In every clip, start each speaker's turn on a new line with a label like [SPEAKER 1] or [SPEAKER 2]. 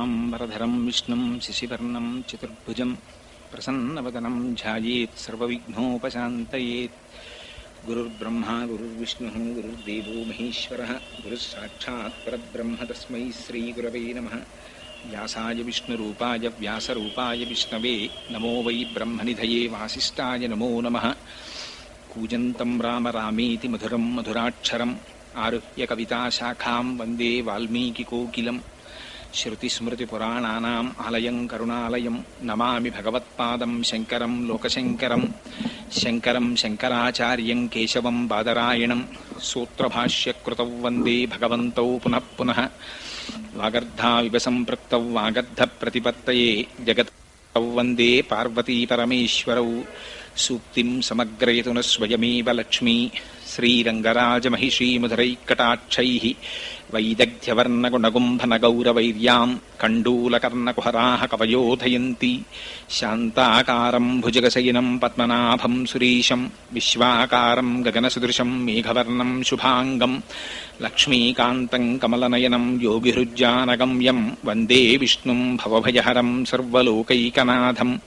[SPEAKER 1] शुक्लाम्बरधरं विष्णुं शशिवर्णं चतुर्भुजं प्रसन्नवदनं ध्यायेत् सर्वविघ्नोपशान्तयेत्। गुरुर्ब्रह्मा गुरुर्विष्णुः गुरुर्देवो महेश्वरः गुरुस्साक्षात् परब्रह्म तस्मै श्रीगुरवे नमः। व्यासाय विष्णुरूपाय व्यासरूपाय विष्णवे नमो वै ब्रह्मनिधये वासिष्ठाय नमो नमः। कूजन्तं राम रामेति मधुरं मधुराक्षरम् आरुह्य कविताशाखां वन्दे वाल्मीकिकोकिलं। श्रुतिस्मृतिपुराणानाम् आलयं करुणालयं नमामि भगवत्पादं शङ्करं लोकशङ्करं। शङ्करं शङ्कराचार्यं केशवं बादरायणं सूत्रभाष्यकृतौ वन्दे भगवन्तौ पुनः पुनः। वागर्धाविव सम्पृक्तौ वागर्धप्रतिपत्तये जगतौ वन्दे पार्वतीपरमेश्वरौ। सूक्तिं समग्रयतु न स्वयमेव लक्ष्मी श्रीरङ्गराजमहिषीमुधरैकटाक्षैः वैदग्ध्यवर्णगुणगुम्भनगौरवैर्यां कण्डूलकर्णकुहराः कवयोधयन्ति। शान्ताकारं भुजगशयनं पद्मनाभं सुरेशं विश्वाकारं गगनसदृशं मेघवर्णं शुभाङ्गं लक्ष्मीकान्तं कमलनयनं योगिहृज्जानगम्यं वन्दे विष्णुं भवभयहरं सर्वलोकैकनाथम्।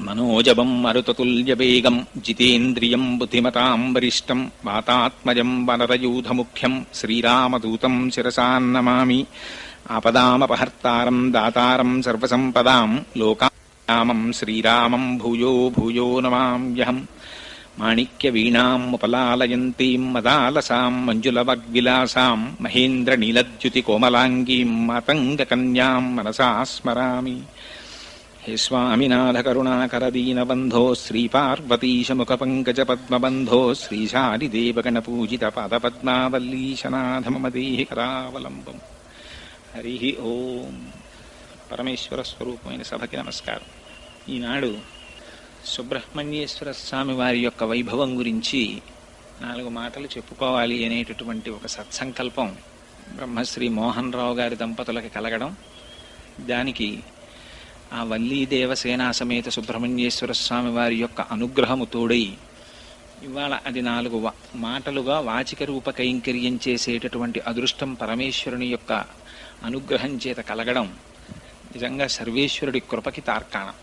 [SPEAKER 1] मनोजवं मरुततुल्यवेगं जितेन्द्रियं बुद्धिमतां वरिष्ठं वातात्मजं वनरयूथमुख्यं श्रीरामदूतं शिरसा नमामि। आपदामपहर्तारं दातारं सर्वसम्पदां लोकानां श्रीरामं भूयो भूयो नमाम्यहम्। माणिक्यवीणामुपलालयन्तीं मदालसां मञ्जुलवग्विलासां महेन्द्रनीलद्युतिकोमलाङ्गीं मातङ्गकन्यां मनसा स्मरामि। हे स्वामिनाथ करुणाकरदीनबन्धो श्रीपार्वतीशमुखपङ्कजपद्मबन्धो श्रीशारिदेवगणपूजितपादपद्मावल्लीशनाथ मम देहि करावलम्बम्। హరి ఓం. పరమేశ్వర స్వరూపమైన సభకి నమస్కారం. ఈనాడు సుబ్రహ్మణ్యేశ్వర స్వామి వారి యొక్క వైభవం గురించి 4 మాటలు చెప్పుకోవాలి అనేటటువంటి ఒక సత్సంకల్పం బ్రహ్మశ్రీ మోహన్ రావు గారి దంపతులకి కలగడం, దానికి ఆ వల్లీ దేవసేనా సమేత సుబ్రహ్మణ్యేశ్వర స్వామి వారి యొక్క అనుగ్రహము తోడై ఇవాళ అది 4 మాటలుగా వాచిక రూప కైంకర్యం చేసేటటువంటి అదృష్టం పరమేశ్వరుని యొక్క అనుగ్రహం చేత కలగడం నిజంగా సర్వేశ్వరుడి కృపకి తార్కాణం.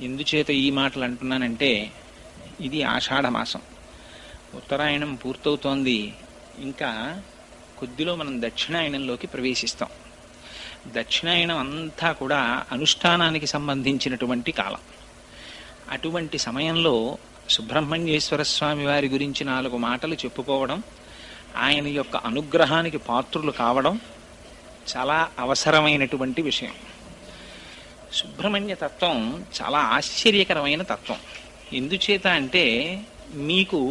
[SPEAKER 1] ఎందుచేత ఈ మాటలు అంటున్నానంటే, ఇది ఆషాఢమాసం, ఉత్తరాయణం పూర్తవుతోంది, ఇంకా కొద్దిలో మనం దక్షిణాయనంలోకి ప్రవేశిస్తాం. దక్షిణాయనం అంతా కూడా అనుష్ఠానానికి సంబంధించినటువంటి కాలం. అటువంటి సమయంలో సుబ్రహ్మణ్యేశ్వర స్వామి వారి గురించి 4 మాటలు చెప్పుకోవడం, ఆయన యొక్క అనుగ్రహానికి పాత్రులు కావడం చాలా అవసరమైనటువంటి విషయం. సుబ్రహ్మణ్య తత్వం చాలా ఆశ్చర్యకరమైన తత్వం. ఎందుచేత అంటే, మీకు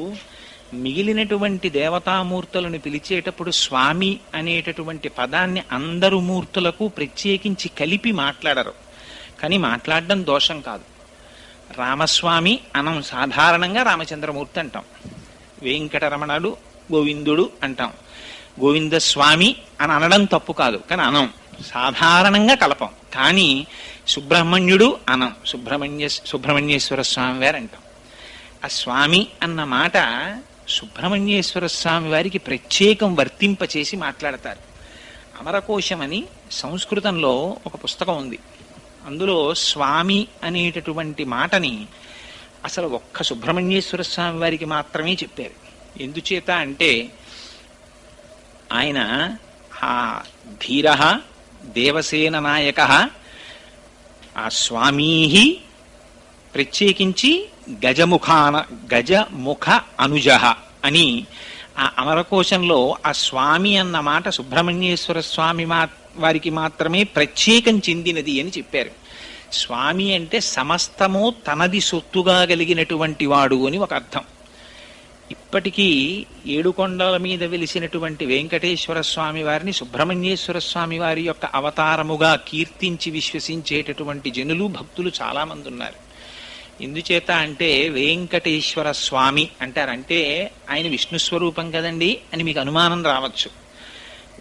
[SPEAKER 1] మిగిలినటువంటి దేవతామూర్తులను పిలిచేటప్పుడు స్వామి అనేటటువంటి పదాన్ని అందరు మూర్తులకు ప్రత్యేకించి కలిపి మాట్లాడరు. కానీ మాట్లాడడం దోషం కాదు. రామస్వామి అనం, సాధారణంగా రామచంద్రమూర్తి అంటాం. వెంకటరమణుడు గోవిందుడు అంటాం. గోవిందస్వామి అని అనడం తప్పు కాదు, కానీ సాధారణంగా కలపం. కానీ సుబ్రహ్మణ్యుడు అనం, సుబ్రహ్మణ్యేశ్వర స్వామి వారు అంటాం. ఆ స్వామి అన్న మాట సుబ్రహ్మణ్యేశ్వర స్వామి వారికి ప్రత్యేకం వర్తింపచేసి మాట్లాడతారు. అమరకోశమని సంస్కృతంలో ఒక పుస్తకం ఉంది. అందులో స్వామి అనేటటువంటి మాటని అసలు ఒక్క సుబ్రహ్మణ్యేశ్వర స్వామి వారికి మాత్రమే చెప్పారు. ఎందుచేత అంటే, ఆయన ఆ ధీర దేవసేన నాయక ఆ స్వామీ ప్రత్యేకించి గజముఖ అనుజ అని ఆ అమరకోశంలో ఆ స్వామి అన్న మాట సుబ్రహ్మణ్యేశ్వర స్వామి వారికి మాత్రమే ప్రత్యేకం చెందినది అని చెప్పారు. స్వామి అంటే సమస్తము తనది సొత్తుగా కలిగినటువంటి వాడు అని ఒక అర్థం. ఇప్పటికీ 7 కొండల మీద వెలిసినటువంటి వెంకటేశ్వర స్వామి వారిని సుబ్రహ్మణ్యేశ్వర స్వామి వారి యొక్క అవతారముగా కీర్తించి విశ్వసించేటటువంటి జనులు, భక్తులు చాలామంది ఉన్నారు. ఎందుచేత అంటే, వెంకటేశ్వర స్వామి అంటారంటే ఆయన విష్ణు స్వరూపం కదండి అని మీకు అనుమానం రావచ్చు.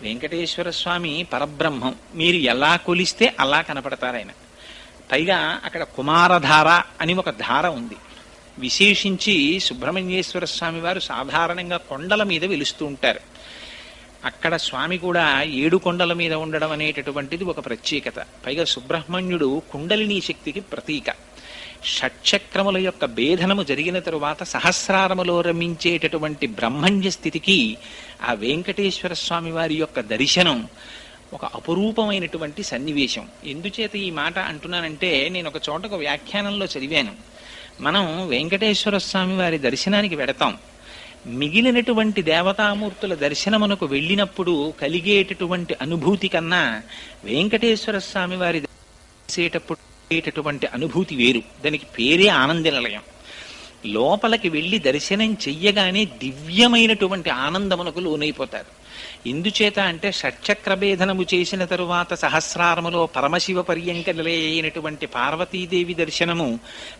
[SPEAKER 1] వెంకటేశ్వర స్వామి పరబ్రహ్మం, మీరు ఎలా కొలిస్తే అలా కనపడతారు ఆయన. పైగా అక్కడ కుమారధార అని ఒక ధార ఉంది. విశేషించి సుబ్రహ్మణ్యేశ్వర స్వామి వారు సాధారణంగా కొండల మీద వెలుస్తూ ఉంటారు. అక్కడ స్వామి కూడా 7 కొండల మీద ఉండడం అనేటటువంటిది ఒక ప్రత్యేకత. పైగా సుబ్రహ్మణ్యుడు కుండలినీ శక్తికి ప్రతీక. షట్చక్రముల యొక్క భేదనము జరిగిన తరువాత సహస్రారములో రమించేటటువంటి బ్రహ్మణ్య స్థితికి ఆ వెంకటేశ్వర స్వామి వారి యొక్క దర్శనం ఒక అపురూపమైనటువంటి సన్నివేశం. ఎందుచేత ఈ మాట అంటున్నానంటే, నేను ఒక చోట ఒక వ్యాఖ్యానంలో చదివాను. మనం వెంకటేశ్వర స్వామి వారి దర్శనానికి వెడతాం. మిగిలినటువంటి దేవతామూర్తుల దర్శనమునకు వెళ్ళినప్పుడు కలిగేటటువంటి అనుభూతి కన్నా వెంకటేశ్వర స్వామి వారి దర్శించేటప్పుడు అనుభూతి వేరు. దానికి పేరే ఆనంద నిలయం. లోపలికి వెళ్ళి దర్శనం చెయ్యగానే దివ్యమైనటువంటి ఆనందమునకు లోనైపోతారు. ఎందుచేత అంటే షట్చక్రభేదనము చేసిన తరువాత సహస్రారములో పరమశివ పర్యంక నిలయైనటువంటి పార్వతీదేవి దర్శనము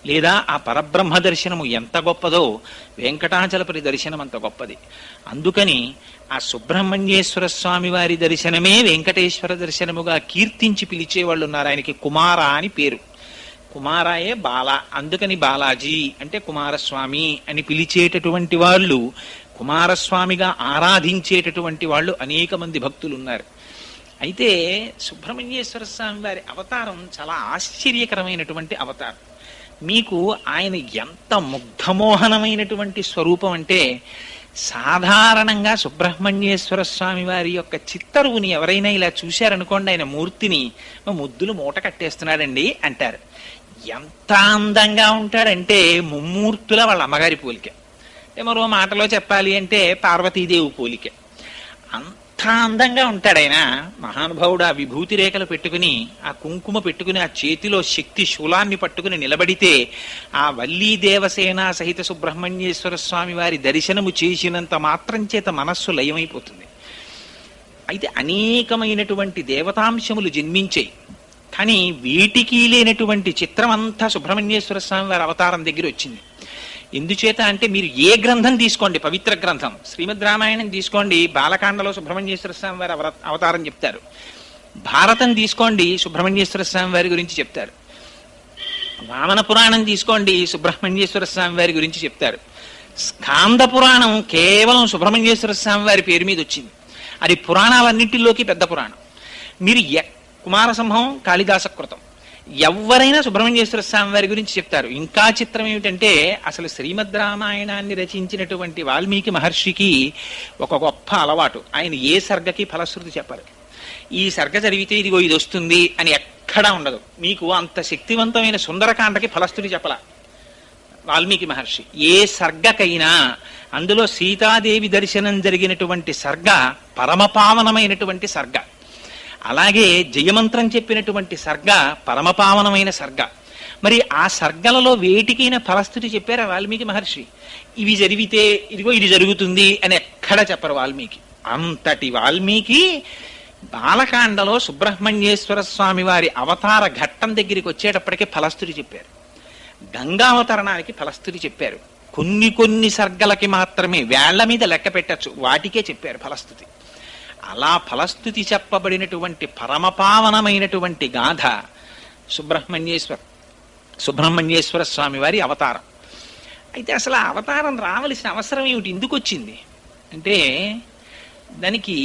[SPEAKER 1] లేదా ఆ పరబ్రహ్మ దర్శనము ఎంత గొప్పదో వెంకటాచలపతి దర్శనం అంత గొప్పది. అందుకని ఆ సుబ్రహ్మణ్యేశ్వర స్వామి వారి దర్శనమే వెంకటేశ్వర దర్శనముగా కీర్తించి పిలిచేవాళ్ళు ఉన్నారు. ఆయనకి కుమార అని పేరు. కుమారాయే బాల, అందుకని బాలాజీ అంటే కుమారస్వామి అని పిలిచేటటువంటి వాళ్ళు, కుమారస్వామిగా ఆరాధించేటటువంటి వాళ్ళు అనేక మంది భక్తులు ఉన్నారు. అయితే సుబ్రహ్మణ్యేశ్వర స్వామి వారి అవతారం చాలా ఆశ్చర్యకరమైనటువంటి అవతారం. మీకు ఆయన ఎంత ముగ్ధమోహనమైనటువంటి స్వరూపం అంటే, సాధారణంగా సుబ్రహ్మణ్యేశ్వర స్వామి వారి యొక్క చిత్తరువుని ఎవరైనా ఇలా చూశారనుకోండి, ఆయన మూర్తిని ముద్దులు మూట కట్టేస్తున్నాడండి అంటారు. ఎంత అందంగా ఉంటాడంటే ముమ్మూర్తుల వాళ్ళ అమ్మగారి పోలికే. అంటే మరో మాటలో చెప్పాలి అంటే పార్వతీదేవి పోలికే. అంత అందంగా ఉంటాడు ఆయన. మహానుభావుడు ఆ విభూతి రేఖలు పెట్టుకుని, ఆ కుంకుమ పెట్టుకుని, ఆ చేతిలో శక్తి శూలాన్ని పట్టుకుని నిలబడితే ఆ వల్లీ దేవసేన సహిత సుబ్రహ్మణ్యేశ్వర స్వామి వారి దర్శనము చేసినంత మాత్రం చేత మనస్సు లయమైపోతుంది. అయితే అనేకమైనటువంటి దేవతాంశములు జన్మించాయి. కానీ వీటికి లేనటువంటి చిత్రం అంతా సుబ్రహ్మణ్యేశ్వర స్వామి వారి అవతారం దగ్గర వచ్చింది. ఎందుచేత అంటే, మీరు ఏ గ్రంథం తీసుకోండి, పవిత్ర గ్రంథం శ్రీమద్ రామాయణం తీసుకోండి, బాలకాండలో సుబ్రహ్మణ్యేశ్వర స్వామి వారి అవతారం చెప్తారు. భారతం తీసుకోండి, సుబ్రహ్మణ్యేశ్వర స్వామి వారి గురించి చెప్తారు. వామన పురాణం తీసుకోండి, సుబ్రహ్మణ్యేశ్వర స్వామి వారి గురించి చెప్తారు. స్కాంద పురాణం కేవలం సుబ్రహ్మణ్యేశ్వర స్వామి వారి పేరు మీద వచ్చింది. అది పురాణాలన్నింటిలోకి పెద్ద పురాణం. మీరు కుమార సంభవం, కాళిదాస కృతం, ఎవరైనా సుబ్రహ్మణ్యేశ్వర స్వామి వారి గురించి చెప్తారు. ఇంకా చిత్రం ఏమిటంటే, అసలు శ్రీమద్ రామాయణాన్ని రచించినటువంటి వాల్మీకి మహర్షికి ఒక గొప్ప అలవాటు. ఆయన ఏ సర్గకి ఫలశ్రుతి చెప్పరు. ఈ సర్గ చదివితే ఇదిగో ఇది వస్తుంది అని ఎక్కడా ఉండదు. మీకు అంత శక్తివంతమైన సుందరకాండకి ఫలశ్రుతి చెప్పల వాల్మీకి మహర్షి. ఏ సర్గకైనా అందులో సీతాదేవి దర్శనం జరిగినటువంటి సర్గ పరమపావనమైనటువంటి సర్గ. అలాగే జయమంత్రం చెప్పినటువంటి సర్గ పరమపావనమైన సర్గ. మరి ఆ సర్గలలో వేటికైనా ఫలస్థుతి చెప్పారా వాల్మీకి మహర్షి? ఇవి జరిగితే ఇదిగో ఇది జరుగుతుంది అని ఎక్కడ చెప్పరు వాల్మీకి. అంతటి వాల్మీకి బాలకాండలో సుబ్రహ్మణ్యేశ్వర స్వామి వారి అవతార ఘట్టం దగ్గరికి వచ్చేటప్పటికే ఫలస్థుతి చెప్పారు. గంగావతరణానికి ఫలస్థుతి చెప్పారు. కొన్ని సర్గలకి మాత్రమే వేళ్ల మీద లెక్క పెట్టచ్చు, వాటికే చెప్పారు ఫలస్థుతి. అలా ఫలస్థుతి చెప్పబడినటువంటి పరమపావనమైనటువంటి గాథ సుబ్రహ్మణ్యేశ్వర స్వామి వారి అవతారం. అయితే అసలు ఆ అవతారం రావలసిన అవసరం ఏమిటి, ఎందుకు వచ్చింది అంటే, దానికి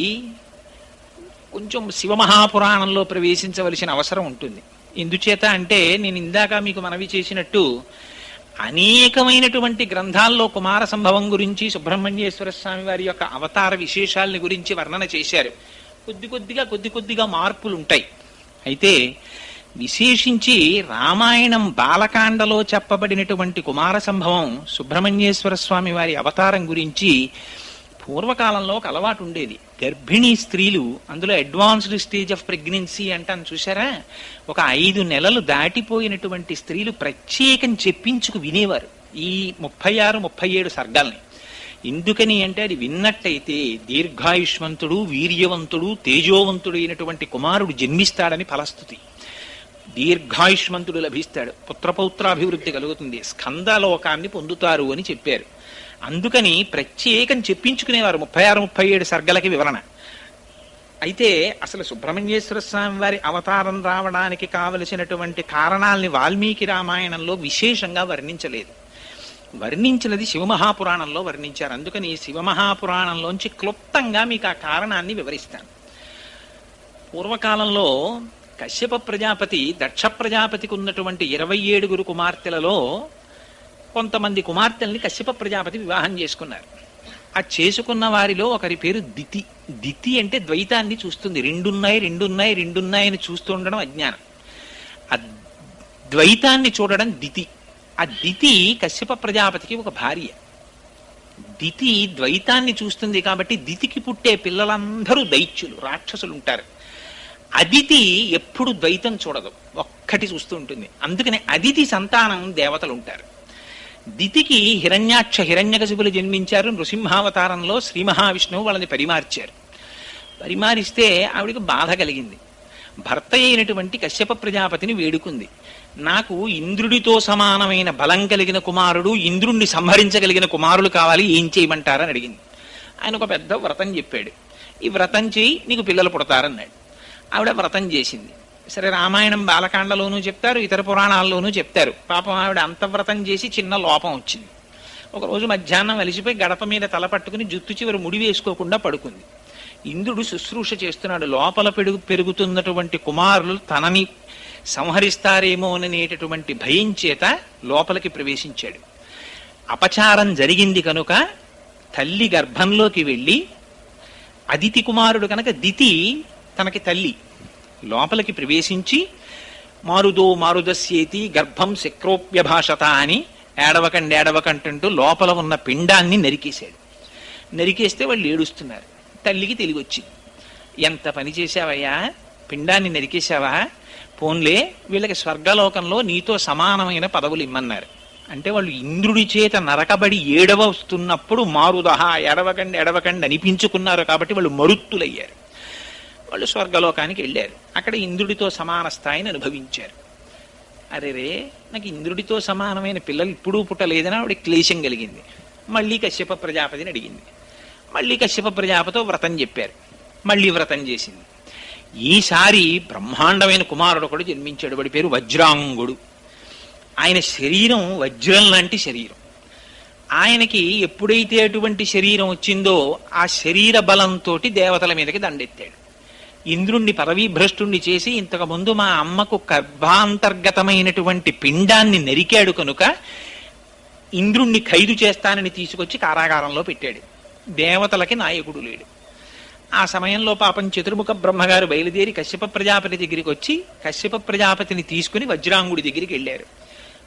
[SPEAKER 1] కొంచెం శివమహాపురాణంలో ప్రవేశించవలసిన అవసరం ఉంటుంది. ఎందుచేత అంటే, నేను ఇందాక మీకు మనవి చేసినట్టు అనేకమైనటువంటి గ్రంథాల్లో కుమార సంభవం గురించి, సుబ్రహ్మణ్యేశ్వర స్వామి వారి యొక్క అవతార విశేషాలని గురించి వర్ణన చేశారు. కొద్ది కొద్దిగా మార్పులు ఉంటాయి. అయితే విశేషించి రామాయణం బాలకాండలో చెప్పబడినటువంటి కుమార సంభవం సుబ్రహ్మణ్యేశ్వర స్వామి వారి అవతారం గురించి పూర్వకాలంలో ఒక అలవాటు ఉండేది. గర్భిణీ స్త్రీలు, అందులో అడ్వాన్స్డ్ స్టేజ్ ఆఫ్ ప్రెగ్నెన్సీ అంటాను చూసారా, ఒక 5 నెలలు దాటిపోయినటువంటి స్త్రీలు ప్రత్యేకం చెప్పించుకు వినేవారు ఈ 36, 37 సర్గాల్ని. ఎందుకని అంటే, అది విన్నట్టయితే దీర్ఘాయుష్మంతుడు, వీర్యవంతుడు, తేజోవంతుడు అయినటువంటి కుమారుడు జన్మిస్తాడని ఫలస్థుతి. దీర్ఘాయుష్మంతుడు లభిస్తాడు, పుత్రపౌత్రాభివృద్ధి కలుగుతుంది, స్కందలోకాన్ని పొందుతారు అని చెప్పారు. అందుకని ప్రత్యేకం చెప్పించుకునేవారు 36, 37 సర్గలకి వివరణ. అయితే అసలు సుబ్రహ్మణ్యేశ్వర స్వామి వారి అవతారం రావడానికి కావలసినటువంటి కారణాలని వాల్మీకి రామాయణంలో విశేషంగా వర్ణించలేదు. వర్ణించినది శివమహాపురాణంలో వర్ణించారు. అందుకని శివమహాపురాణంలోంచి క్లుప్తంగా మీకు ఆ కారణాన్ని వివరిస్తాను. పూర్వకాలంలో కశ్యప ప్రజాపతి దక్ష ప్రజాపతికి ఉన్నటువంటి 27 కుమార్తెలలో కొంతమంది కుమార్తెల్ని కశ్యప ప్రజాపతి వివాహం చేసుకున్నారు. ఆ చేసుకున్న వారిలో ఒకరి పేరు దితి. దితి అంటే ద్వైతాన్ని చూస్తుంది. రెండున్నాయని చూస్తూ ఉండడం అజ్ఞానం. ఆ ద్వైతాన్ని చూడడం దితి. ఆ దితి కశ్యప ప్రజాపతికి ఒక భార్య. దితి ద్వైతాన్ని చూస్తుంది కాబట్టి దితికి పుట్టే పిల్లలందరూ దైత్యులు, రాక్షసులు ఉంటారు. అదితి ఎప్పుడు ద్వైతం చూడదు, ఒక్కటి చూస్తూ ఉంటుంది. అందుకని అదితి సంతానం దేవతలు ఉంటారు. దితికి హిరణ్యాక్ష హిరణ్యకశిపులు జన్మించారు. నృసింహావతారంలో శ్రీ మహావిష్ణువు వాళ్ళని పరిమార్చారు. పరిమారిస్తే ఆవిడికి బాధ కలిగింది. భర్త అయినటువంటి కశ్యప ప్రజాపతిని వేడుకుంది. నాకు ఇంద్రుడితో సమానమైన బలం కలిగిన కుమారుడు, ఇంద్రుణ్ణి సంహరించగలిగిన కుమారులు కావాలి, ఏం చేయమంటారని అడిగింది. ఆయన ఒక పెద్ద వ్రతం చెప్పాడు. ఈ వ్రతం చేయి, నీకు పిల్లలు పుడతారన్నాడు. ఆవిడ వ్రతం చేసింది. సరే, రామాయణం బాలకాండలోనూ చెప్తారు, ఇతర పురాణాల్లోనూ చెప్తారు. పాపం ఆవిడ అంతవ్రతం చేసి చిన్న లోపం వచ్చింది. ఒకరోజు మధ్యాహ్నం అలిసిపోయి గడప మీద తల పట్టుకుని జుత్తు చివరి ముడి వేసుకోకుండా పడుకుంది. ఇంద్రుడు శుశ్రూష చేస్తున్నాడు. లోపల పెరుగుతున్నటువంటి కుమారులు తనని సంహరిస్తారేమోననేటటువంటి భయం చేత లోపలికి ప్రవేశించాడు. అపచారం జరిగింది కనుక తల్లి గర్భంలోకి వెళ్ళి, అదితి కుమారుడు కనుక దితి తనకి తల్లి, లోపలికి ప్రవేశించి మారుదస్యేతి గర్భం శక్రోప్యభాషత అని ఏడవకంటంటూ లోపల ఉన్న పిండాన్ని నరికేశాడు. నరికేస్తే వాళ్ళు ఏడుస్తున్నారు. తల్లికి తెలివొచ్చింది. ఎంత పని చేశావయ్యా, పిండాన్ని నరికేశావా, పోన్లే వీళ్ళకి స్వర్గలోకంలో నీతో సమానమైన పదవులు ఇమ్మన్నారు. అంటే వాళ్ళు ఇంద్రుడి చేత నరకబడి ఏడవస్తున్నప్పుడు మారుదహ ఎడవకండి అనిపించుకున్నారు కాబట్టి వాళ్ళు మరుత్తులయ్యారు. వాళ్ళు స్వర్గలోకానికి వెళ్ళారు. అక్కడ ఇంద్రుడితో సమాన స్థాయిని అనుభవించారు. అరేరే, నాకు ఇంద్రుడితో సమానమైన పిల్లలు ఇప్పుడు పుట్టలేదని ఆవిడ క్లేశం కలిగింది. మళ్ళీ కశ్యప ప్రజాపతిని అడిగింది. మళ్ళీ కశ్యప ప్రజాపతితో వ్రతం చెప్పారు. మళ్ళీ వ్రతం చేసింది. ఈసారి బ్రహ్మాండమైన కుమారుడు ఒకడు జన్మించాడు. వాడి పేరు వజ్రాంగుడు. ఆయన శరీరం వజ్రం లాంటి శరీరం. ఆయనకి ఎప్పుడైతే అటువంటి శరీరం వచ్చిందో ఆ శరీర బలంతో దేవతల మీదకి దండెత్తాడు. ఇంద్రుణ్ణి పరవీభ్రష్టుణ్ణి చేసి, ఇంతకుముందు మా అమ్మకు గర్భాంతర్గతమైనటువంటి పిండాన్ని నరికాడు కనుక ఇంద్రుణ్ణి ఖైదు చేస్తానని తీసుకొచ్చి కారాగారంలో పెట్టాడు. దేవతలకి నాయకుడు లేడు. ఆ సమయంలో పాపం చతుర్ముఖ బ్రహ్మగారు బయలుదేరి కశ్యప ప్రజాపతి దగ్గరికి వచ్చి కశ్యప ప్రజాపతిని తీసుకుని వజ్రాంగుడి దగ్గరికి వెళ్ళారు.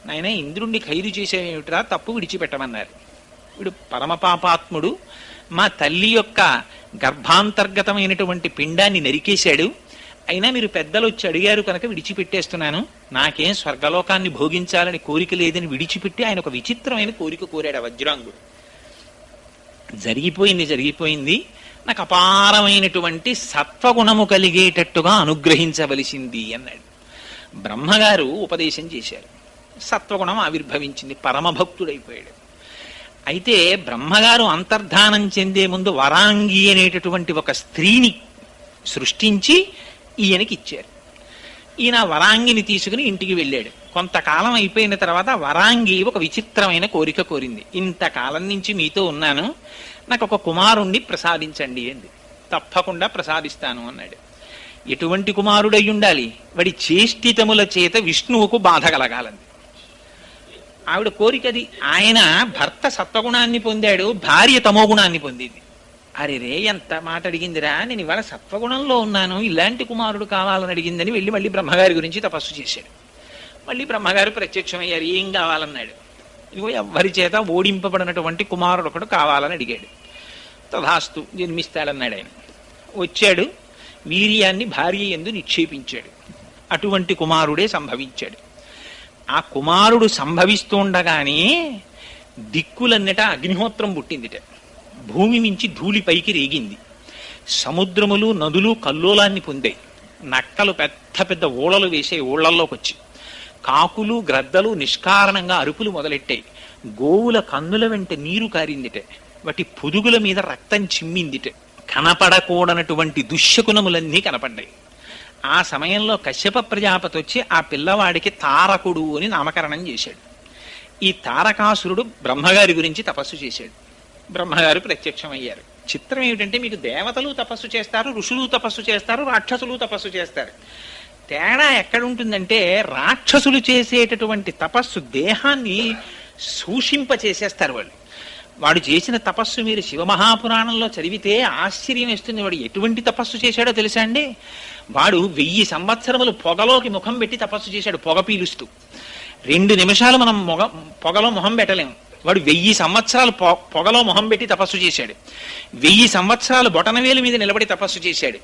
[SPEAKER 1] నాయన, ఇంద్రుణ్ణి ఖైదు చేసేమిట్రా, తప్పు విడిచిపెట్టమన్నారు. వీడు పరమపాపాత్ముడు, మా తల్లి యొక్క గర్భాంతర్గతమైనటువంటి పిండాన్ని నరికేశాడు. అయినా మీరు పెద్దలు వచ్చి అడిగారు కనుక విడిచిపెట్టేస్తున్నాను. నాకేం స్వర్గలోకాన్ని భోగించాలని కోరిక లేదని విడిచిపెట్టి ఆయన ఒక విచిత్రమైన కోరిక కోరాడు వజ్రాంగుడు. జరిగిపోయింది, నాకు అపారమైనటువంటి సత్వగుణము కలిగేటట్టుగా అనుగ్రహించవలసింది అన్నాడు. బ్రహ్మగారు ఉపదేశం చేశారు. సత్వగుణం ఆవిర్భవించింది. పరమభక్తుడైపోయాడు. అయితే బ్రహ్మగారు అంతర్ధానం చెందే ముందు వరాంగి అనేటటువంటి ఒక స్త్రీని సృష్టించి ఈయనకి ఇచ్చారు. ఈయన వరాంగిని తీసుకుని ఇంటికి వెళ్ళాడు. కొంతకాలం అయిపోయిన తర్వాత వరాంగి ఒక విచిత్రమైన కోరిక కోరింది. ఇంతకాలం నుంచి మీతో ఉన్నాను, నాకు ఒక కుమారుణ్ణి ప్రసాదించండి అంది. తప్పకుండా ప్రసాదిస్తాను అన్నాడు. ఎటువంటి కుమారుడై ఉండాలి? వాడి చేష్టితముల చేత విష్ణువుకు బాధ కలగాలంది ఆవిడ కోరికది. ఆయన భర్త సత్వగుణాన్ని పొందాడు, భార్య తమోగుణాన్ని పొందింది. అరేరే, ఎంత మాట అడిగిందిరా, నేను ఇవాళ సత్వగుణంలో ఉన్నాను, ఇలాంటి కుమారుడు కావాలని అడిగిందని వెళ్ళి మళ్ళీ బ్రహ్మగారి గురించి తపస్సు చేశాడు. మళ్ళీ బ్రహ్మగారు ప్రత్యక్షమయ్యారు. ఏం కావాలన్నాడు. ఇదిగో ఎవ్వరి చేత ఓడింపబడినటువంటి కుమారుడు ఒకడు కావాలని అడిగాడు. తథాస్తు, జన్మిస్తాడన్నాడు ఆయన. వచ్చాడు, వీర్యాన్ని భార్య యందు నిక్షేపించాడు. అటువంటి కుమారుడే సంభవించాడు. ఆ కుమారుడు సంభవిస్తుండగానే దిక్కులన్నట అగ్నిహోత్రం పుట్టిందిట. భూమి మించి ధూళి పైకి రేగింది. సముద్రములు నదులు కల్లోలాన్ని పొందాయి. నక్కలు పెద్ద పెద్ద ఊళలు వేసే ఊళ్ళల్లోకి వచ్చి, కాకులు గ్రద్దలు నిష్కారణంగా అరుపులు మొదలెట్టాయి. గోవుల కన్నుల వెంట నీరు కారిందిట. వాటి పొదుగుల మీద రక్తం చిమ్మిందిట. కనపడకూడనటువంటి దుశ్శకునములన్నీ కనపడ్డాయి. ఆ సమయంలో కశ్యప ప్రజాపతి వచ్చి ఆ పిల్లవాడికి తారకుడు అని నామకరణం చేశాడు. ఈ తారకాసురుడు బ్రహ్మగారి గురించి తపస్సు చేశాడు. బ్రహ్మగారు ప్రత్యక్షమయ్యారు. చిత్రం ఏమిటంటే మీకు దేవతలు తపస్సు చేస్తారు, ఋషులు తపస్సు చేస్తారు, రాక్షసులు తపస్సు చేస్తారు. తేడా ఎక్కడుంటుందంటే రాక్షసులు చేసేటటువంటి తపస్సు దేహాన్ని సూషింప చేసేస్తారు వాళ్ళు. వాడు చేసిన తపస్సు మీరు శివమహాపురాణంలో చదివితే ఆశ్చర్యం వేస్తుంది. వాడు ఎటువంటి తపస్సు చేశాడో తెలుసా అండి? వాడు 1000 సంవత్సరములు పొగలోకి ముఖం పెట్టి తపస్సు చేశాడు, పొగ పీలుస్తూ. 2 నిమిషాలు మనం పొగలో మొహం పెట్టలేము. వాడు 1000 సంవత్సరాలు పొగలో మొహం పెట్టి తపస్సు చేశాడు. 1000 సంవత్సరాలు బొటనవేలు మీద నిలబడి తపస్సు చేశాడు.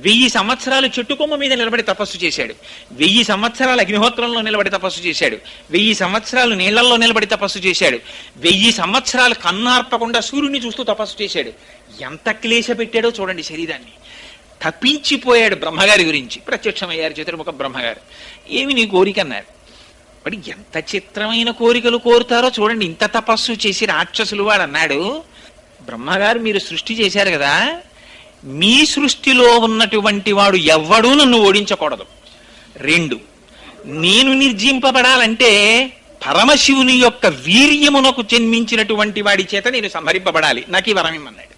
[SPEAKER 1] 1000 సంవత్సరాలు చెట్టుకొమ్మ మీద నిలబడి తపస్సు చేశాడు. 1000 సంవత్సరాలు అగ్నిహోత్రంలో నిలబడి తపస్సు చేశాడు. 1000 సంవత్సరాలు నీళ్లలో నిలబడి తపస్సు చేశాడు. 1000 సంవత్సరాలు కన్నార్పకుండా సూర్యుని చూస్తూ తపస్సు చేశాడు. ఎంత క్లేశ పెట్టాడో చూడండి శరీరాన్ని. తప్పించిపోయాడు బ్రహ్మగారి గురించి. ప్రత్యక్షమయ్యారు చతుర్ముఖ బ్రహ్మగారు. ఏమి నీ కోరిక అన్నారు. వాడు ఎంత చిత్రమైన కోరికలు కోరుతారో చూడండి. ఇంత తపస్సు చేసి రాక్షసులు వాడు అన్నాడు, బ్రహ్మగారు మీరు సృష్టి చేశారు కదా, మీ సృష్టిలో ఉన్నటువంటి వాడు ఎవ్వడూ నన్ను ఓడించకూడదు. 2, నేను నిర్జింపబడాలంటే పరమశివుని యొక్క వీర్యమునకు జన్మించినటువంటి వాడి చేత నేను సంహరింపబడాలి. నాకు ఈ వరం ఇమ్మన్నాడు.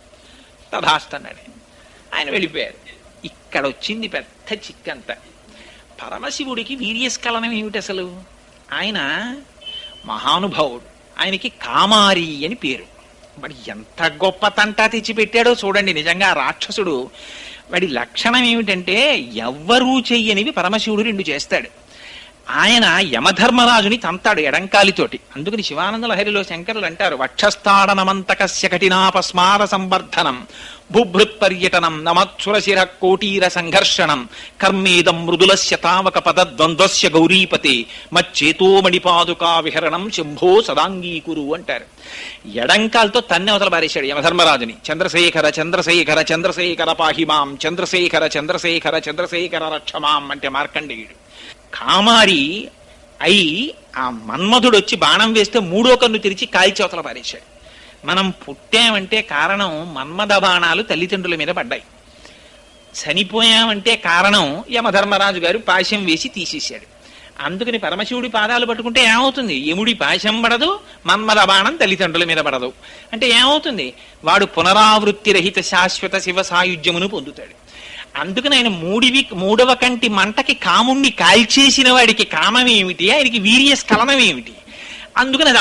[SPEAKER 1] తథాస్తన్నాడు. ఆయన వెళ్ళిపోయారు. ఇక్కడ వచ్చింది పెద్ద చిక్కంతా. పరమశివుడికి వీర్యస్ఖలనం ఏమిటి అసలు? ఆయన మహానుభావుడు. ఆయనకి కామారి అని పేరు. మరి ఎంత గొప్ప తంటా తెచ్చిపెట్టాడో చూడండి. నిజంగా రాక్షసుడు వాడి లక్షణం ఏమిటంటే ఎవ్వరూ చెయ్యనివి పరమశివుడు 2 చేస్తాడు. ఆయన యమధర్మరాజుని తంతాడు ఎడంకాలితోటి. అందుకని శివానంద లహరిలో శంకరులు అంటారు, వక్షస్థాడనమంతకస్య కఠినాపస్మార సంవర్ధనం బుభృత్ పర్యటనం నమత్సురశిర కోటీర సంఘర్షణం కర్మేదం మృదులస్య తావక పదద్వంద్వస్య గౌరీపతే మచ్చేతోమణిపాదుకా విహరణం శంభో సదాంగీకురు అంటారు. ఎడంకాలతో తన్ని అవతల బారేశాడు యమధర్మరాజుని. చంద్రశేఖర చంద్రశేఖర చంద్రశేఖర పాహిమాం చంద్రశేఖర చంద్రశేఖర చంద్రశేఖర రక్షమాం అంటే మార్కండేయుడు. కామారి అయి ఆ మన్మధుడు వచ్చి బాణం వేస్తే 3వ కన్ను తెరిచి కాల్చవతల పారేశాడు. మనం పుట్టామంటే కారణం మన్మథ బాణాలు తల్లిదండ్రుల మీద పడ్డాయి. చనిపోయామంటే కారణం యమధర్మరాజు గారు పాశం వేసి తీసేశాడు. అందుకని పరమశివుడి పాదాలు పట్టుకుంటే ఏమవుతుంది? యముడి పాశం పడదు, మన్మథ బాణం తల్లిదండ్రుల మీద పడదు. అంటే ఏమవుతుంది? వాడు పునరావృత్తి రహిత శాశ్వత శివ సాయుధ్యమును పొందుతాడు. అందుకని ఆయన 3వ కంటి మంటకి కాముణ్ణి కాల్చేసిన వాడికి కామం ఏమిటి? ఆయనకి వీర్యస్ఖలనం ఏమిటి? అందుకని అది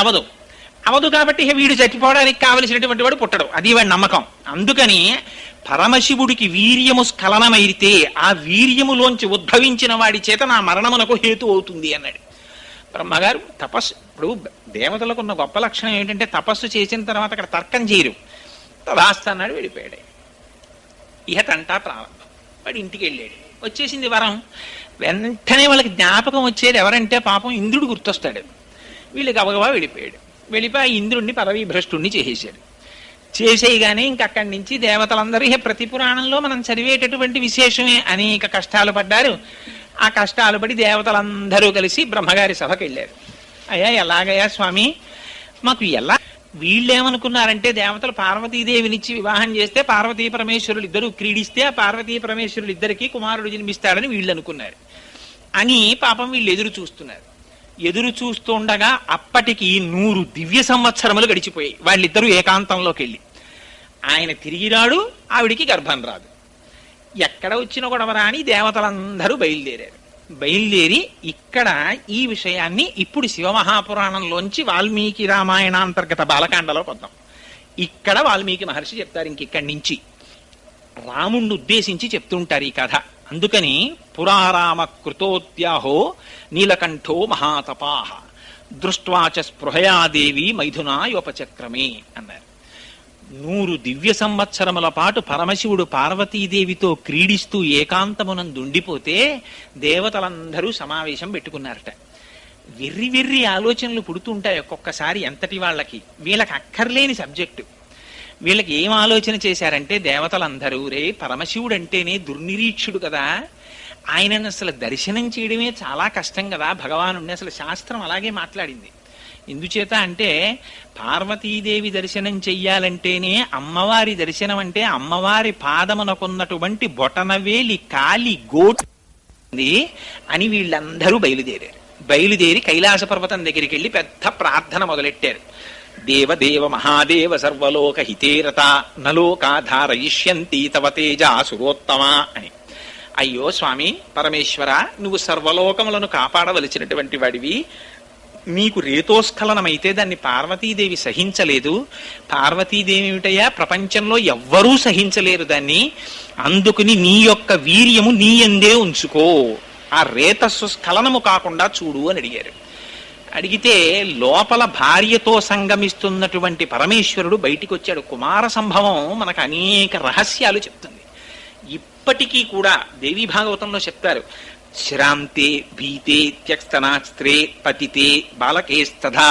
[SPEAKER 1] అవదు కాబట్టి వీడు చచ్చిపోవడానికి కావలసినటువంటి వాడు పుట్టడు. అది వాడి నమ్మకం. అందుకని పరమశివుడికి వీర్యము స్ఖలనమైతే ఆ వీర్యములోంచి ఉద్భవించిన వాడి చేత నా మరణమునకు హేతు అవుతుంది అన్నాడు బ్రహ్మగారు. తపస్సు ఇప్పుడు దేవతలకు ఉన్న గొప్ప లక్షణం ఏంటంటే తపస్సు చేసిన తర్వాత అక్కడ తర్కం చేయరు. తదాస్త అన్నాడు, వెళ్ళిపోయాడు. ఇహ తంటా ప్రారంభం. వాడు ఇంటికి వెళ్ళాడు. వచ్చేసింది వరం. వెంటనే వాళ్ళకి జ్ఞాపకం వచ్చేది ఎవరంటే పాపం ఇంద్రుడు గుర్తొస్తాడు. వీళ్ళు గబగబా వెళ్ళిపోయాడు. వెళ్ళిపోయి ఇంద్రుడిని పదవీ భ్రష్టుణ్ణి చేసేశాడు. చేసేయగానే ఇంకక్కడి నుంచి దేవతలందరూ ప్రతి పురాణంలో మనం చదివేటటువంటి విశేషమే అనేక కష్టాలు పడ్డారు. ఆ కష్టాలు పడి దేవతలందరూ కలిసి బ్రహ్మగారి సభకి వెళ్ళారు. అయ్యా ఎలాగయ్యా స్వామి, మాకు ఎలా? వీళ్ళేమనుకున్నారంటే దేవతలు పార్వతీదేవినిచ్చి వివాహం చేస్తే పార్వతీ పరమేశ్వరులు ఇద్దరు క్రీడిస్తే ఆ పార్వతీ పరమేశ్వరులు ఇద్దరికి కుమారుడు జన్మిస్తాడని వీళ్ళు అనుకున్నారు. అని పాపం వీళ్ళు ఎదురు చూస్తున్నారు. ఎదురు చూస్తుండగా అప్పటికి 100 దివ్య సంవత్సరములు గడిచిపోయాయి. వాళ్ళిద్దరూ ఏకాంతంలోకి వెళ్ళి ఆయన తిరిగి రాడు, ఆవిడికి గర్భం రాదు. ఎక్కడ వచ్చిన గొడవరా అని దేవతలందరూ బయలుదేరారు. బయలుదేరి ఇక్కడ ఈ విషయాన్ని ఇప్పుడు శివమహాపురాణంలోంచి వాల్మీకి రామాయణాంతర్గత బాలకాండలోకి వద్దాం. ఇక్కడ వాల్మీకి మహర్షి చెప్తారు. ఇంకిక్కడి నుంచి రాముణ్ణి ఉద్దేశించి చెప్తుంటారు ఈ కథ. అందుకని పురారామ కృతోద్యాహో నీలకంఠో మహాతపాహ దృష్ట్వాచ స్పృహయాదేవి మైథునాయోపచక్రమే అన్నారు. 100 దివ్య సంవత్సరముల పాటు పరమశివుడు పార్వతీదేవితో క్రీడిస్తూ ఏకాంతమునందుండిపోతే దేవతలందరూ సమావేశం పెట్టుకున్నారట. వెర్రి వెర్రి ఆలోచనలు పుడుతుంటాయి ఒక్కొక్కసారి ఎంతటి వాళ్ళకి. వీళ్ళకి అక్కర్లేని సబ్జెక్టు. వీళ్ళకి ఏం ఆలోచన చేశారంటే దేవతలందరూ, రే పరమశివుడు అంటేనే దుర్నిరీక్షుడు కదా, ఆయనను అసలు దర్శనం చేయడమే చాలా కష్టం కదా భగవానుడిని. అసలు శాస్త్రం అలాగే మాట్లాడింది. ఎందుచేత అంటే పార్వతీదేవి దర్శనం చెయ్యాలంటేనే అమ్మవారి దర్శనం అంటే అమ్మవారి పాదమునకున్నటువంటి బొటనవేలి కాలి గోటు అని వీళ్ళందరూ బయలుదేరారు. బయలుదేరి కైలాస పర్వతం దగ్గరికి వెళ్ళి పెద్ద ప్రార్థన మొదలెట్టారు. దేవదేవ మహాదేవ సర్వలోక హితేరత నలోకాధారయిష్యంతి తవ తేజ సురోత్తమా అని. అయ్యో స్వామి పరమేశ్వర, నువ్వు సర్వలోకములను కాపాడవలసినటువంటి వాడివి. నీకు రేతోస్ఖలనమైతే దాన్ని పార్వతీదేవి సహించలేదు. పార్వతీదేవి ఏమిటయ్యా, ప్రపంచంలో ఎవ్వరూ సహించలేరు దాన్ని. అందుకుని నీ యొక్క వీర్యము నీ యందే ఉంచుకో, ఆ రేతస్సు స్ఖలనము కాకుండా చూడు అని అడిగారు. అడిగితే లోపల భార్యతో సంగమిస్తున్నటువంటి పరమేశ్వరుడు బయటికి వచ్చాడు. కుమార సంభవం మనకు అనేక రహస్యాలు చెప్తుంది. ఇప్పటికీ కూడా దేవీ భాగవతంలో చెప్తారు, శ్రాంతే భీతే త్యక్స్తనాస్త్రే పతితే బాలకేస్తథా.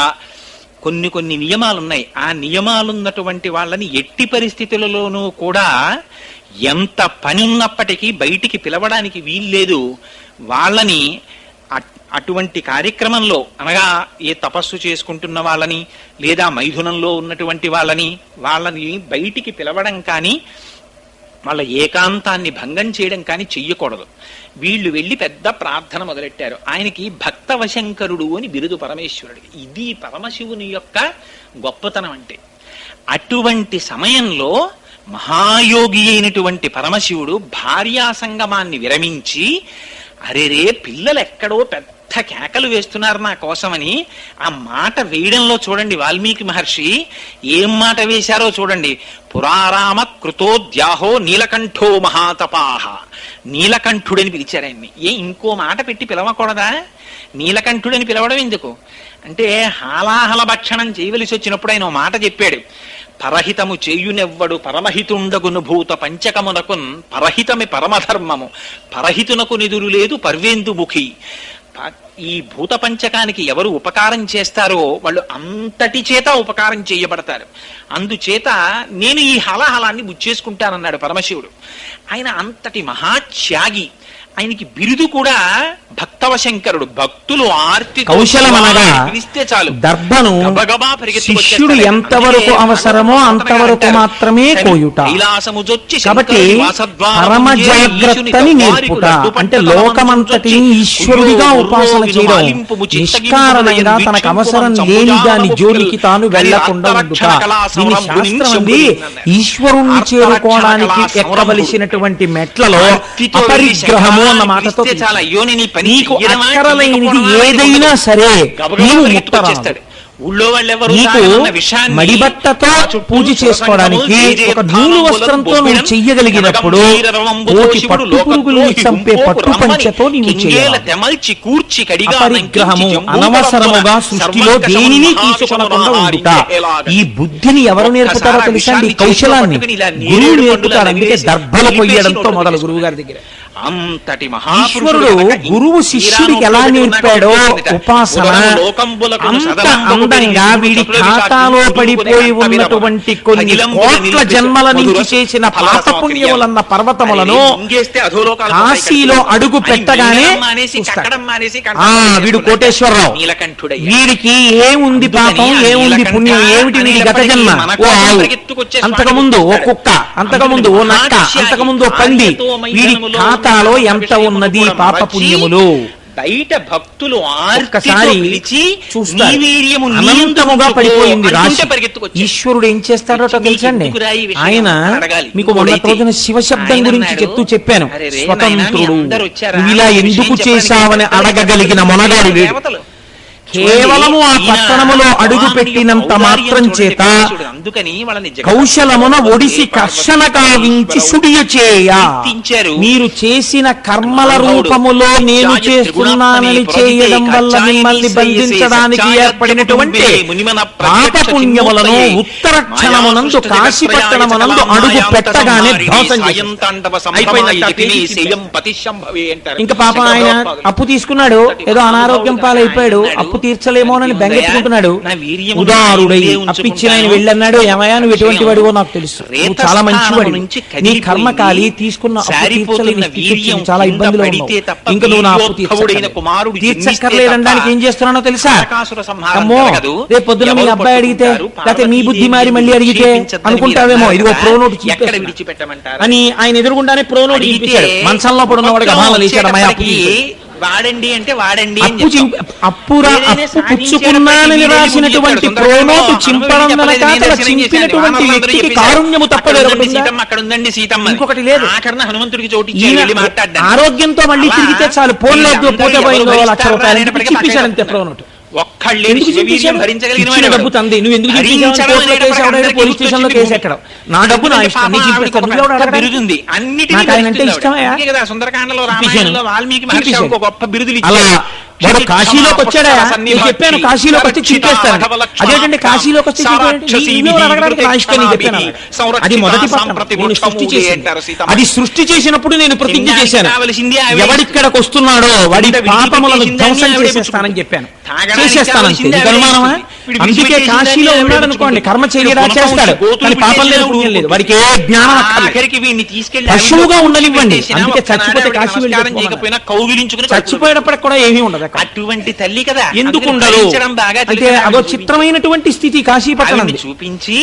[SPEAKER 1] కొన్ని నియమాలున్నాయి. ఆ నియమాలున్నటువంటి వాళ్ళని ఎట్టి పరిస్థితులలోనూ కూడా ఎంత పని ఉన్నప్పటికీ బయటికి పిలవడానికి వీల్లేదు. వాళ్ళని అటువంటి కార్యక్రమంలో, అనగా ఏ తపస్సు చేసుకుంటున్న వాళ్ళని లేదా మైథునంలో ఉన్నటువంటి వాళ్ళని బయటికి పిలవడం కానీ వాళ్ళ ఏకాంతాన్ని భంగం చేయడం కానీ చెయ్యకూడదు. వీళ్ళు వెళ్ళి పెద్ద ప్రార్థన మొదలెట్టారు. ఆయనకి భక్తవశంకరుడు అని బిరుదు పరమేశ్వరుడికి. ఇది పరమశివుని యొక్క గొప్పతనం అంటే. అటువంటి సమయంలో మహాయోగి అయినటువంటి పరమశివుడు భార్యా సంగమాన్ని విరమించి, అరేరే పిల్లలు ఎక్కడో పెద్ద కేకలు వేస్తున్నారు నా కోసమని, ఆ మాట వేయడంలో చూడండి వాల్మీకి మహర్షి ఏం మాట వేశారో చూడండి. పురారామ కృతోద్యాహో నీలకంఠో మహాతపాహ. నీలకంఠుడని పిలిచారు ఆయన్ని. ఇంకో మాట పెట్టి పిలవకూడదా? నీలకంఠుడని పిలవడం ఎందుకు అంటే, హాలాహల భక్షణం చేయవలసి వచ్చినప్పుడు ఆయన మాట చెప్పాడు. పరహితము చేయునెవ్వడు పరమహితుండగును భూత పంచకమునకున్ పరహితమి పరమధర్మము పరహితునకు నిదురు లేదు పర్వేందుముఖి. ఈ భూత పంచకానికి ఎవరు ఉపకారం చేస్తారో వాళ్ళు అంతటి చేత ఉపకారం చేయబడతారు. అందుచేత నేను ఈ హలాహలాన్ని బుచ్చేసుకుంటానన్నాడు పరమశివుడు. ఆయన అంతటి మహాత్యాగి. ఆయనకి బిరుదు కూడా భక్తవశంకరుడు. భక్తులు ఆర్తి
[SPEAKER 2] కౌశలమనగా పిలిస్తే చాలు దర్భను శిష్యుడు ఎంతవరకు అవసరమో అంతవరకు మాత్రమే కోయుట. కాబట్టి పరమ జాగ్రత్తని నేర్పుట అంటే లోకమంతటిని ఈశ్వరుడిగా ఉపాసన చేయడం, నిష్కారణంగా తనకు అవసరం లేని దాని జోలికి తాను వెళ్లకుండా ఉండుట. దీని శాస్త్రం అంది ఈశ్వరుణ్ణి చేరుకోవడానికి ఎక్కవలసినటువంటి మెట్లలో అపరిగ్రహము అన్న మాటతో నీకు అక్కరలేనిది ఏదైనా సరే నీవు ముట్టరాదు. నీకు మడిబట్టతో పూజ చేసుకోవడానికి ఒక నూలు వస్త్రంతో నువ్వు చెయ్యగలిగినప్పుడు కోటి పట్టు పురుగుల్ని చంపే పట్టు పంచతో నీవు చేయాలి. అపరిగ్రహము అనవసరముగా సృష్టిలో దేనిని తీసుకొనకుండా ఉండుట. ఈ బుద్ధిని ఎవరు నేర్పుతారో తెలుసండి? కౌశలాన్ని గురువు నేర్పుతారు. అందుకే దర్భల పొయ్యడంతో మొదలు గురువు గారి దగ్గర. అంతటి మహాపురుషుడు గురువు శిష్యుడికి ఎలా నేర్పాడో ఉపాసన అంత అందంగా వీడి ఖాతాలో పడిపోయి ఉన్నటువంటి కొన్ని కోట్ల జన్మల నుంచి చేసిన పాపపుణ్యములన్న పర్వతములను కాశీలో అడుగు పెట్టగానే వీడు కోటేశ్వరరావు, వీడికి ఏముంది పాపం, ఏముంది పుణ్యం, ఏమిటి వీడి గత జన్మ? ఓ ఆవు, అంతకుముందు ఓ కుక్క, అంతకుముందు ఓ నక్క, అంతకుముందు ఓ పంది. వీడి ఖాతాలో ఎంత ఉన్నది పాప పుణ్యములు? బయట భక్తులు ఒక్కసారి అనంతముగా పడిపోయింది రాశి. ఈశ్వరుడు ఏం చేస్తాడో తెలుసండి? ఆయన మీకు మొన్న రోజున శివశబ్దం గురించి చెప్పాను. స్వతంత్రుడు, ఇలా ఎందుకు చేశావని అడగగలిగిన మొనగాడు లేడు. కేవలము ఆ పట్టణములో అడుగు పెట్టినంత మాత్రం చేత కౌశలమున ఒడిసి కర్షణ కావించి సుడియ చేయ. మీరు చేసిన కర్మల రూపములో నేను చేస్తున్నానని చేయడం వల్ల మిమ్మల్ని బంధించడానికి ఏర్పడినటువంటి పాపపుణ్యములను ఉత్తర క్షణమునందు కాశీ పట్టణమునందు అడుగు పెట్టగానే ధ్వంసం ఇంకా పాప ఆయన అప్పు తీసుకున్నాడు, ఏదో అనారోగ్యం పాలైపోయాడు, అప్పు తీర్చలేమోనని బెంగెత్తుకుంటున్నాడు. ఉదారుడై అప్పిచ్చిన ఆయన వెళ్ళన్నాడు, ఏమయ్యా నువ్వు ఎటువంటి వాడివో నాకు తెలుసు, నువ్వు చాలా మంచివాడి, నీ కర్మకాలి తీసుకున్న అప్పు తీర్చలేని స్థితి, చాలా ఇబ్బందిలో ఉన్నావు, ఇంకా నువ్వు నా అప్పు తీర్చక్కర్లేదనడానికి ఏం చేస్తున్నానో తెలుసా? అమ్మో రేపు పొద్దున మీ అబ్బాయి అడిగితే, లేకపోతే మీ బుద్ధి మారి మళ్ళీ అడిగితే అనుకుంటావేమో, ఇదిగో ప్రోనోట్ అని ఆయన ఎదురుగుండానే ప్రోనోట్ ఇప్పించాడు. మంచంలో పడున్నవాడు గభాలు లేచాడు, అమ్మాయి
[SPEAKER 1] వాడండి అంటే వాడండి
[SPEAKER 2] అప్పు పుచ్చుకున్నానని రాసినటువంటి ప్రోనోటు చింపడం చింపినటువంటి వ్యక్తికి కారుణ్యము తప్ప
[SPEAKER 1] అక్కడ ఉందండి సీతమ్మ,
[SPEAKER 2] ఇంకొకటి లేదు.
[SPEAKER 1] ఆఖరణ హనుమంతుడికి చోటు మాట్లాడారు.
[SPEAKER 2] ఆరోగ్యంతో మళ్ళీ తిరిగితే చాలు, పోలేదు పోతే పోయిందో లక్ష రూపాయలు చింపేశారంతే ప్రోనోటు.
[SPEAKER 1] ఒక్కళ్ళే భరించగలిగిన
[SPEAKER 2] డబ్బు తంది, నువ్వు ఎందుకు పోలీస్ స్టేషన్ లో కేసు ఎక్కడ, నా డబ్బు నా ఇష్టం,
[SPEAKER 1] బిరుదుంది అన్నిటికీ కదా. సుందరకాండలో రామాయణంలో వాల్మీకి మహర్షి ఒక గొప్ప బిరుదులు ఇచ్చారు.
[SPEAKER 2] వాడు కాశీలోకి వచ్చాడా, నేను చెప్పాను కాశీలోకి వచ్చి చింపేస్తాను. అదేంటంటే కాశీలోకి వచ్చి అది మొదటి పట్టణం సృష్టి చేశాను. అది సృష్టి చేసినప్పుడు నేను ప్రతిజ్ఞ చేశాను, ఎవడిక్కడికి వస్తున్నాడో వాడి పాపములను ధ్వంసం చేసేస్తానని చెప్పాను. చేసేస్తానంతే, ఇది అనుమానమా? అందుకే కాశీలో ఉన్నాడు అనుకోండి, కర్మ చేయడా చేస్తాడు, కానీ పాపం లేదు పుణ్యం లేదు, వాడికి ఏ జ్ఞానం పశువుగా ఉండనివ్వండి. అందుకే చచ్చిపోతే కాశీ వెళ్ళి చచ్చిపోయేటప్పటికి కూడా ఏమీ ఉండదు.
[SPEAKER 1] అటువంటి తల్లి కదా,
[SPEAKER 2] ఎందుకు ఉండదు అంటే అదో చిత్రమైనటువంటి స్థితి కాశీపట్టణం
[SPEAKER 1] చూపించి,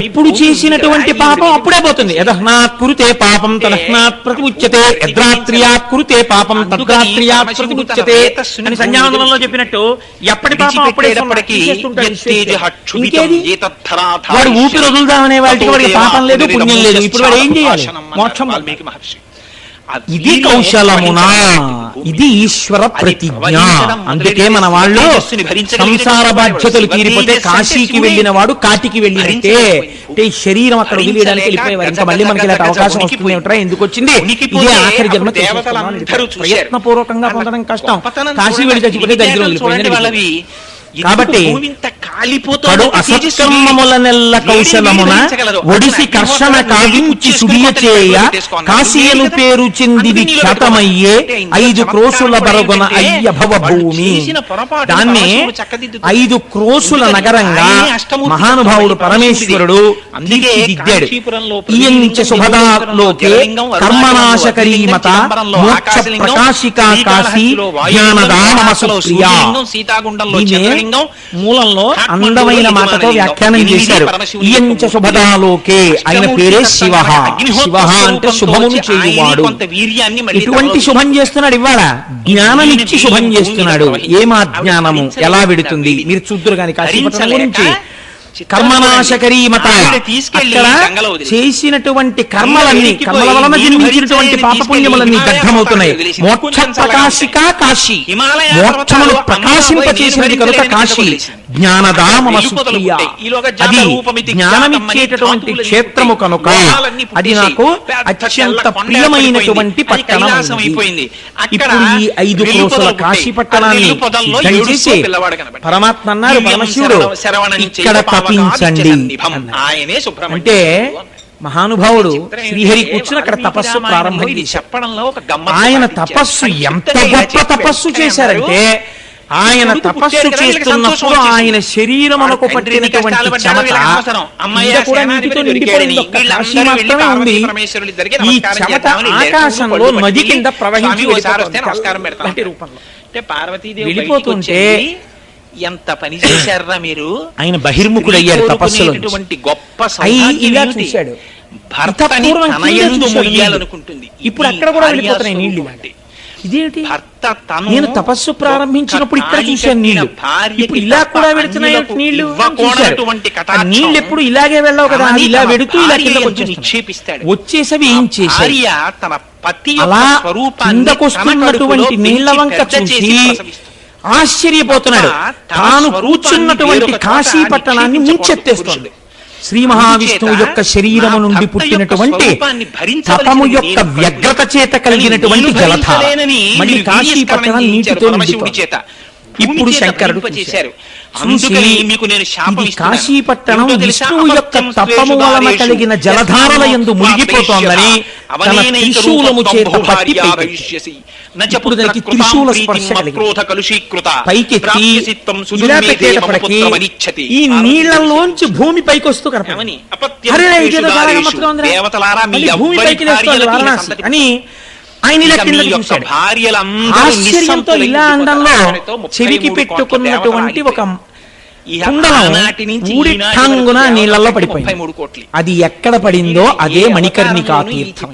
[SPEAKER 2] ఎప్పుడు చేసినటువంటి పాపం అప్పుడే పోతుంది. యదహ్నాత్ కురుతే పాపం తదహ్నాత్ ప్రతిముచ్యతే, యద్రాత్ర్యాత్ కురుతే పాపం తద్రాత్ర్యాత్ ప్రతిముచ్యతే అని సంధ్యావందనంలో చెప్పినట్టు ఎప్పటి పాపం అప్పుడే. వాడు ఊపిరి వదులుదామనే వాటికి వాడికి పాపం లేదు పుణ్యం లేదు, ఇప్పుడు వాడు ఏం చేయాలి? మోక్షం. మహర్షి ఇది కౌశలమునా, ఇది ఈశ్వర ప్రతిజ్ఞ. అందుకే మన వాళ్ళు సంసార బాధ్యతలు తీరిపోతే కాశీకి వెళ్ళిన వాడు కాటికి వెళ్ళినట్టే. అంటే శరీరం అక్కడ వదిలేయడానికి వెళ్ళిపోయేవారు. ఇంకా మళ్ళీ మనకి ఇలాంటి అవకాశం వస్తుంది ఏమిట్రా, ఎందుకు వచ్చింది, ఇదే ఆఖరి జన్మ, ప్రయత్నపూర్వకంగా పొందడం కష్టం. కాశీ వెళ్ళి చచ్చిపోతే దరిద్రం వెళ్ళిపోయింది. కాబట్టి కడు అసత్కర్మములనెల్ల కౌశలమున ఒడిసి కర్షణ కావించి సుడియ చేయ కాశీయను పేరు చెందివి ఖ్యాతమయ్యే 5 క్రోసుల బరగున అయ్య భవ భూమి. దాన్ని 5 క్రోసుల నగరంగా మహానుభావుడు పరమేశ్వరుడు తీర్చిదిద్దాడు. ఈయంచ శుభదాలోకే కర్మనాశకరీమత మోక్ష ప్రకాశికా కాశీ జ్ఞానదానమ సుప్రియా. మూలంలో అందమైన మాటతో వ్యాఖ్యానం చేశారు. ఈయంచ శుభదాలోకే, ఆయన పేరే శివ. శివ అంటే శుభమును చేయువాడు. ఇటువంటి శుభం చేస్తున్నాడు. ఇవాళ జ్ఞానమిచ్చి శుభం చేస్తున్నాడు. ఏమా జ్ఞానము ఎలా విడుతుంది మీరు చూద్దురు గాని కాశీపట్నం గురించి. కర్మనాశకరీమత, అక్కడ చేసినటువంటి కర్మలన్నీ, కర్మల వలన జన్మించినటువంటి పాపపుణ్యములన్నీ దగ్ధమవుతున్నాయి. మోక్ష ప్రకాశిక కాశీ, మోక్షములు ప్రకాశింపచేసినది కనుక కాశీ. జ్ఞానదామమ సుప్రియ, అది జ్ఞానమిచ్చేటటువంటి క్షేత్రము కనుక అది నాకు అత్యంత ప్రియమైనటువంటి పట్టణం. ఇప్పుడు ఈ 5 క్రోసుల కాశీ పట్టణాన్ని దయచేసి పరమాత్మ అన్నారు, పరమశివుడు ఇక్కడ తపించండి అంటే మహానుభావుడు శ్రీహరి కూర్చుని అక్కడ తపస్సు ప్రారంభం
[SPEAKER 1] చెప్పడంలో
[SPEAKER 2] ఆయన తపస్సు ఎంత గొప్ప తపస్సు చేశారంటే, ఆయన తపస్సు చేస్తున్నప్పుడు ఆయన శరీరమునకు పట్టినటువంటి చెమట కూడా నీటితో నిండిపోయింది. ఒక్క కాశీ మాత్రమే ఉంది. ఈ చెమట ఆకాశంలో నది కింద ప్రవహించి వెళ్ళిపోతుంటే
[SPEAKER 1] ఎంత పని చేశారా మీరు.
[SPEAKER 2] ఆయన బహిర్ముఖుడయ్యాడు తపస్సులో.
[SPEAKER 1] గొప్ప
[SPEAKER 2] ఇలా చూశాడు.
[SPEAKER 1] భర్తనుకుంటుంది.
[SPEAKER 2] ఇప్పుడు అక్కడ కూడా వెళ్ళిపోతున్నాయి నీళ్లు. ఇదేంటి, నేను తపస్సు ప్రారంభించినప్పుడు ఇక్కడ చూశాను నీళ్లు, ఇప్పుడు ఇలా కూడా వెళుతున్నాయి నీళ్లు. నీళ్లు ఎప్పుడు ఇలాగే వెళ్ళావు కదా, ఇలా వెడుతూ ఇలా నిక్షేపిస్తాడు. వచ్చేసవి ఏం చేశారు, అలా కిందకొస్తున్నటువంటి నీళ్ల వంక చూసి ఆశ్చర్యపోతున్నాడు. తాను కూర్చున్నటువంటి కాశీ పట్టణాన్ని ముంచెత్తేస్తోంది. శ్రీ మహావిష్ణువు యొక్క శరీరము నుండి పుట్టినటువంటి తపము యొక్క వ్యగ్రత చేత కలిగినటువంటి జలధార మళ్ళీ కాశీ పట్టణం నీటితో నిండిపోయింది. ఇప్పుడు శంకరుడు చేశారు. కాశీ పట్టణం విష్ణువు యొక్క తపము వలన కలిగిన జలధారల యందు మునిగిపోతోందని తన త్రిశూలము చేత పట్టి ఇప్పుడు దానికి త్రిశూల స్పర్శ పైకెత్తి ఇలా పెట్టేటప్పటికి ఈ నీళ్లలోంచి భూమి పైకి వస్తూ కనపడి భూమి పైకి అని ఆయన ఇలా కిందకి చూశాడు. ఆశ్చర్యంతో ఇలా అండంలో చెవికి పెట్టుకున్నటువంటి ఒక ఊడిఠాంగున నీళ్లలో పడిపోయింది.
[SPEAKER 1] 33 కోట్లు.
[SPEAKER 2] అది ఎక్కడ పడిందో అదే మణికర్ణికా తీర్థం.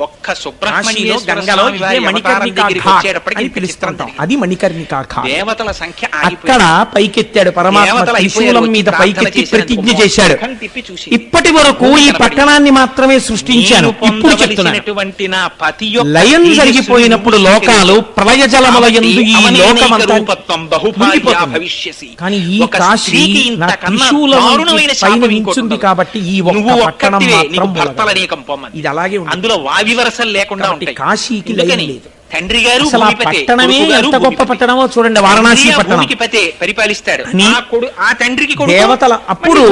[SPEAKER 1] ఒక్క సుబ్రహ్మణ్యేశ్వర స్వామి వారి అవతారం దగ్గరికి వచ్చేటప్పటికి పిలుస్తుంటాం.
[SPEAKER 2] అది మణికర్ణికా ఘాట్.
[SPEAKER 1] దేవతల సంఖ్య
[SPEAKER 2] అక్కడ పైకెత్తాడు పరమాత్మ, త్రిశూలం మీద పైకెత్తి ప్రతిజ్ఞ చేశాడు, ఇప్పటి వరకు ఈ పట్టణాన్ని మాత్రమే సృష్టించాను, ఇప్పుడు చెప్తున్నాను లయం జరిగిపోయినప్పుడు లోకాలు ప్రళయ జలముల యందు ఈ లోకమంతా మునిగిపోతుంది. కానీ ఈ కాశీ నా త్రిశూలం పైన నించుంది కాబట్టి ఈ ఒక్క పట్టణం మాత్రం ఇది అలాగే ఉంది.
[SPEAKER 1] అందులో వావివరసలు లేకుండా ఉంటాయి.
[SPEAKER 2] కాశీకి లయం లేదు.
[SPEAKER 1] తండ్రి గారు
[SPEAKER 2] పట్టణమే ఎంత గొప్ప పట్టణమో చూడండి, వారణాసి పట్టణం
[SPEAKER 1] పరిపాలిస్తాడు. ఆ తండ్రికి
[SPEAKER 2] దేవతల అప్పుడు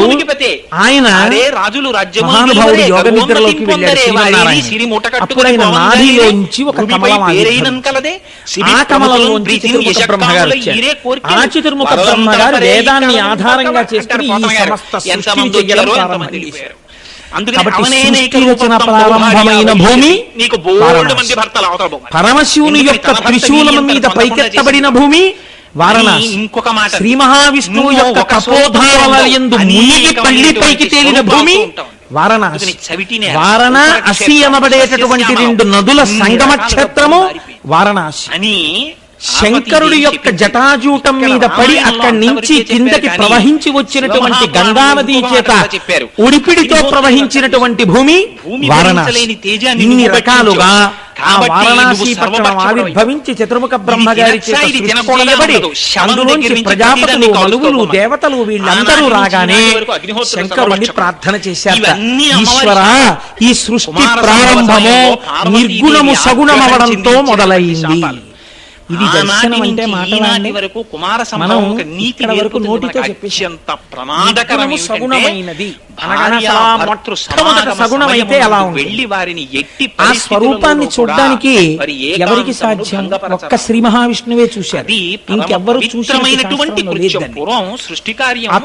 [SPEAKER 2] ఆయన
[SPEAKER 1] రాజులు
[SPEAKER 2] మహానుభావుడు యోగ నిద్రలోకి వెళ్ళాడు. అప్పుడు ఆయన నాభిలోంచి ఒక కమలం ఆవిర్భవించింది. ఆ కమలంలోంచి చతుర్ముఖ బ్రహ్మ గారు వచ్చారు. ఆ చతుర్ముఖ బ్రహ్మ గారు వేదాన్ని ఆధారంగా చేసుకుని ఈ సమస్త సృష్టిని చెయ్యడం ప్రారంభించారు. ప్రారంభమైన భూమి పరమశివుని యొక్క త్రిశూలం మీద పైకెత్తబడిన భూమి వారణాసి. ఇంకొక మాట, శ్రీ మహావిష్ణువు యొక్క కపోధాల యందు మునిగి పల్లి పైకి తేలిన భూమి వారణాసి. వారణాసి అనబడేటటువంటి 2 నదుల సంగమ క్షేత్రము వారణాసి అని శంకరుడి యొక్క జటాజూటం మీద పడి అక్కడి నుంచి కిందకి ప్రవహించి వచ్చినటువంటి గంగానదీ చేత ఉడిపిడితో ప్రవహించినటువంటి భూమి వారణాసి. ఇన్ని రకాలుగా ఆ వారణాసి పట్టణం ఆవిర్భవించి చతుర్ముఖ బ్రహ్మగారి చేత సృష్టించబడి అందులోంచి ప్రజాపతులు, మలుగులు, దేవతలు వీళ్ళందరూ రాగానే శంకరుడిని ప్రార్థన చేశారు, ఈశ్వర ఈ సృష్టి ప్రారంభము నిర్గుణము సగుణమవడంతో మొదలైంది. ఇది దర్శనం అంటే మాటలాంటి వరకు కుమార సంభవం నీతి వరకు నోటితో చెప్పేంత ప్రమాదకరము సగుణమైనది. సగుణమైతే అలా వెళ్ళి వారిని ఎట్టి ఆ స్వరూపాన్ని చూడడానికి ఎవరికి సాధ్యం? ఒక్క శ్రీ మహావిష్ణువే చూశారు, ఇంకెవ్వరు చూసినటువంటి పూర్వం సృష్టి కార్యం. ఆ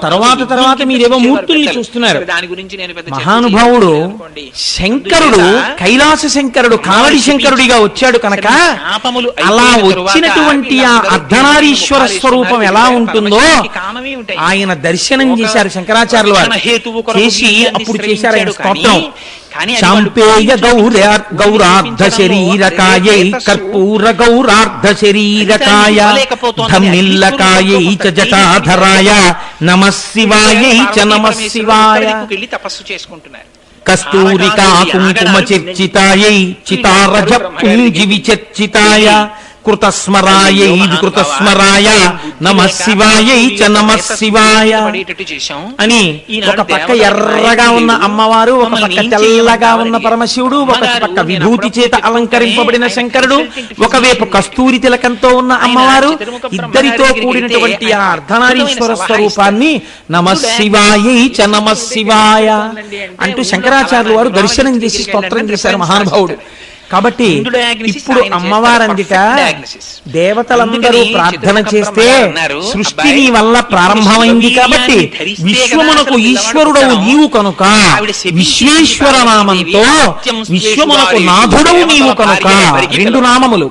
[SPEAKER 2] తర్వాత మీరేవో మూర్తుల్ని చూస్తున్నారు. దాని గురించి నేను మహానుభావుడు శంకరుడు కైలాస శంకరుడు కావడి శంకరుడిగా వచ్చాడు కనుక అలా వచ్చినటువంటి ఆ అర్ధనారీశ్వర స్వరూపం ఎలా ఉంటుందో ఆయన దర్శనం చేశారు శంకరాచార్యుల వారు. చేసి అప్పుడు చేశారు ఆయన స్తోత్రం, చాంపేయ గౌరార్ధ శరీరకాయై కర్పూర గౌరార్ధ శరీరకాయ ధమ్మిల్లకాయై చ జటాధరాయ నమః శివాయై చ నమః శివాయ. తపస్సు చేసుకుంటున్నారు. కస్తూరికా కుంకుమ చర్చితాయై చితారజ పుంజి విచర్చితాయ కృతస్మరాయై కృతస్మరాయ నమః శివాయై చ నమః శివాయ అని ఒక పక్క ఎర్రగా ఉన్న అమ్మవారు, ఒక పక్క తెల్లగా ఉన్న పరమశివుడు, ఒక పక్క విభూతి చేత అలంకరింపబడిన శంకరుడు, ఒకవైపు కస్తూరి తిలకంతో ఉన్న అమ్మవారు, ఇద్దరితో కూడినటువంటి ఆ అర్ధనారీశ్వర స్వరూపాన్ని నమః శివాయై చ నమః శివాయ అంటూ శంకరాచార్యుల వారు దర్శనం చేసి స్తోత్రం చేశారు మహానుభావుడు. కాబట్టి ఇప్పుడు అమ్మవారందిట దేవతలందరూ ప్రార్థన చేస్తే సృష్టి నీ వల్ల ప్రారంభమైంది కాబట్టి విశ్వమునకు ఈశ్వరుడవు నీవు కనుక విశ్వేశ్వర నామంతో విశ్వమునకు నాథుడవు నీవు కనుక 2 నామములు.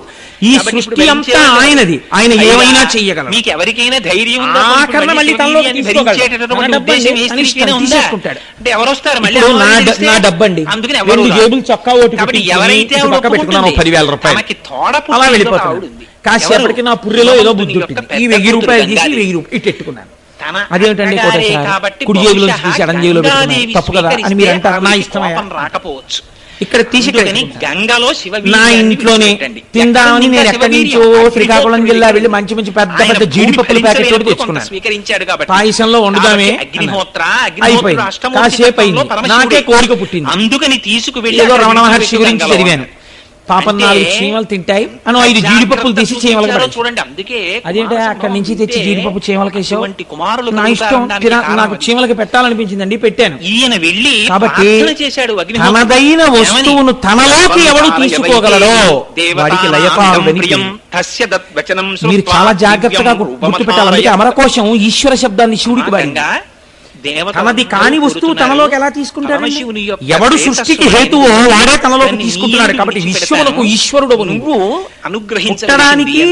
[SPEAKER 2] ఈ సృష్టి అంతా ఆయనది, ఆయన ఏమైనా చెయ్యగలరు. మీకు ఎవరికైనా ధైర్యం నా డబ్బండి 2 జేబులు చొక్కా ఓటు పక్క పెట్టుకున్నాను 10,000 రూపాయలు అలా వెళ్ళిపోతాడు. కాసేపటికి నా పుర్రెలో ఏదో బుద్ధి ఉంటుంది, ఈ 1000 రూపాయలు తీసి 1000 రూపాయలు ఇటు ఎట్టుకున్నాను. అదేమిటండి కుడి జేబులో తీసి ఎడం జేబులో పెట్టుకున్నాను తప్పు కదా అని మీరు అంటారు. నా ఇష్టమయ్యా రాకపోవచ్చు. ఇక్కడ తీసుకెళ్ళి గంగలో నా ఇంట్లోనే తిందామని నేను ఎక్కడి నుంచో శ్రీకాకుళం జిల్లా వెళ్ళి మంచి మంచి పెద్ద పెద్ద జీడిపప్పుల ప్యాకెట్ తోటి తెచ్చుకున్నాను. పాయసంలో వండుదామే అయిపోయింది. కాసేపు అయింది, నాకే కోరిక పుట్టింది. అందుకని తీసుకువెళ్ళి ఏదో రమణ మహర్షి గురించి చదివాను. పాపం 4 చీమలు తింటాయి అని 5 జీడిపప్పులు తీసి చీమలకు చూడండి. అందుకే అదేంటే అక్కడి నుంచి తెచ్చి జీడిపప్పు చీమలకేసావు, నా ఇష్టం, నాకు చీమలకి పెట్టాలనిపించిందండి పెట్టాను. ఈయన వెళ్ళి కాబట్టి తనదైన వస్తువును తనలోకి ఎవడు తీసుకోగలరో వాడికి లయపాలని మీరు చాలా జాగ్రత్తగా గుర్తుపెట్టాలి. అందుకే అమరకోశం ఈశ్వర శబ్దాన్ని శివుడికి వాడింది. తనది కాని వస్తువు తనలోకి ఎలా తీసుకుంటాడు? ఎవడు సృష్టికి హేతువో వాడే తనలోకి తీసుకుంటున్నాడు. కాబట్టి విశ్వమునకు ఈశ్వరుడు నువ్వు అనుగ్రహించడానికి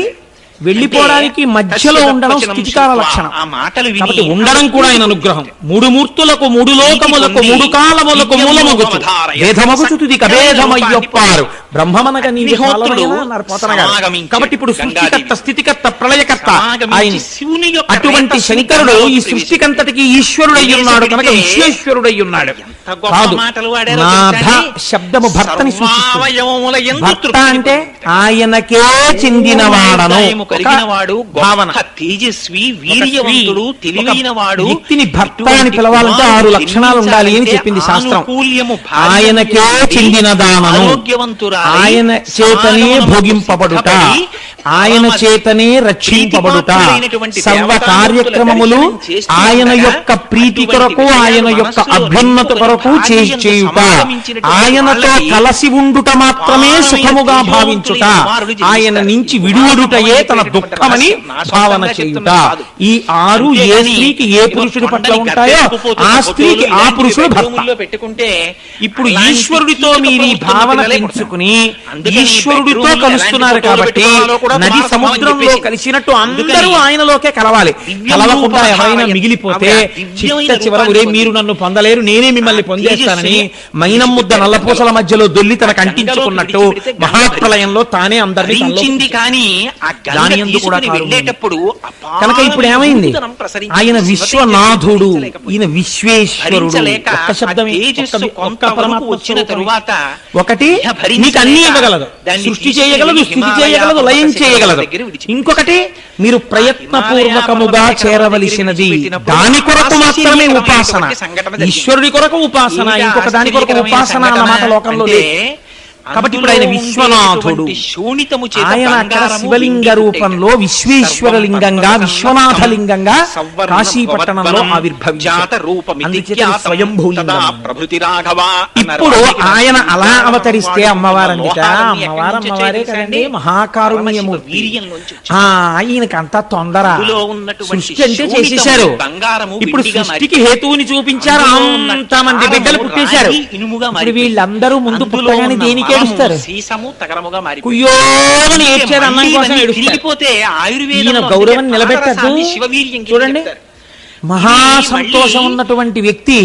[SPEAKER 2] వెళ్ళిపోవడానికి మధ్యలో ఉండడం స్థితికాల లక్షణం.
[SPEAKER 1] ఆ మాటలు
[SPEAKER 2] కాబట్టి ఉండడం కూడా ఆయన అనుగ్రహం. మూడు మూర్తులకు మూడు లోకములకు మూడు కాలములకు మూలమగుచు వేదమగుచు తుది కభేదమయ్యొప్పారు బ్రహ్మమనగ నీవి పాలనయనా అన్నారు పోతన గారు. కాబట్టి ఇప్పుడు సృష్టికర్త స్థితికర్త ప్రళయకర్త ఆయన. అటువంటి శంకరుడు ఈ సృష్టికంతటికి ఈశ్వరుడై ఉన్నాడు కనుక విశ్వేశ్వరుడై ఉన్నాడు. కాదు, నాథ శబ్దము భర్తని సూచిస్తుంది. భర్త అంటే ఆయనకే చెందినవాడను భావన.
[SPEAKER 1] తేజస్వి, వీర్యవంతుడు, తెలివైనవాడు.
[SPEAKER 2] వ్యక్తిని భర్త అని పిలవాలంటే 6 లక్షణాలు ఉండాలి అని చెప్పింది శాస్త్రం. ఆయనకే చెందినదానను, ఆయన చేతనే భోగింపబడుట, ఆయన చేతనే రక్షింపబడుట, సర్వ కార్యక్రమములు ఆయన యొక్క ప్రీతి కొరకు, ఆయన యొక్క అభ్యున్నత కొరకు చేయుట, ఆయనతో కలసి ఉండుట మాత్రమే సుఖముగా భావించుట, ఆయన నుంచి విడువడుటయే తన దుఃఖమని భావన చేయుట. ఈ 6 ఏ స్త్రీకి ఏ పురుషుడి పట్ల ఉంటాయో ఆ స్త్రీకి ఆ పురుషుడు భర్త.
[SPEAKER 1] పెట్టుకుంటే
[SPEAKER 2] ఇప్పుడు ఈశ్వరుడితో మీరు ఈ భావన పెంచుకుని ఈశ్వరుడితో కలుస్తున్నారు కాబట్టి నది సముద్రంలో కలిసినట్టు అందరూ ఆయనలోకే కలవాలి. కలవకుండా ఎవరైనా మిగిలిపోతే చిట్ట చివర ఒరే మీరు నన్ను పొందలేరు, నేనే మిమ్మల్ని పొందేస్తానని మైనం ముద్ద నల్లపూసల మధ్యలో దొల్లి తనకు అంటించుకున్నట్టు మహాప్రలయంలో తానే అందరినీ దాని యందు కూడా
[SPEAKER 1] వెళ్ళేటప్పుడు.
[SPEAKER 2] కనుక ఇప్పుడు ఏమైంది? ఆయన విశ్వనాథుడు, ఈయన విశ్వేశ్వరుడు. ఒక్క శబ్దమే, ఒక్క పరమాత్మ
[SPEAKER 1] వచ్చిన తరువాత
[SPEAKER 2] ఒకటి నీకు అన్ని ఇవ్వగలదు, సృష్టి చేయగలదు, స్థితి చేయగలదు, లయం చేయగలదు. ఇంకొకటి మీరు ప్రయత్నపూర్వకముగా చేరవలసినది, దాని కొరకు మాత్రమే ఉపాసన. ఈశ్వరుడి కొరకు ఉపాసన, ఇంకొక దాని కొరకు ఉపాసన అన్నమాట లోకంలో లేదు. కాబట్టి ఇప్పుడు ఆయన విశ్వనాథుడు. ఆయన అక్కడ శివలింగ రూపంలో విశ్వేశ్వరలింగంగా విశ్వనాథలింగంగా కాశీపట్టణంలో ఆవిర్భవించారు. ఇప్పుడు ఆయన అలా అవతరిస్తే అమ్మవారంట, అమ్మవారే కదండి మహాకారుణ్యమూర్తి. ఆయనకంతా తొందర, సృష్టి అంటే చేసేశారు. ఇప్పుడు సృష్టికి హేతువుని చూపించారు, అంతమంది బిడ్డలు పుట్టేశారు. ఇప్పుడు వీళ్ళందరూ ముందు పుట్టగానే దేనికి ఏడుస్తారు? ఈయన గౌరవం నిలబెట్టద్దు. చూడండి, మహా సంతోషం ఉన్నటువంటి వ్యక్తి,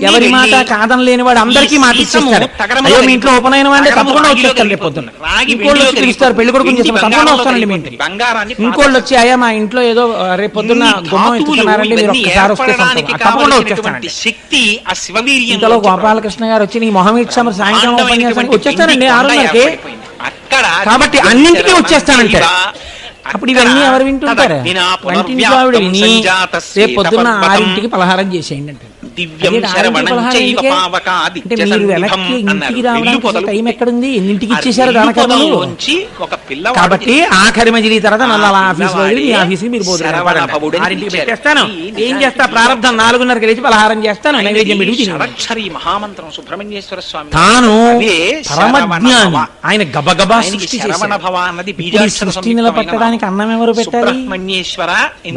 [SPEAKER 2] ఎవరి మాట కాదనలేనివాడు, అందరికీ మాట ఇచ్చేస్తాడు. అయ్యో మీ ఇంట్లో ఉపనయనం అంటే తప్పకుండా వచ్చేస్తాను రేపు పొద్దున్న. ఇంకోళ్ళు వచ్చి పిలుస్తారు, పెళ్లి కొడుకుని చేస్తాను, తప్పకుండా వస్తానండి మీ ఇంటికి. ఇంకోళ్ళు వచ్చి అయ్యా మా ఇంట్లో ఏదో రేపు పొద్దున్న గుమ్మం ఎత్తుతున్నారండి, మీరు ఒక్కసారి వస్తే తప్పకుండా వచ్చేస్తానండి. ఇంతలో గోపాలకృష్ణ గారు వచ్చి నీ మొహం ఇచ్చాము సాయంత్రం ఉపన్యాసానికి వచ్చేస్తానండి 6:30కి. కాబట్టి అన్నింటికీ వచ్చేస్తానంటే అప్పుడు ఇవన్నీ ఎవరు వింటుంటారు? వంటింట్లో ఆవిడ విని రేపు పొద్దున్న 6ంటికి పలహారం చేసేయండి అంటే మీరు వెనక్కి ఇంటికి రావడానికి టైం ఎక్కడుంది? ఎన్నింటికి ఇచ్చేసారు దానకర్మలు? కాబట్టి ఆఖరి మజిలీ తర్వాత నల్ల ఆఫీస్ వదిలి మీ ఆఫీస్కి మీరు పోతారు. 6ంటికి పెట్టేస్తాను, ఏం చేస్తా ప్రారంభం 4:30కి లేచి పలహారం చేస్తాను, నైవేద్యం పెట్టి
[SPEAKER 1] మహామంత్రం సుబ్రహ్మణ్యేశ్వర స్వామి
[SPEAKER 2] తాను పరమజ్ఞాని. ఆయన గబగబా సృష్టి సృష్టి నిలబెట్టడానికి అన్నం ఎవరు పెట్టాలి?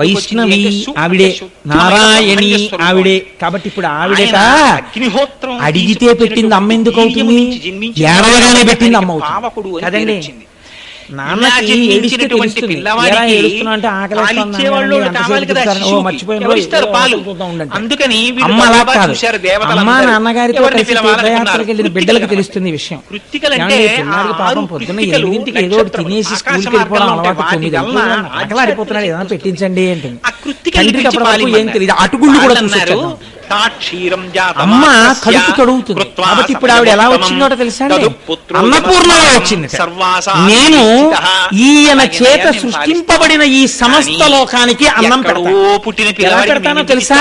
[SPEAKER 2] వైష్ణవి ఆవిడే, నారాయణి ఆవిడే. కాబట్టి ఇప్పుడు ఆవిడట అడిగితే పెట్టింది అమ్మ ఎందుకు అవుతుంది? ఏడవగానే పెట్టింది అమ్మ అవుతుంది కదండి. నాన్నకి ఏడిస్తే తెలుస్తుంది, ఎలా ఏడుస్తున్నా అంటే అమ్మ అలా కాదు. అమ్మ నాన్నగారితో కలిసి తీర్థయాత్రకి వెళ్ళిన బిడ్డలకు తెలుస్తుంది విషయం. పిల్లాడికి పాపం పొద్దున్న 8ంటికి ఏదో తినేసి స్కూల్కి వెళ్ళిపోవడం అలవాటు, 9 ఆకలాడిపోతున్నాడు ఏదైనా పెట్టించండి అంటే తండ్రికి అప్పటివరకు ఏం తెలియదు. అటుగుళ్ళు కూడా చూసొచ్చాడు. అమ్మ కడుపు కడుగుతుంది. కాబట్టి ఇప్పుడు ఆవిడ ఎలా వచ్చిందో తెలుసా అండి? అన్నపూర్ణగా వచ్చింది. నేను ఈయన చేత సృష్టింపబడిన ఈ సమస్త లోకానికి అన్నం పెడతానో తెలుసా?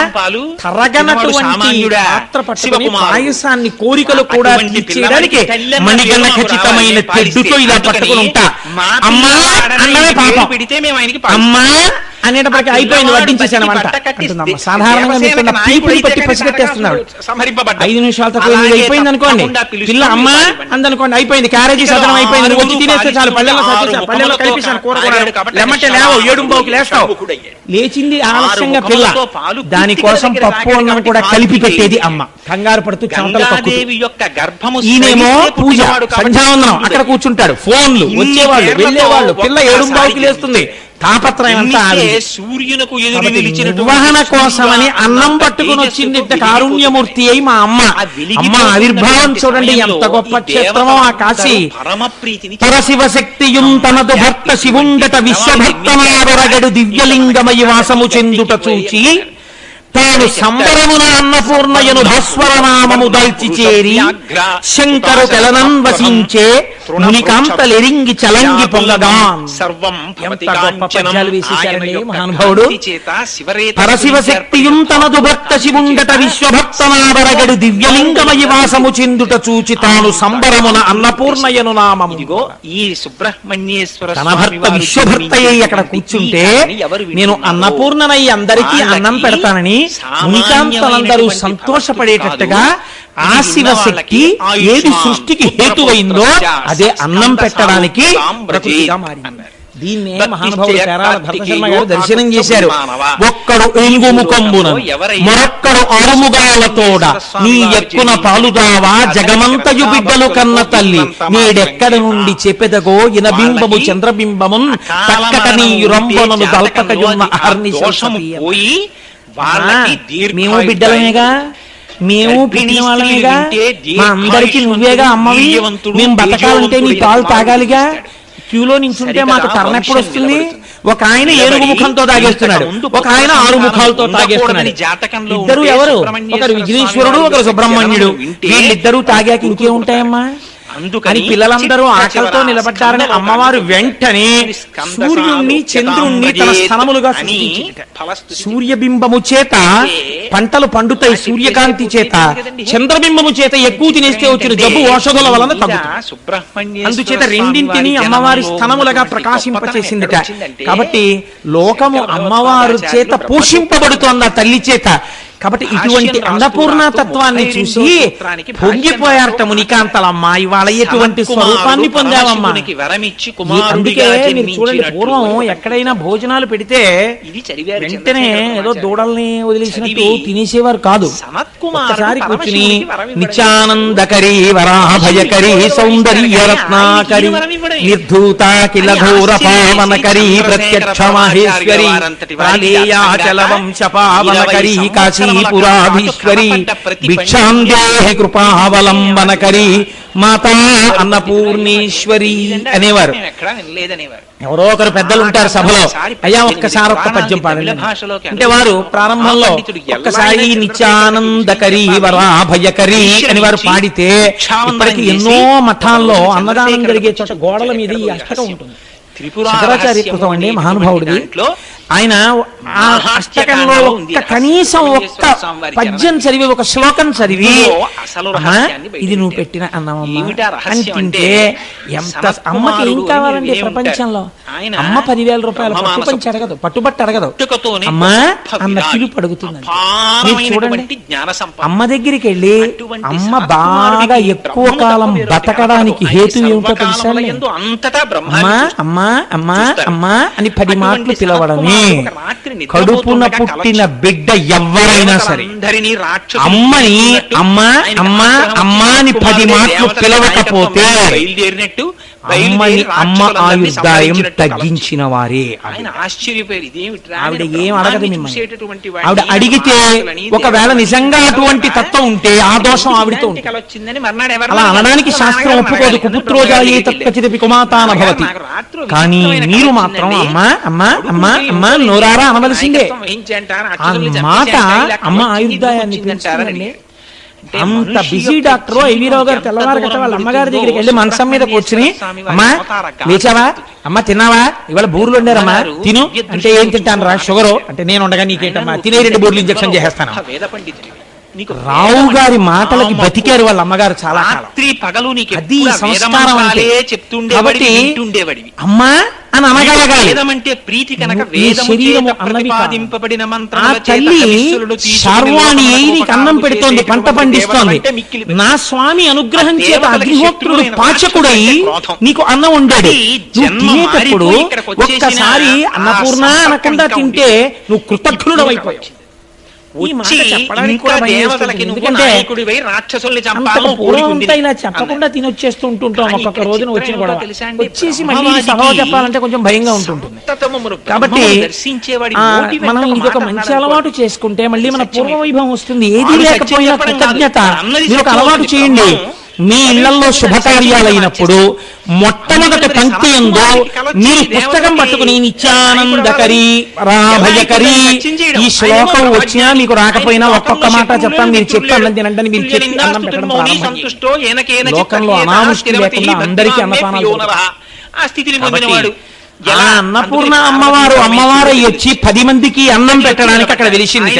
[SPEAKER 2] తరగనటువంటి పాత్ర పట్టుకుని పాయసాన్ని కోరికలు కూడా తీర్చేయడానికి మణిగణ ఖచ్చితమైన తెడ్డుతో ఇలా పట్టుకుని ఉంటా. అమ్మా అన్నమే పాపం, అమ్మా అనేటప్పటికీ అయిపోయింది, వడ్డించేసాను వంట అంటుందమ్మ. సాధారణంగా మీరు పీపుని పట్టి పసిగట్టేస్తున్నాడు. 5 నిమిషాల తక్కువ అయిపోయింది అనుకోండి, పిల్ల అమ్మ అందనుకోండి, అయిపోయింది, క్యారేజీ సదనం అయిపోయింది, వచ్చి తినేస్తే చాలు, పల్లెల్లో సర్దేశాను, పల్లెల్లో కలిపేశాను, కూర లెమ్మంటే లేవు, 7:15కి లేస్తావు. లేచింది ఆలస్యంగా పిల్ల, దానికోసం పప్పు అన్నం కూడా కలిపి పెట్టేది అమ్మ. కంగారు పడుతూ చెమటలు కక్కుతూ. ఈయనేమో పూజ సంధ్యావందనం, అక్కడ కూర్చుంటాడు, ఫోన్లు వచ్చేవాళ్ళు వెళ్ళేవాళ్ళు, పిల్ల 7:15కి లేస్తుంది, తాపత్రయం అంతా
[SPEAKER 1] సూర్యునకు
[SPEAKER 2] నిర్వహణ కోసమని అన్నం పట్టుకుని వచ్చింది కారుణ్యమూర్తి అయి మా అమ్మ. అమ్మ ఆవిర్భావం చూడండి ఎంత గొప్ప క్షేత్రమో ఆ కాశీ. పరశివశక్తియుం తనదు భర్త శివుండట విశ్వభక్తనారగడు దివ్యలింగమయి వాసము చెందుట చూచి తాను సంబరమున అన్నపూర్ణయను భాస్వరనామము దల్చి చేరి శంకరు తెలనం వసించే మునికాంతలెరింగి చలంగి పొంగగాన్. ఎంత గొప్ప పద్యాలు వేసేశారండి మహానుభావుడు. పరశివశక్తియుం తనదు భక్త శివుండట విశ్వభక్తనారగడు దివ్యలింగమయి వాసము చెందుట చూచి తాను సంబరమున అన్నపూర్ణయను నామము.
[SPEAKER 1] ఈ సుబ్రహ్మణ్యేశ్వర
[SPEAKER 2] తన భర్త విశ్వభర్తయ్య అక్కడ కూర్చుంటే నేను అన్నపూర్ణనై అందరికీ అన్నం పెడతానని మునికాంతలందరూ సంతోషపడేటట్టుగా ఆ శివశక్తి ఏది సృష్టికి హేతువైందో అదే అన్నం పెట్టడానికి ప్రకృతిగా మారింది. దీన్నే మహానుభావుడు పేరాల భరతశర్మ గారు దర్శనం చేశారు. ఒక్కడు ఎంగుముకంబున మరొక్కడు ఆరుముగాలతోడ నీ ఎక్కున పాలుదావా జగమంతయు బిడ్డలు కన్న తల్లి నీడెక్కడ నుండి చెప్పెదగో ఇనబింబము చంద్రబింబమున్ తక్కట నీ రంబనను దల్పకయున్న అహర్నిశోషము పోయి మేము బిడ్డలమేగా, మేము పుట్టిన వాళ్ళమేగా, మా అందరికీ నువ్వేగా అమ్మవి, మేము బతకాలంటే నీ పాలు తాగాలిగా, క్యూలో నించుంటే మాకు తరణ ఎప్పుడు వస్తుంది? ఒక ఆయన 7 ముఖంతో తాగేస్తున్నాడు, ఒక ఆయన 6 ముఖాలతో తాగేస్తున్నాడు. ఇద్దరు ఎవరు? ఒకరు విఘ్నేశ్వరుడు, ఒకరు సుబ్రహ్మణ్యుడు. వీళ్ళిద్దరూ తాగాక ఇంకేముంటాయమ్మా అని పిల్లలందరూ ఆకలితో నిలబడ్డారని అమ్మవారు వెంటనే సూర్యుణ్ణి చంద్రుణ్ణి తన స్థనములుగా సూర్యబింబము చేత పంటలు పండుతాయి, సూర్యకాంతి చేత చంద్రబింబము చేత ఎక్కువ తినేస్తే వచ్చిన జబ్బు ఔషధుల వలన తగ్గుతుంది. అందుచేత రెండింటినీ అమ్మవారి స్థనములుగా ప్రకాశింపచేసిందిట. కాబట్టి లోకము అమ్మవారు చేత పోషింపబడుతోంది ఆ తల్లి చేత. కాబట్టి ఇటువంటి అన్నపూర్ణ తత్వాన్ని చూసి పొంగిపోయారట మునికాంతలమ్మ. ఇవాళ ఎటువంటి స్వరూపాన్ని పొందావమ్మా. అందుకే మీరు చూడండి, పూర్వం ఎక్కడైనా భోజనాలు పెడితే వెంటనే ఏదో దూడల్ని వదిలేసినట్టు తినేసేవారు కాదు. ఒక్కసారి కూర్చుని నిత్యానందకరి వరాభయకరి సౌందర్య రత్నాకరి నిర్ధూత కిల ఘోర పావనకరి ప్రత్యక్ష మాహేశ్వరి ప్రాళేయాచల వంశ పావనకరి కాశీ పురాధీశ్వరి భిక్షాం దేహి కృపావలంబనకరి మాతా అన్నపూర్ణేశ్వరి అనేవారు. ఎవరో ఒకరు పెద్దలు ఉంటారు సభలో, అయ్యా ఒక్కసారి ఒక్క పద్యం పాడండి అంటే వారు ప్రారంభంలో ఒక్కసారి నిత్యానందకరి వరాభయకరి అని వారు పాడితే ఇప్పటికి ఎన్నో మఠాల్లో అన్నదానం జరిగే చోట గోడల మీద ఈ అష్టకం ఉంటుంది. శంకరాచార్య కృతం అండి మహానుభావుడిది. ఆయన ఆ అష్టకంలో ఒక్క కనీసం ఒక్క పద్యం చదివి ఒక శ్లోకం చదివి ఇది నువ్వు పెట్టిన అన్నమమ్మ అని తింటే ఎంత అమ్మకి ఏం కావాలండి ప్రపంచంలో? అమ్మ 10,000 రూపాయలు పట్టుపంచి అడగదు, పట్టుబట్టు అడగదు, అమ్మా అన్న పిలుపు అడుగుతుందండి. మీరు చూడండి, అమ్మ దగ్గరికి వెళ్ళి అమ్మ బాగా ఎక్కువ కాలం బతకడానికి హేతు ఏమిటో తెలుసా? అమ్మా అమ్మా అమ్మా అమ్మా అని 10 మాటలు పిలవడమే. కడుపున పుట్టిన బిడ్డ ఎవ్వరైనా సరే అమ్మని అమ్మా అమ్మా అమ్మా అని 10 మాటలు పిలవకపోతే అమ్మని అమ్మ ఆయుర్దాయం తగ్గించిన వారే. ఆవిడ ఏం అడగదు మిమ్మల్ని. ఆవిడ అడిగితే ఒకవేళ నిజంగా అటువంటి తత్వం ఉంటే ఆ దోషం ఆవిడతో ఉంటుంది. అలా అనడానికి శాస్త్రం ఒప్పుకోదు. కుపుత్రోజాయే తత్కచిదపి కుమాతాన భవతి. కానీ మీరు మాత్రం అమ్మా అమ్మా అమ్మా అమ్మా నోరారా అనవలసిందే. ఆ మాట అమ్మ ఆయుర్దాయాన్ని పెంచుతుందండి. అంత బిజీ డాక్టర్ ఐవీరావు గారు తెల్లవారు గట్ట వాళ్ళ అమ్మగారి దగ్గరికి వెళ్ళి మంచం మీద కూర్చుని అమ్మా లేచావా, అమ్మ తిన్నావా, ఇవాళ బూర్లు వండారమ్మా తిను అంటే ఏం తింటాను రా, షుగరు అంటే నేను ఉండగా నీకేంటమ్మా, తినే 2 బూర్లు ఇంజక్షన్ చేసేస్తాను. రావు గారి మాటలకి బతికారు వాళ్ళ అమ్మగారు చాలా కాలం. అది సంస్కారం అంటే. కాబట్టి అమ్మా అని అనగలగాలి. శరీరము అన్నది ఆ తల్లి శార్వాణి నీకు అన్నం పెడుతోంది, పంట పండిస్తోంది. నా స్వామి అనుగ్రహం చేత అగ్నిహోత్రుడు పాచకుడై నీకు అన్నం వండాడు. నువ్వు తినేటప్పుడు ఒక్కసారి అన్నపూర్ణ అనకుండా తింటే నువ్వు కృతజ్ఞుడవైపోయావు. ఈ మాట చెప్పడానికి కూడా భయం వేస్తుంది. ఎందుకంటే పూర్వం అంతా ఇలా చెప్పకుండా తినొచ్చేస్తూ ఉంటుంటాం. ఒక్కొక్క రోజున వచ్చిన కూడా వచ్చేసి మళ్ళీ సభ చెప్పాలంటే కొంచెం భయంగా ఉంటుంటుంది. కాబట్టి మనం ఇదొక మంచి అలవాటు చేసుకుంటే మళ్ళీ మన పూర్వ వైభవం వస్తుంది. ఏది లేకపోయినా కృతజ్ఞత మీరు ఒక అలవాటు చేయండి. మీ ఇళ్లలో శుభకార్యాలైనప్పుడు మొట్టమొదటి పంక్తి ఉందో మీరు పుస్తకం పట్టుకుని నిత్యానందకరి రాభయకరి ఈ శ్లోకం వచ్చినా మీకు రాకపోయినా ఒక్కొక్క మాట చెప్తాను. మీరు చెప్పి అన్నం తినండి. మీరు చెప్పి అన్నం పెట్టడం ప్రారంభం. లోకంలో అనావృష్టి లేకుండా అందరికీ అన్నపానాలు. అన్నపూర్ణ అమ్మవారు వచ్చి 10 మందికి అన్నం పెట్టడానికి అక్కడ వెలిసింది.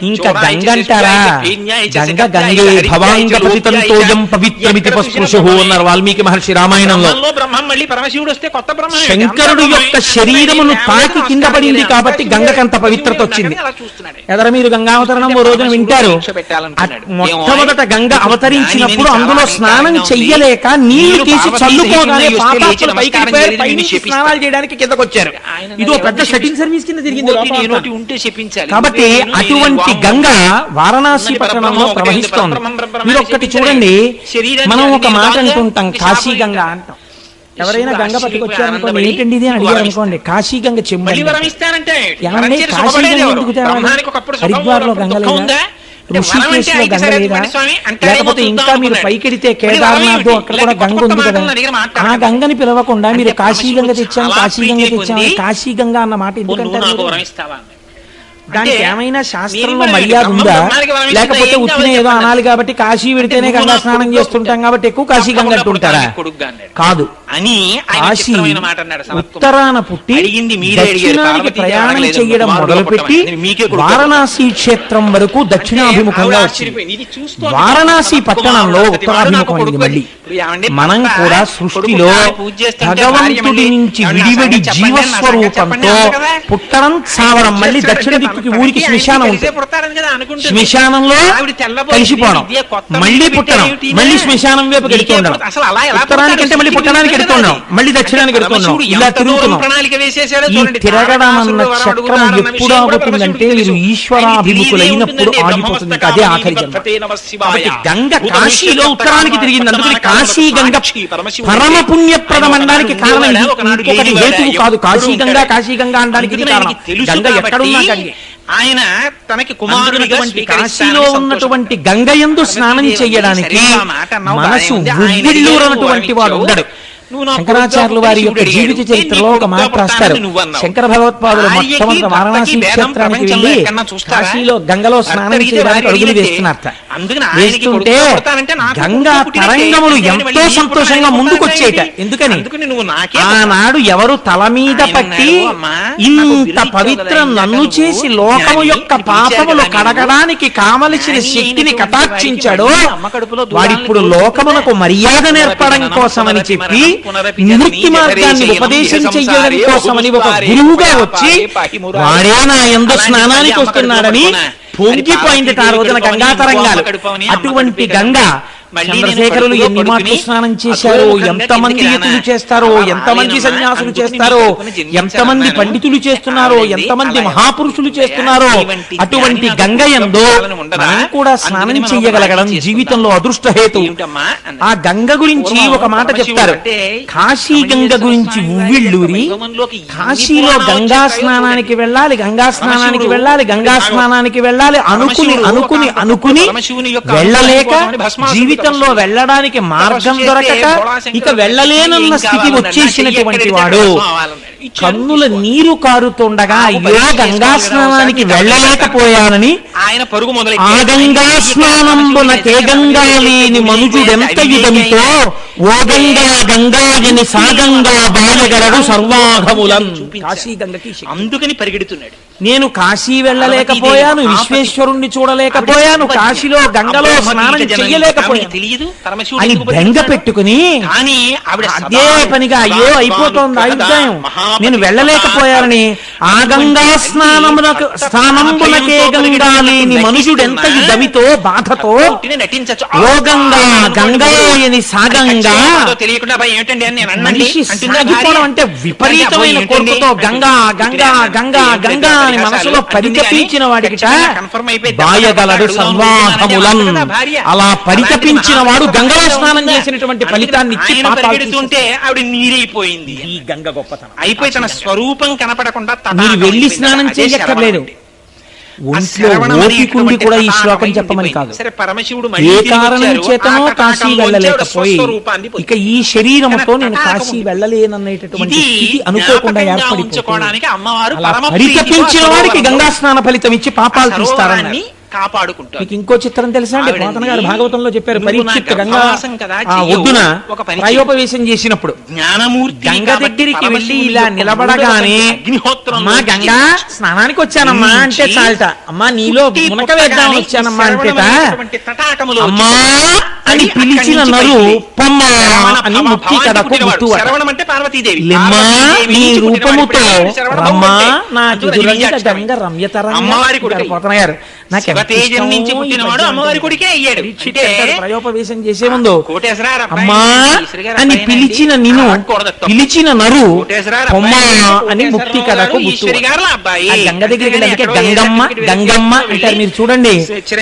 [SPEAKER 2] ఇంకా గంగ అంటారా? గంగ గంగే భవాంగ పతితంతోజం పవిత్రమితి పస్పృశు అన్నారు వాల్మీకి మహర్షి రామాయణంలో. శంకరుడు యొక్క శరీరమును తాకి కింద పడింది కాబట్టి గంగకంత పవిత్రత వచ్చింది. ఎదర మీరు గంగావతరణం ఓ రోజున వింటారు. మొట్టమొదట గంగ అవతరించినప్పుడు అందులో స్నానం చెయ్యలేక నీళ్లు తీసి చల్లుకోగానే పాపాత్ములు స్నానాలు చేయడానికి కిందకు వచ్చారు. ఇది పెద్ద సెటింగ్ సర్వీస్ కింద తిరిగింది. కాబట్టి అటువంటి గంగ వారణాసి పట్టణంలో ప్రవహిస్తోంది. మీరు ఒక్కటి చూడండి, మనం ఒక మాట అంటుంటాం కాశీ గంగ అంటాం. ఎవరైనా గంగ పట్టుకొచ్చారనుకోండి, ఏంటండి ఇది అని అడిగారు అనుకోండి, కాశీ గంగ చెంబు. ఏమంటే కాశీ గంగ ఎందుకు తేవాలి? హరిద్వార్లో గంగ లేదా? ఋషికేశ్లో గంగ లేదా? లేకపోతే ఇంకా మీరు పైకెడితే కేదార్నాథ్ అక్కడ కూడా గంగ ఉంది కదా. ఆ గంగని పిలవకుండా మీరు కాశీ గంగ తెచ్చాము కాశీ గంగ అన్న మాట ఎందుకంటారు? దానికి ఏమైనా శాస్త్రంలో మర్యాద ఉందా? లేకపోతే ఉత్తిన ఏదో అనాలి కాబట్టి కాశీ పెడితేనే గంగా స్నానం చేస్తుంటాం కాబట్టి ఎక్కువ కాశీ గంగ అంటుంటారా? కాదు. కాశీ ఉత్తరాన పుట్టి దక్షిణానికి ప్రయాణం చేయడం మొదలుపెట్టి వారణాసి క్షేత్రం వరకు దక్షిణాభిముఖంగా వచ్చింది. వారణాసి పట్టణంలో ఉత్తరాభిముఖమైంది. మళ్ళీ మనం కూడా సృష్టిలో భగవంతుడి నుంచి విడివిడి జీవస్వరూపంతో పుట్టడం చావడం, మళ్ళీ దక్షిణ దిక్కుకి ఊరికి శ్మశానం ఉంటుంది. శ్మశానంలో కలిసిపోవడం, మళ్ళీ పుట్టడం, మళ్ళీ శ్మశానం వైపు గెడుతూ ఉండడం. ఉత్తరానికంటే మళ్ళీ పుట్టడానికి ఎడుతున్నాం, మళ్ళీ దక్షిణానికి ఎడుతున్నాం, ఇలా తిరుగుతున్నాం. ఈ తిరగడం అన్న చక్రం ఎప్పుడు ఆగుతుందంటే మీరు ఈశ్వరాభిముఖులైనప్పుడు ఆగిపోతుంది. అదే ఆఖరి జన్మ. కాబట్టి గంగ కాశీలో ఉత్తరానికి తిరిగింది. అందుకని కాశీ గంగ పరమ పుణ్యప్రదం అనడానికి కారణం ఇంకొకటి హేతువు కాదు. కాశీ గంగా అనడానికి ఇది కారణం. గంగ ఎక్కడున్నా గంగే. ఆయన తనకి కుమారుడిగా కాశీలో ఉన్నటువంటి గంగయందు స్నానం చెయ్యడానికి మనసు ఉవ్విళ్ళూరనటువంటి వాడు ఉండడు. శంకరాచార్యులు వారి యొక్క జీవిత చరిత్రలో ఒక మాట రాస్తారు. శంకర భగవత్పాదులు మొట్టమొదటి వారణాసి క్షేత్రానికి వెళ్లి కాశీలో గంగలో స్నానం చేయడానికి అడుగులు వేస్తున్నారట. వేస్తుంటే గంగా తరంగములు ఎంతో సంతోషంగా ముందుకొచ్చేట. ఎందుకని? ఆనాడు ఎవరు తల మీద పట్టి ఇంత పవిత్ర నన్ను చేసి లోకము యొక్క పాపములు కడగడానికి కావలసిన శక్తిని కటాక్షించాడో వాడిప్పుడు లోకమునకు మర్యాద నేర్పడం కోసమని చెప్పి నివృత్తి మార్గాన్ని ఉపదేశం చెయ్యడం కోసమని ఒక గురువుగా వచ్చి వాడే నా యందు స్నానానికి వస్తున్నాడని పొంగిపోయింది ఆ రోజున గంగా తరంగాలు. అటువంటి గంగ చంద్రశేఖరులు ఎన్ని మాటలు స్నానం చేశారో, ఎంతమంది యతులు చేస్తారో, ఎంతమంది సన్యాసులు చేస్తారో, ఎంతమంది పండితులు చేస్తున్నారో, ఎంతమంది మహాపురుషులు చేస్తున్నారో, అటువంటి గంగ యందు మనం కూడా స్నానం చెయ్యగలగడం జీవితంలో అదృష్ట హేతు. ఆ గంగ గురించి ఒక మాట చెప్తారు. కాశీ గంగ గురించి ఉవ్విళ్ళూరి కాశీలో గంగా స్నానానికి వెళ్ళాలి, గంగా స్నానానికి వెళ్ళాలి, గంగా స్నానానికి వెళ్ళాలి అనుకుని అనుకుని అనుకుని వెళ్ళలేక జీవితంలో వెళ్ళడానికి మార్గం దొరకక ఇక వెళ్ళలేనన్న స్థితి వచ్చేసినటువంటి వాడు కన్నుల నీరు కారుతుండగా అయ్యో గంగా స్నానానికి వెళ్ళలేకపోయానని ఆయన పరుగు మొదలు ఆ గంగా స్నానంబున కే గంగా లేని మనుజుడెంత యుధమితో ఓ గంగా గంగాజని సాగంగా బాలగలడు సర్వాఘములం. కాశీ గంగకి అందుకని పరిగెడుతున్నాడు. నేను కాశీ వెళ్ళలేకపోయాను, విశ్వేశ్వరుణ్ణి చూడలేకపోయాను, కాశీలో గంగలో స్నానం చెయ్యలేకపోయాను అని బెంగ పెట్టుకుని అదే పనిగా అయ్యో అయిపోతోంది ఆయుర్దాయం, నేను వెళ్ళలేకపోయానని ఆ గంగా స్నానంబునకే గంగా లేని మనుషుడెంత యుధమితో బాధతో ఓ గంగా గంగాయని సాగంగా గంగా
[SPEAKER 1] తెలియకుండా ఏమిటండి అని నేను
[SPEAKER 2] మనిషి సాగిపోవడం అంటే విపరీతమైన కోరికతో గంగా గంగా గంగా గంగా అని మనసులో పరితపించిన వాడికి బాయగలడు సంవాహములం. అలా పరితపించిన వాడు గంగలో స్నానం చేసినటువంటి ఫలితాన్ని ఇచ్చి
[SPEAKER 1] పాపాడుతుంటే ఆవిడ నీరైపోయింది.
[SPEAKER 2] ఈ గంగ గొప్పతనం
[SPEAKER 1] అయిపోయి తన స్వరూపం కనపడకుండా
[SPEAKER 2] మీరు వెళ్ళి స్నానం చేయక్కర్లేదు. ఒంట్లో ఓపికండి కూడా ఈ శ్లోకం చెప్పమని కాదు. ఏ కారణం చేతనో కాశీ వెళ్ళలేకపోయి ఇక ఈ శరీరముతో నేను కాశీ వెళ్ళలేననేటటువంటి స్థితి అనుకోకుండా ఏర్పడిపోవడానికి పరితపించిన వాడికి గంగా స్నాన ఫలితం ఇచ్చి పాపాలు తీస్తారని
[SPEAKER 1] కాపాడుకుంటారు.
[SPEAKER 2] మీకు ఇంకో చిత్రం తెలుసా అండి? పోతన గారు భాగవతంలో చెప్పారు. పరీక్షిత్ గంగా ఒడ్డున ప్రాయోపవేశం చేసినప్పుడు గంగ దగ్గరికి వెళ్ళి ఇలా నిలబడగానే అమ్మా గంగా స్నానానికి వచ్చానమ్మా అంటే చాలట, అమ్మా నీలో మునక వేద్దాం వచ్చానమ్మా అంటేట అమ్మా అని పిలిచిన నరు పొమ్మా అని ముక్కి కడకు గుర్తు లెమ్మా నీ రూపముతో రమ్మా నాకు గంగ రమ్యతరంగా. పోతన గారు నాకు ప్రయోపవేశం చేసే ముందు అమ్మా అని పిలిచిన నిన్ను పిలిచిన నరు పొమ్మా అని ముక్తి కడకు గంగ దగ్గరికి అందుకే గంగమ్మ గంగమ్మ అంటారు. మీరు చూడండి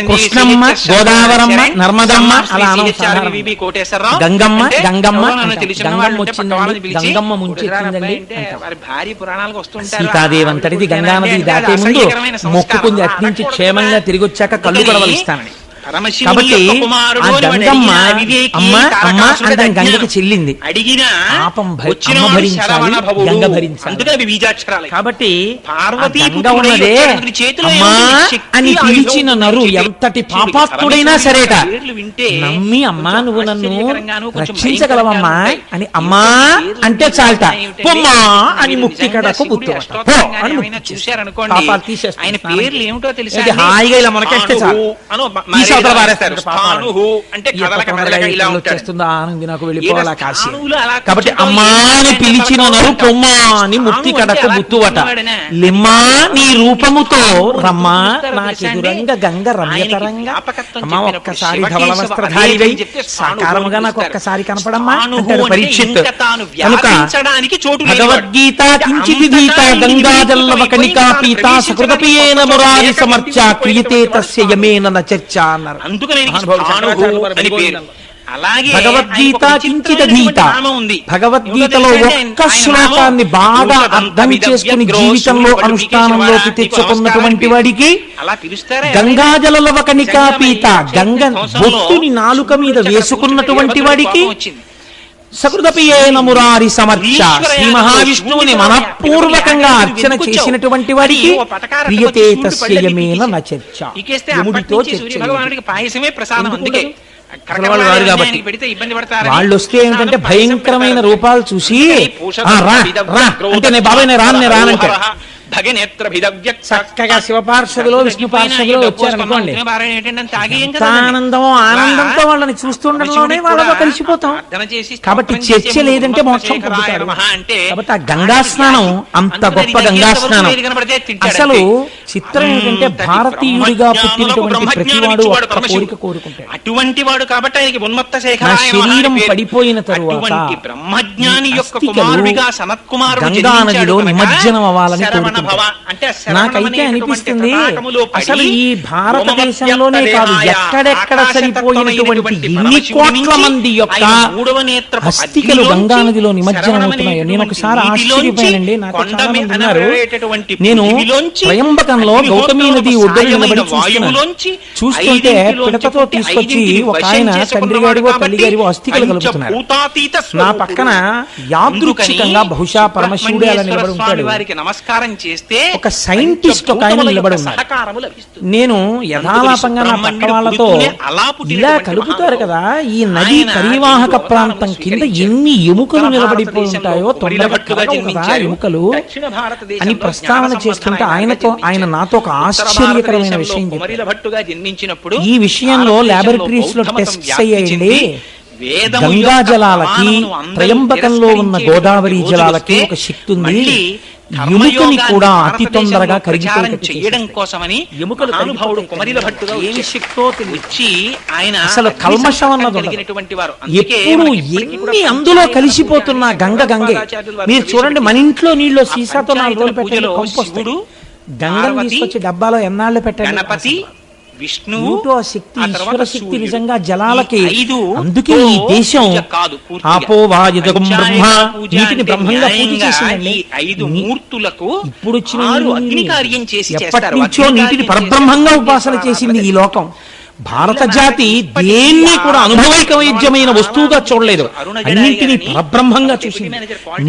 [SPEAKER 2] కృష్ణమ్మ గోదావరమ్మ నర్మదమ్మ అలా గంగమ్మ గంగమ్మ గంగమ్మ వచ్చిందండి గంగమ్మ ముంచెత్తిందండి. సీతాదేవి అంతటిది గంగానది దాటే ముందు మొక్కుకుంది అట్నుంచి క్షేమంగా తిరిగి వచ్చాక కళ్ళు కొడవలిస్తానని. కాబట్టి ఆ గంగమ్మ అమ్మ అమ్మ అంటే గంగకి చెల్లింది. పాపం అమ్మ భరించాలి గంగ భరించాలి. కాబట్టి గంగ ఉన్నదే అమ్మా అని పిలిచిన నరు ఎంతటి పాపాత్ముడైనా సరేట నమ్మి అమ్మా నువ్వు నన్ను రక్షించగలవమ్మా అని అమ్మా అంటే చాలట పొమ్మా అని ముక్తి కడకు బుద్ధి పాపాలు తీసేస్తాను. హాయిగా ఇలా మనకేస్తే చాలు కాబట్టి అమ్మాని పిలిచిన నరు పొమ్మా అని ముక్తి కడకు బుత్తువట లిమ్మా నీ రూపముతో రమ్మా నాకెదురంగా గంగ రమ్యతరంగా. అమ్మా ఒక్కసారి ధవళ వస్త్రధారివై సాకారముగా నాకు ఒక్కసారి కనపడమ్మా అంటాడు పరీక్షిత్. కనుక భగవద్గీత కించిదిధీత గంగాజల్లవ కణికా పీత సకృతపియేన మురారి సమర్చ క్రియతే తస్య యమేన న చర్చ అన్నారు. భగవద్గీత కించిదధీత భగవద్గీతలో ఒక్క శ్లోకాన్ని బాగా అర్థం చేసుకుని జీవితంలో అనుష్ఠానంలోకి తెచ్చుకున్నటువంటి వాడికి గంగాజలవ కణికా పీత గంగ బొట్టుని నాలుక మీద వేసుకున్నటువంటి వాడికి సకృతపియేన మురారి సమర్చ శ్రీ మహావిష్ణువుని మనపూర్వకంగా అర్చన చేసినటువంటి వాడికి ప్రియతే తస్య యమేన న చర్చ. యముడితో చర్చ వాళ్ళు వస్తే ఏంటంటే భయంకరమైన రూపాలు చూసి రా రా అంటే నేను బాబాయ్ నేను రానంటే చక్కగా శివ పార్షదులో విష్ణు పార్షదులో వచ్చారనుకోండి ఆనందం ఆనందంతో వాళ్ళని చూస్తుండడంలోనే వాళ్ళతో కలిసిపోతాం. కాబట్టి చర్చ లేదంటే మోక్షం పొందుతారు. కాబట్టి ఆ గంగా స్నానం అంత గొప్ప గంగా స్నానం. అసలు చిత్రం ఏంటంటే భారతీయుడిగా పుట్టినటువంటి ప్రతివాడు ఒక్క కోరిక కోరుకుంటాడు.
[SPEAKER 1] అటువంటి వాడు కాబట్టి ఆయనకి ఉన్మత్త
[SPEAKER 2] నా శరీరం పడిపోయిన తరువాత
[SPEAKER 1] బ్రహ్మజ్ఞాని యొక్క కుమారుడిగా సనత్ కుమారుడు
[SPEAKER 2] గంగా నదిలో నిమజ్జనం అవ్వాలని కోరుకుంటాడు. నాకైతే అనిపిస్తుంది అసలు ఈ భారతదేశంలోనే కాదు ఎక్కడెక్కడ చనిపోయినటువంటి ఎన్ని కోట్ల మంది యొక్క అస్థికలు గంగా నదిలో నిమజ్జనం అవుతున్నాయో నేను ఒకసారి ఆశ్చర్యపోయానండి. నాకు చాలా మంది ఉన్నారు. నేను త్రయంబకంలో గౌతమి నది ఒడ్డున నిలబడి చూస్తుంటే పిడతతో తీసుకొచ్చి ఒక ఆయన తండ్రి గారివో తల్లి గారివో అస్థికలు కలుపుతున్నారు. నా పక్కన యాదృచ్ఛికంగా బహుశా పరమశివుడే అలా నిలబడి ఉంటాడు.
[SPEAKER 1] నమస్కారం చేస్తే
[SPEAKER 2] ఒక సైంటిస్ట్ ఒక ఆయన నిలబడి ఉన్నాడు. నేను యథాలాపంగా నా పక్క వాళ్ళతో ఇలా కలుపుతారు కదా ఈ నది పరివాహక ప్రాంతం కింద ఎన్ని ఎముకలు నిలబడిపోయి ఉంటాయో తొందరగా ఎముకలు అని ప్రస్తావన చేస్తుంటే ఆయన నాతో ఒక ఆశ్చర్యకరమైన విషయం చెప్పారు. ఈ విషయంలో ల్యాబొరేటరీస్ లో టెస్ట్స్ అయ్యాయండి. గంగా జలాలకి త్రయంబకంలో ఉన్న గోదావరి జలాలకి ఒక శక్తి ఉంది. ఎముకని కూడా అతి తొందరగా
[SPEAKER 1] చేయడం కోసమని
[SPEAKER 2] ఎముకలు
[SPEAKER 1] అనుభవుడు కుమరిల భట్టుగా
[SPEAKER 2] ఏమి శక్తో
[SPEAKER 1] వచ్చి ఆయన
[SPEAKER 2] అసలు కల్మషం అన్నది
[SPEAKER 1] కలిగినటువంటి వారు.
[SPEAKER 2] ఎప్పుడు ఎన్ని అందులో కలిసిపోతున్నా గంగే. మీరు చూడండి, మన ఇంట్లో నీళ్ళు సీసాతో 4 రోజులు పెట్టాలి, కంపోస్తుడు. గంగని తీసుకొచ్చి డబ్బాలో ఎన్నాళ్ళు పెట్టండి.
[SPEAKER 1] గణపతి, విష్ణువు,
[SPEAKER 2] శక్తి, ఈశ్వర శక్తి నిజంగా జలాలకి. అందుకే ఈ దేశం నీటిని బ్రహ్మంగా పూజ చేసిందండి.
[SPEAKER 1] 5 మూర్తులకు
[SPEAKER 2] ఇప్పుడు వచ్చిన
[SPEAKER 1] అగ్ని కార్యం చేసి
[SPEAKER 2] ఎప్పటి నుంచో నీటిని పరబ్రహ్మంగా ఉపాసన చేసింది ఈ లోకం. భారత జాతి దేన్ని కూడా అనుభవైక వైద్యమైన వస్తువుగా చూడలేదు, అన్నింటినీ పరబ్రహ్మంగా చూసింది,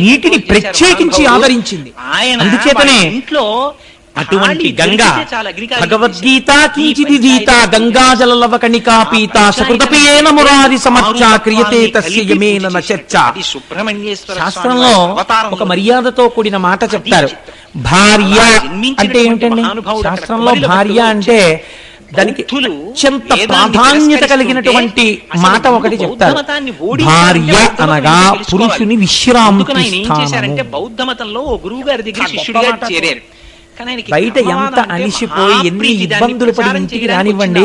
[SPEAKER 2] నీటిని ప్రత్యేకించి ఆదరించింది. అందుచేతనే అటువంటి గంగా భగవద్గీత కించిదిదీత గంగాజలలవ కణికా పీత సకృతపేన మురారి సమర్చ క్రియతే తస్య యమేన నచర్చ. శాస్త్రంలో ఒక మర్యాదతో కూడిన మాట చెప్తారు. భార్య అంటే ఏమిటండి? శాస్త్రంలో భార్య అంటే దానికి అత్యంత ప్రాధాన్యత కలిగినటువంటి మాట ఒకటి చెప్తారు. భార్య అనగా పురుషుని విశ్రాంతి స్థానము.
[SPEAKER 1] బౌద్ధ మతంలో గురువు గారి దగ్గర శిష్యుడిగా చేరారు.
[SPEAKER 2] బయట ఎంత అలిసిపోయి ఎన్ని ఇబ్బందులు పడి ఇంటికి రానివ్వండి,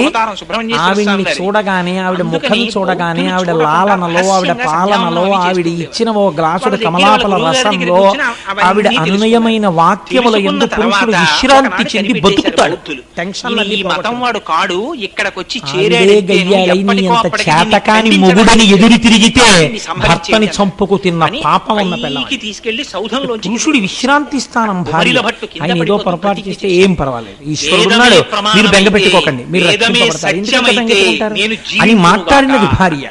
[SPEAKER 2] ఆవిడ్ని చూడగానే, ఆవిడ ముఖం చూడగానే, ఆవిడ లాలనలో, ఆవిడ పాలనలో, ఆవిడ ఇచ్చిన ఓ గ్లాసుడు కమలాపల రసంలో, ఆవిడ అనునయమైన వాక్యముల యందు పురుషుడు విశ్రాంతి చెంది బతుకుతాడు.
[SPEAKER 1] వాడు కాడు ఇక్కడికొచ్చి
[SPEAKER 2] ఎంత చేతకాని మొగుడని ఎదురు తిరిగితే భర్తని చంపుకు తిన్న పాపం ఉన్న పిల్లకి
[SPEAKER 1] తీసుకెళ్లి సౌధంలో
[SPEAKER 2] పురుషుడి విశ్రాంతి స్థానం భార్య. ఆయన ఏదో పొరపాటు చేస్తే ఏం పర్వాలేదు, ఈశ్వరుడు ఉన్నాడు, మీరు బెంగ పెట్టుకోకండి, మీరు రక్షింపబడతారు, అని మాట్లాడినది భార్య.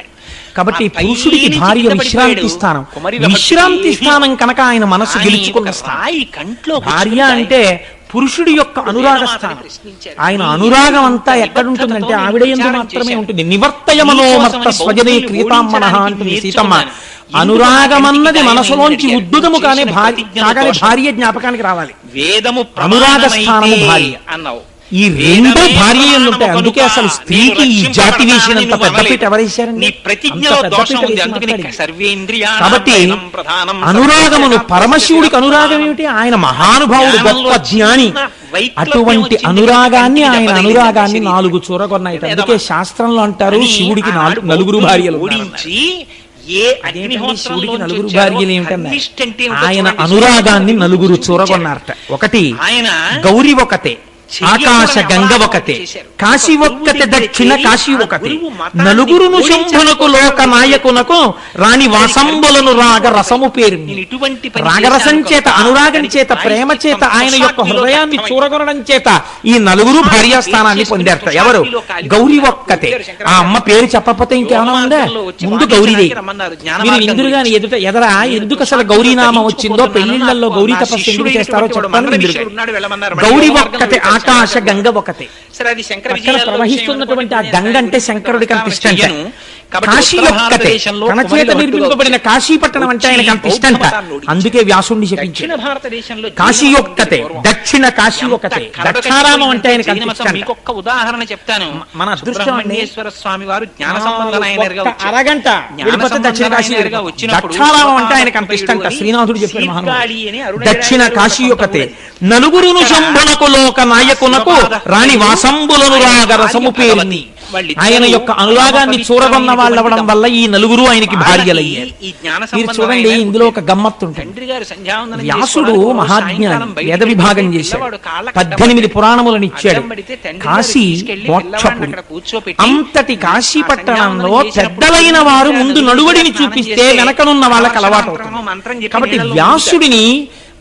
[SPEAKER 2] కాబట్టి పురుషుడికి భార్య విశ్రాంతి స్థానం. విశ్రాంతి స్థానం కనుక ఆయన మనసు గెలుచుకున్న స్థాయి. భార్య అంటే పురుషుడి యొక్క అనురాగ స్థానం. ఆయన అనురాగం అంతా ఎక్కడుంటుందంటే ఆవిడ యందు మాత్రమే ఉంటుంది. నివర్తయమనోమర్త స్వజనే క్రీతామ్మనః అంటుంది సీతమ్మ. అనురాగమన్నది మనసులోంచి ఉద్దుదము కాగానే భార్య జ్ఞాపకానికి రావాలి.
[SPEAKER 1] వేదము
[SPEAKER 2] అనురాగ స్థానము భార్య అన్నావు. ఈ రెండు భార్య ఉంటాయి. అందుకే అసలు స్త్రీకి ఈ జాతి వేసినంత పెద్దపీట ఎవరేశారండి? కాబట్టి అనురాగమును, పరమశివుడికి అనురాగం ఏమిటి? ఆయన మహానుభావుడు, గొప్ప జ్ఞాని. అటువంటి అనురాగాన్ని, ఆయన అనురాగాన్ని 4 చూరగొన్నాయి. అందుకే శాస్త్రంలో అంటారు శివుడికి 4 భార్యలు. శివుడికి 4 భార్యలు ఏమిటన్నా? ఆయన అనురాగాన్ని 4 చూరగొన్నారట. ఒకటి గౌరీ ఒకతే, ఆకాశ గంగ ఒకతే, కాశీ ఒక్కతే, దక్షిణ కాశీ ఒకతే, 4 శంభునకు లోక నాయకునకు రాణి వాసంబులను రాగ రసము పేరు. రాగరసం చేత, అనురాగం చేత, ప్రేమ చేత, ఆయన యొక్క హృదయాన్ని చూరగొనడం చేత ఈ 4 భార్యాస్థానాన్ని పొందారట. ఎవరు? గౌరీ ఒక్కతే. ఆ అమ్మ పేరు చెప్పకపోతే ఇంకేమైనా ఉందా? ముందు గౌరీదేవి. మీరు ఇంద్రుగాని ఎదరా ఎందుకు అసలు గౌరీనామం వచ్చిందో, పెళ్లిళ్లలో గౌరీ తపస్సు ఎందుకు చేస్తారో చెప్పండి. గౌరీ ఒక్కతే, ఆకాశ గంగ ఒకతే. ప్రవహిస్తున్నటువంటి ఆ గంగ అంటే శంకరుడికి అంత ఇష్టంట. కాశీ ఒక్కతే, తన చేత నిర్మింపబడిన కాశీ పట్టణం అంటే ఆయనకి అంత ఇష్టంట. అందుకే వ్యాసుడిని చెప్పించాడు. కాశీ ఒక్కతే, దక్షిణ కాశీ ఒకతే, దక్షారామం అంటే ఆయనకి అంత ఇష్టం.
[SPEAKER 1] ఒక్క ఉదాహరణ చెప్తాను.
[SPEAKER 2] మన అదృష్టేశ్వర
[SPEAKER 1] స్వామి వారు జ్ఞాన సంబంధమైన
[SPEAKER 2] అరగంట దక్షిణ కాశీ దక్షారామం అంటే ఆయనకి అంత ఇష్టంట. శ్రీనాథుడు చెప్పాడు మహానుభావుడు. దక్షిణ కాశీ ఒకతే, 4 శంభునకు లోక నాయకునకు రాణి వాసంబులను రాగ రసము పేరుని. ఆయన యొక్క అనురాగాన్ని చూరగొన్న వాళ్ళు అవ్వడం వల్ల ఈ 4 ఆయనకి భార్యలయ్యారు. మీరు చూడండి, ఇందులో ఒక గమ్మత్తు ఉంటుంది. వ్యాసుడు మహాజ్ఞాని, వేద విభాగం చేశాడు, 18 పురాణములను ఇచ్చాడు. కాశీ మోక్షపురి. అంతటి కాశీ పట్టణంలో పెద్దలైన వారు ముందు నడువడిని చూపిస్తే వెనకనున్న వాళ్ళకి అలవాటు అవుతుంది. కాబట్టి వ్యాసుడిని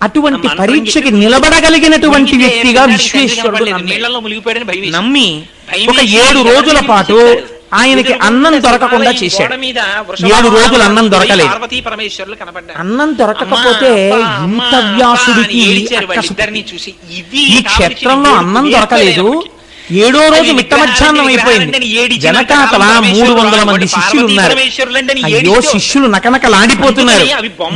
[SPEAKER 2] అటువంటి పరీక్షకి నిలబడగలిగినటువంటి వ్యక్తిగా విశ్వేశ్వరుడు నమ్మి ఒక 7 రోజుల పాటు ఆయనకి అన్నం దొరకకుండా చేశాడు. 7 రోజులు అన్నం దొరకలేదు. అన్నం దొరకకపోతే ఇంత వ్యాసుడికి ఈ క్షేత్రంలో అన్నం దొరకలేదు. 7వ రోజు మిట్ట మధ్యాహ్నం అయిపోయింది. వెనకాతల 300 మంది శిష్యులు ఉన్నారు. అయ్యో, శిష్యులు నకనకలాడిపోతున్నారు.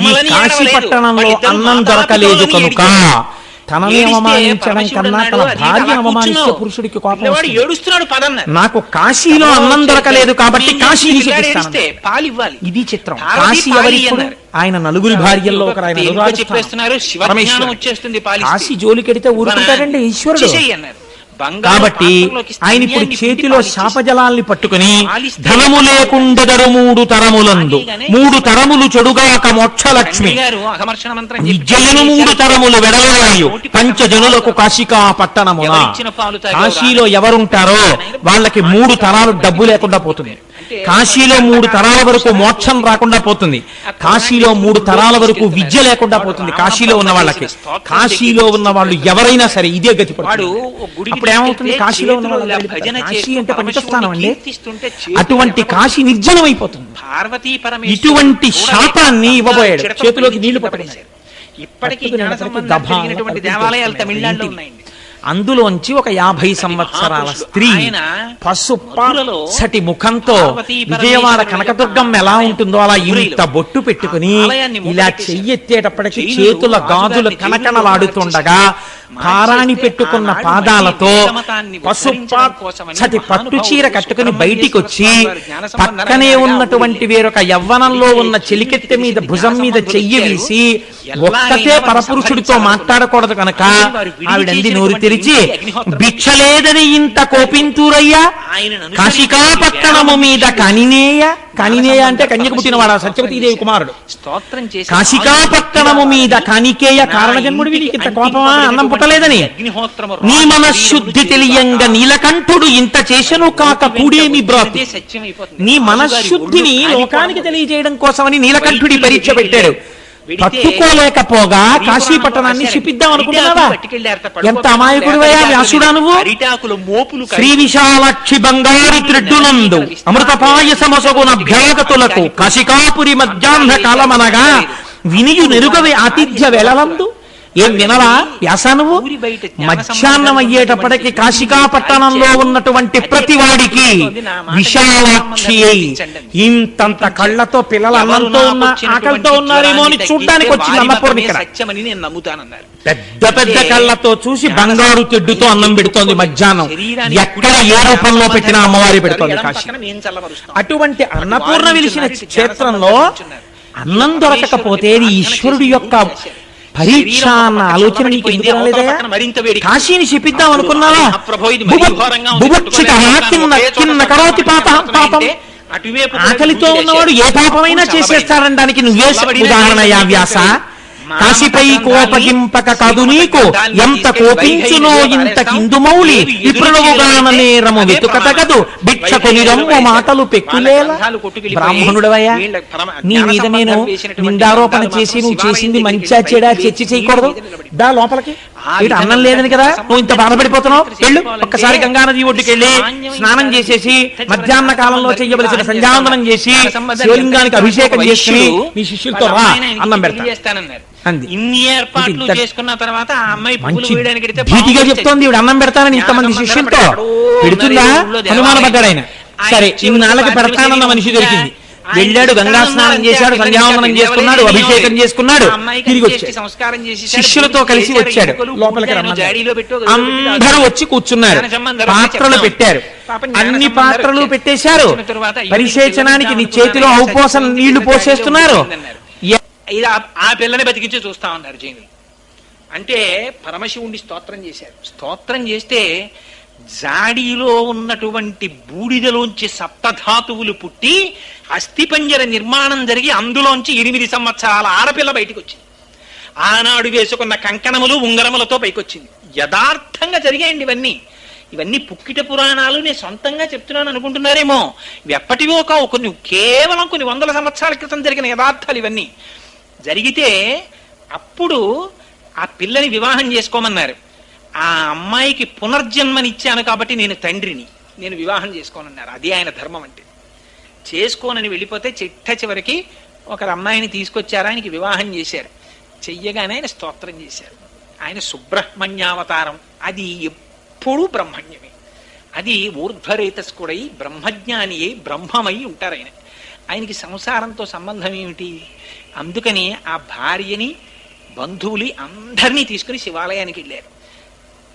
[SPEAKER 2] ఈ కాశీ పట్టణంలో అన్నం దొరకలేదు కనుక తనని అవమానించడం కన్నా తన భార్య అవమానిస్తే పురుషుడికి కోపం వస్తుంది.
[SPEAKER 1] ఏడుస్తున్నాడు పదన్నారు.
[SPEAKER 2] నాకు కాశీలో అన్నం దొరకలేదు కాబట్టి కాశీని చూపిస్తాను.
[SPEAKER 1] పాలివ్వాలి.
[SPEAKER 2] ఇది చిత్రం. కాశీ ఎవరిప్పుడు? ఆయన నలుగురి భార్యల్లో ఒకరు. ఆయన
[SPEAKER 1] చెప్పేస్తున్నారు, వచ్చేస్తుంది.
[SPEAKER 2] కాశీ జోలికెడితే ఊరుకుంటాడండి ఈశ్వరుడు. కాబట్టి ఆయన ఇప్పుడు చేతిలో శాపజలాల్ని పట్టుకుని ధనము లేకుండెదరు 3 తరములందు 3 తరములు చెడుగాక మోక్షలక్ష్మి విద్యలను 3 తరములు వెడలరాయు పంచజనులకు కాశికా పట్టణమున. కాశీలో ఎవరుంటారో వాళ్ళకి 3 తరాలు డబ్బు లేకుండా పోతుంది. కాశీలో 3 తరాల వరకు మోక్షం రాకుండా పోతుంది. కాశీలో 3 తరాల వరకు విద్య లేకుండా పోతుంది. కాశీలో ఉన్న వాళ్ళకి, కాశీలో ఉన్న వాళ్ళు ఎవరైనా సరే ఇదే గతి పడతాడు. అప్పుడు ఏమవుతుంది? కాశీలో ఉన్న వాళ్ళు, కాశీ అంటే పవిత్రస్థానం అండి, అటువంటి కాశీ నిర్జనం అయిపోతుంది. ఇటువంటి శాపాన్ని ఇవ్వబోయాడు. చేతిలోకి నీళ్లు పట్టుకున్నాడు. ఇప్పటికీ దేవాలయాలు తమిళనాడులో ఉన్నాయండి. అందులోంచి ఒక 50 సంవత్సరాల స్త్రీ పసుపచ్చటి ముఖంతో విజయవాడ కనకదుర్గం ఎలా ఉంటుందో అలా ఇంత బొట్టు పెట్టుకుని ఇలా చెయ్యెత్తేటప్పటికి చేతుల గాజులు కనకనలాడుతుండగా పారాణి పెట్టుకున్న పాదాలతో పసుపచ్చటి పట్టు చీర కట్టుకుని బయటికి వచ్చి పక్కనే ఉన్నటువంటి వేరొక యవ్వనంలో ఉన్న చెలికెత్తె మీద భుజం మీద చెయ్యి వేసి ఒక్కతే పరపురుషుడితో మాట్లాడకూడదు కనుక ఆవిడంది నోరు తెరిచి, భిక్ష లేదని ఇంత కోపింతురయ్యా, కాశికా పట్టణము మీద కనినేయ. కనినేయ అంటే కన్యకు పుట్టినవాడు, సత్యవతీదేవి కుమారుడు. కాశికా పట్టణము మీద కనికేయ, కారణ జన్ముడివి, నీకు ఇంత కోపమా అన్నం పుట్టలేదని? నీ మనశుద్ధి తెలియంగా నీలకంఠుడు ఇంత చేసను కాక కూడేమి బ్రాత్. నీ మనశుద్ధిని లోకానికి తెలియజేయడం కోసమని నీలకంఠుడి పరీక్ష పెట్టాడు. తట్టుకోలేకపోగా కాశీ పట్టణాన్ని శిపిద్దాం అనుకుంటున్నావా? ఎంత అమాయకుడివయ్యా వ్యాసుడా నువ్వు! శ్రీ విశాలాక్షి బంగారు త్రెడ్డునందు అమృత పాయసమసగున భ్యాగతులకు కాశికాపురి మధ్యాహ్న కాలమనగా వినియు నెరుగవే ఆతిథ్య వెళలందు. ఏం వినరా వ్యాసా నువ్వు? మధ్యాహ్నం అయ్యేటప్పటికి కాశికా పట్టణంలో ఉన్నటువంటి ప్రతి వాడికి విశాలాక్షి ఇంతంత కళ్ళతో పిల్లలు అన్నంతో ఉన్న ఆకలితో ఉన్నారేమో అని చూడ్డానికి వచ్చింది అన్నపూర్ణ. పెద్ద పెద్ద కళ్ళతో చూసి బంగారు తెడ్డుతో అన్నం పెడుతోంది మధ్యాహ్నం. ఎక్కడ ఏ రూపంలో పెట్టినా అమ్మవారి పెడుతోంది కాశీ. అటువంటి అన్నపూర్ణ వెలిసిన క్షేత్రంలో అన్నం దొరకకపోతే ఈశ్వరుడి యొక్క పరీక్ష అన్న ఆలోచన నీకు ఎందుకు రాలేదయా? కాశీని శపిద్దాం అనుకున్నావా? పాపం ఆకలితో ఉన్నవాడు ఏ పాపమైనా చేసేస్తారనడానికి నువ్వే ఉదాహరణయా వ్యాస? కాశీపై కోపగింపక కాదు నీకు ఎంత కోపించునో ఇంత కిందుమౌలి విప్రణవుగాన నేరము వెతుకతగదు భిక్షకుని రమ్ము మాటలు పెక్కులేలా. బ్రాహ్మణుడవయ్యా, నీ మీద నేను నిందారోపణ చేసి నువ్వు చేసింది మంచా చెడా చర్చ చేయకూడదు. దా లోపలికి. ఇటు అన్నం లేదని కదా నువ్వు ఇంత బాధపడిపోతున్నావు? వెళ్ళు ఒక్కసారి గంగానది ఒడ్డుకి వెళ్ళి స్నానం చేసేసి మధ్యాహ్న కాలంలో చెయ్యవలసిన సంధ్యావందనం చేసి శివలింగానికి అభిషేకం చేసుకుని నీ శిష్యులతో రా అన్నం పెడతానన్నారు. ఇన్ని ఏర్పాట్లు చేసుకున్న తర్వాత ఆ అమ్మాయి ధీటిగా చెప్తోంది ఇవిడ అన్నం పెడతానని ఇంతమంది శిష్యులతో. పెడుతుందా? అనుమానపడ్డాడు ఆయన. సరే ఇన్నాళ్ళకి పెడతానన్న మనిషి దొరికింది. వెళ్ళాడు, గంగా స్నానం చేశాడు, సంధ్యావందనం చేసుకున్నాడు, అభిషేకం చేసుకున్నాడు, తిరిగి వచ్చాడు. శిష్యులతో కలిసి వచ్చాడు. లోపలికి అందరూ వచ్చి కూర్చున్నారు. పాత్రలు పెట్టారు, అన్ని పాత్రలు పెట్టేశారు. పరిశేచనానికి నీ చేతిలో ఔపోసం నీళ్లు పోసేస్తున్నారు.
[SPEAKER 1] ఆ పిల్లని బతికించి చూస్తా ఉన్నారు జైలు. అంటే పరమశివుణ్ణి స్తోత్రం చేశారు. స్తోత్రం చేస్తే జాడీలో ఉన్నటువంటి బూడిదలోంచి సప్తధాతువులు పుట్టి అస్థిపంజర నిర్మాణం జరిగి అందులోంచి 8 సంవత్సరాల ఆడపిల్ల బయటికి వచ్చింది. ఆనాడు వేసుకున్న కంకణములు ఉంగరములతో పైకొచ్చింది. యథార్థంగా జరిగాయండి ఇవన్నీ. ఇవన్నీ పుక్కిట పురాణాలు నేను సొంతంగా చెప్తున్నాను అనుకుంటున్నారేమో. ఇవి ఎప్పటివో కావు, కేవలం కొన్ని వందల సంవత్సరాల క్రితం జరిగిన యథార్థాలు ఇవన్నీ. జరిగితే అప్పుడు ఆ పిల్లని వివాహం చేసుకోమన్నారు. ఆ అమ్మాయికి పునర్జన్మనిచ్చాను కాబట్టి నేను తండ్రిని, నేను వివాహం చేసుకోనన్నారు. అది ఆయన ధర్మం అంటే. చేసుకోనని వెళ్ళిపోతే చిట్ట చివరికి ఒకరు అమ్మాయిని తీసుకొచ్చారు, ఆయనకి వివాహం చేశారు. చెయ్యగానే ఆయన స్తోత్రం చేశారు. ఆయన సుబ్రహ్మణ్యావతారం. అది ఎప్పుడూ బ్రహ్మణ్యమే. అది ఊర్ధ్వరేతస్కుడై బ్రహ్మజ్ఞాని అయి బ్రహ్మమై ఉంటారు ఆయనకి సంసారంతో సంబంధం ఏమిటి? అందుకని ఆ భార్యని బంధువులు అందరినీ తీసుకుని శివాలయానికి వెళ్ళారు.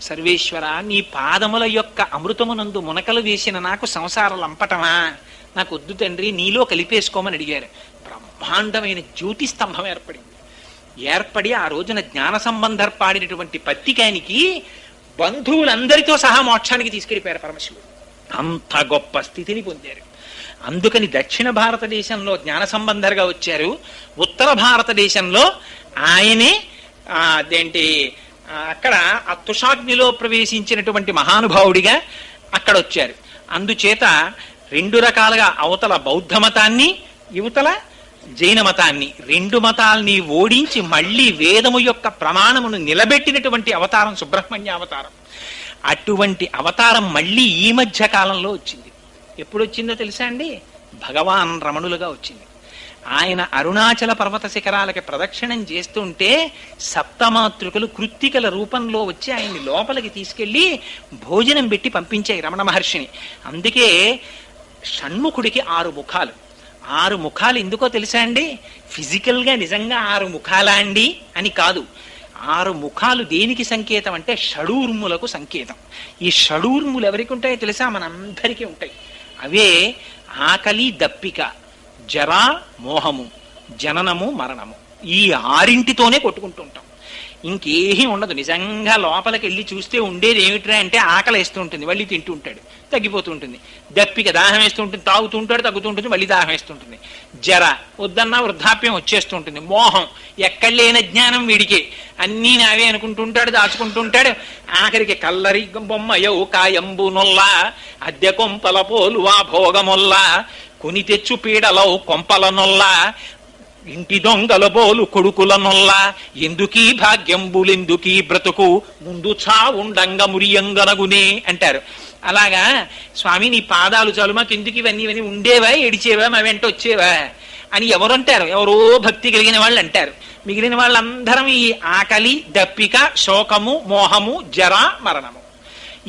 [SPEAKER 1] సర్వేశ్వర, నీ పాదముల యొక్క అమృతమునందు మునకలు వేసిన నాకు సంసార లంపటమా, నాకు వద్దు తండ్రి, నీలో కలిపేసుకోమని అడిగారు. బ్రహ్మాండమైన జ్యోతి స్తంభం ఏర్పడి ఆ రోజున జ్ఞాన సంబంధర్పాడినటువంటి పత్తికానికి బంధువులందరితో సహా మోక్షానికి తీసుకెళ్ళిపోయారు పరమశివుడు. అంత గొప్ప స్థితిని పొందారు. అందుకని దక్షిణ భారతదేశంలో జ్ఞాన సంబంధర్గా వచ్చారు. ఉత్తర భారతదేశంలో ఆయనే అదేంటి అక్కడ ఆ తుషాగ్నిలో ప్రవేశించినటువంటి మహానుభావుడిగా అక్కడ వచ్చారు. అందుచేత రెండు రకాలుగా అవతల బౌద్ధ మతాన్ని, యువతల జైన మతాన్ని, రెండు మతాల్ని ఓడించి మళ్ళీ వేదము యొక్క ప్రమాణమును నిలబెట్టినటువంటి అవతారం సుబ్రహ్మణ్య అవతారం. అటువంటి అవతారం మళ్ళీ ఈ మధ్య కాలంలో వచ్చింది. ఎప్పుడు వచ్చిందో తెలుసా అండి? భగవాన్ రమణులుగా వచ్చింది. ఆయన అరుణాచల పర్వత శిఖరాలకి ప్రదక్షిణం చేస్తుంటే సప్తమాతృకలు కృత్తికల రూపంలో వచ్చి ఆయన్ని లోపలికి తీసుకెళ్లి భోజనం పెట్టి పంపించాయి రమణ మహర్షిని. అందుకే షణ్ముఖుడికి 6 ముఖాలు. 6 ముఖాలు ఎందుకో తెలుసా అండి? ఫిజికల్గా నిజంగా 6 ముఖాలా అండి అని కాదు. 6 ముఖాలు దేనికి సంకేతం అంటే షడూర్ములకు సంకేతం. ఈ షడూర్ములు ఎవరికి ఉంటాయో తెలుసా? మనందరికీ ఉంటాయి. అవే ఆకలి, దప్పిక, జరా, మోహము, జననము, మరణము. ఈ 6 కొట్టుకుంటూ ఉంటాం. ఇంకేమీ ఉండదు. నిజంగా లోపలికి వెళ్ళి చూస్తే ఉండేది ఏమిట్రా అంటే ఆకలి వేస్తూ ఉంటుంది, మళ్ళీ తింటూ ఉంటాడు, తగ్గిపోతూ ఉంటుంది. దప్పిక, దాహం వేస్తూ ఉంటుంది, తాగుతూ ఉంటాడు, తగ్గుతూ ఉంటుంది, మళ్ళీ దాహం వేస్తుంటుంది. జర, వద్దన్నా వృద్ధాప్యం వచ్చేస్తూ ఉంటుంది. మోహం, ఎక్కడ లేని జ్ఞానం వీడికి, అన్నీ నావే అనుకుంటుంటాడు, దాచుకుంటుంటాడు. ఆఖరికి కల్లరి బొమ్మయో కాయంబు నొల్ల అద్దె కొంపల పోలువా భోగమొల్ల కొని తెచ్చు పీడలవు కొంపల నొల్ల ఇంటి దొంగల బోలు కొడుకుల నొల్ల ఎందుకీ భాగ్యంబులెందుకీ బ్రతుకు ముందు చావుండంగ మురియంగనగునే అంటారు. అలాగా స్వామి నీ పాదాలు చాలు, మాకు ఎందుకు ఇవన్నీ ఉండేవా, ఏడిచేవా, మా వెంట వచ్చేవా అని ఎవరంటారు? ఎవరో భక్తి కలిగిన వాళ్ళు అంటారు. మిగిలిన వాళ్ళందరం ఈ ఆకలి, దప్పిక, శోకము, మోహము, జర, మరణము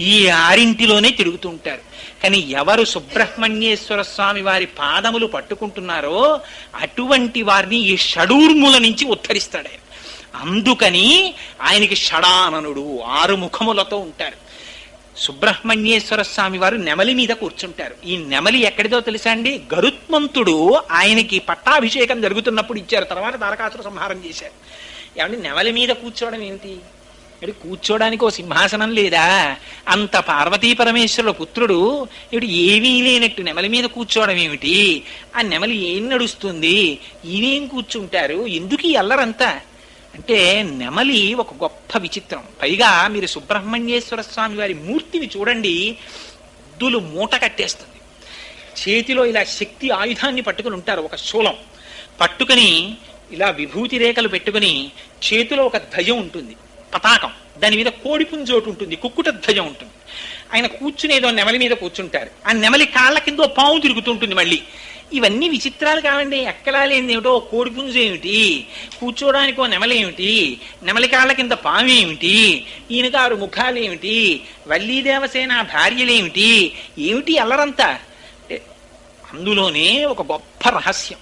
[SPEAKER 1] ఈ 6 తిరుగుతూ ఉంటారు. కానీ ఎవరు సుబ్రహ్మణ్యేశ్వర స్వామి వారి పాదములు పట్టుకుంటున్నారో అటువంటి వారిని ఈ షడూర్ముల నుంచి ఉద్ధరిస్తాడు ఆయన. అందుకని ఆయనకి షడాననుడు, 6 ముఖములతో ఉంటారు. సుబ్రహ్మణ్యేశ్వర స్వామి వారు నెమలి మీద కూర్చుంటారు. ఈ నెమలి ఎక్కడిదో తెలుసా అండి? గరుత్మంతుడు ఆయనకి పట్టాభిషేకం జరుగుతున్నప్పుడు ఇచ్చారు, తర్వాత తారకాసుర సంహారం చేశారు. ఏమంటే నెమలి మీద కూర్చోవడం ఏమిటి? అంటే కూర్చోడానికి ఓ సింహాసనం లేదా? అంత పార్వతీ పరమేశ్వరుల పుత్రుడు ఇప్పుడు ఏమీ లేనట్టు నెమలి మీద కూర్చోవడం ఏమిటి? ఆ నెమలి ఏం నడుస్తుంది, ఈయనేం కూర్చుంటారు, ఎందుకు ఈ అల్లరంతా అంటే నెమలి ఒక గొప్ప విచిత్రం. పైగా మీరు సుబ్రహ్మణ్యేశ్వర స్వామి వారి మూర్తిని చూడండి, ఎద్దులు మూట కట్టేస్తుంది. చేతిలో ఇలా శక్తి ఆయుధాన్ని పట్టుకుని ఉంటారు, ఒక శూలం పట్టుకుని ఇలా విభూతి రేఖలు పెట్టుకుని చేతిలో ఒక ధ్వజం ఉంటుంది, పతాకం, దాని మీద కోడిపుంజోటు ఉంటుంది, కుక్కుట ధ్వజం ఉంటుంది. ఆయన కూర్చునేదో నెమలి మీద కూర్చుంటారు. ఆ నెమలి కాళ్ళ కింద పాము తిరుగుతుంటుంది. మళ్ళీ ఇవన్నీ విచిత్రాలు కావండి. ఎక్కడా లేని ఏమిటో కోడిపుంజు ఏమిటి, కూర్చోడానికి ఓ నెమలి ఏమిటి, నెమలి కాళ్ళ కింద పాము ఏమిటి, ఈయన 6 ముఖాలు ఏమిటి, వల్లీదేవసేన భార్యలేమిటి, ఏమిటి అల్లరంతా అంటే అందులోనే ఒక గొప్ప రహస్యం.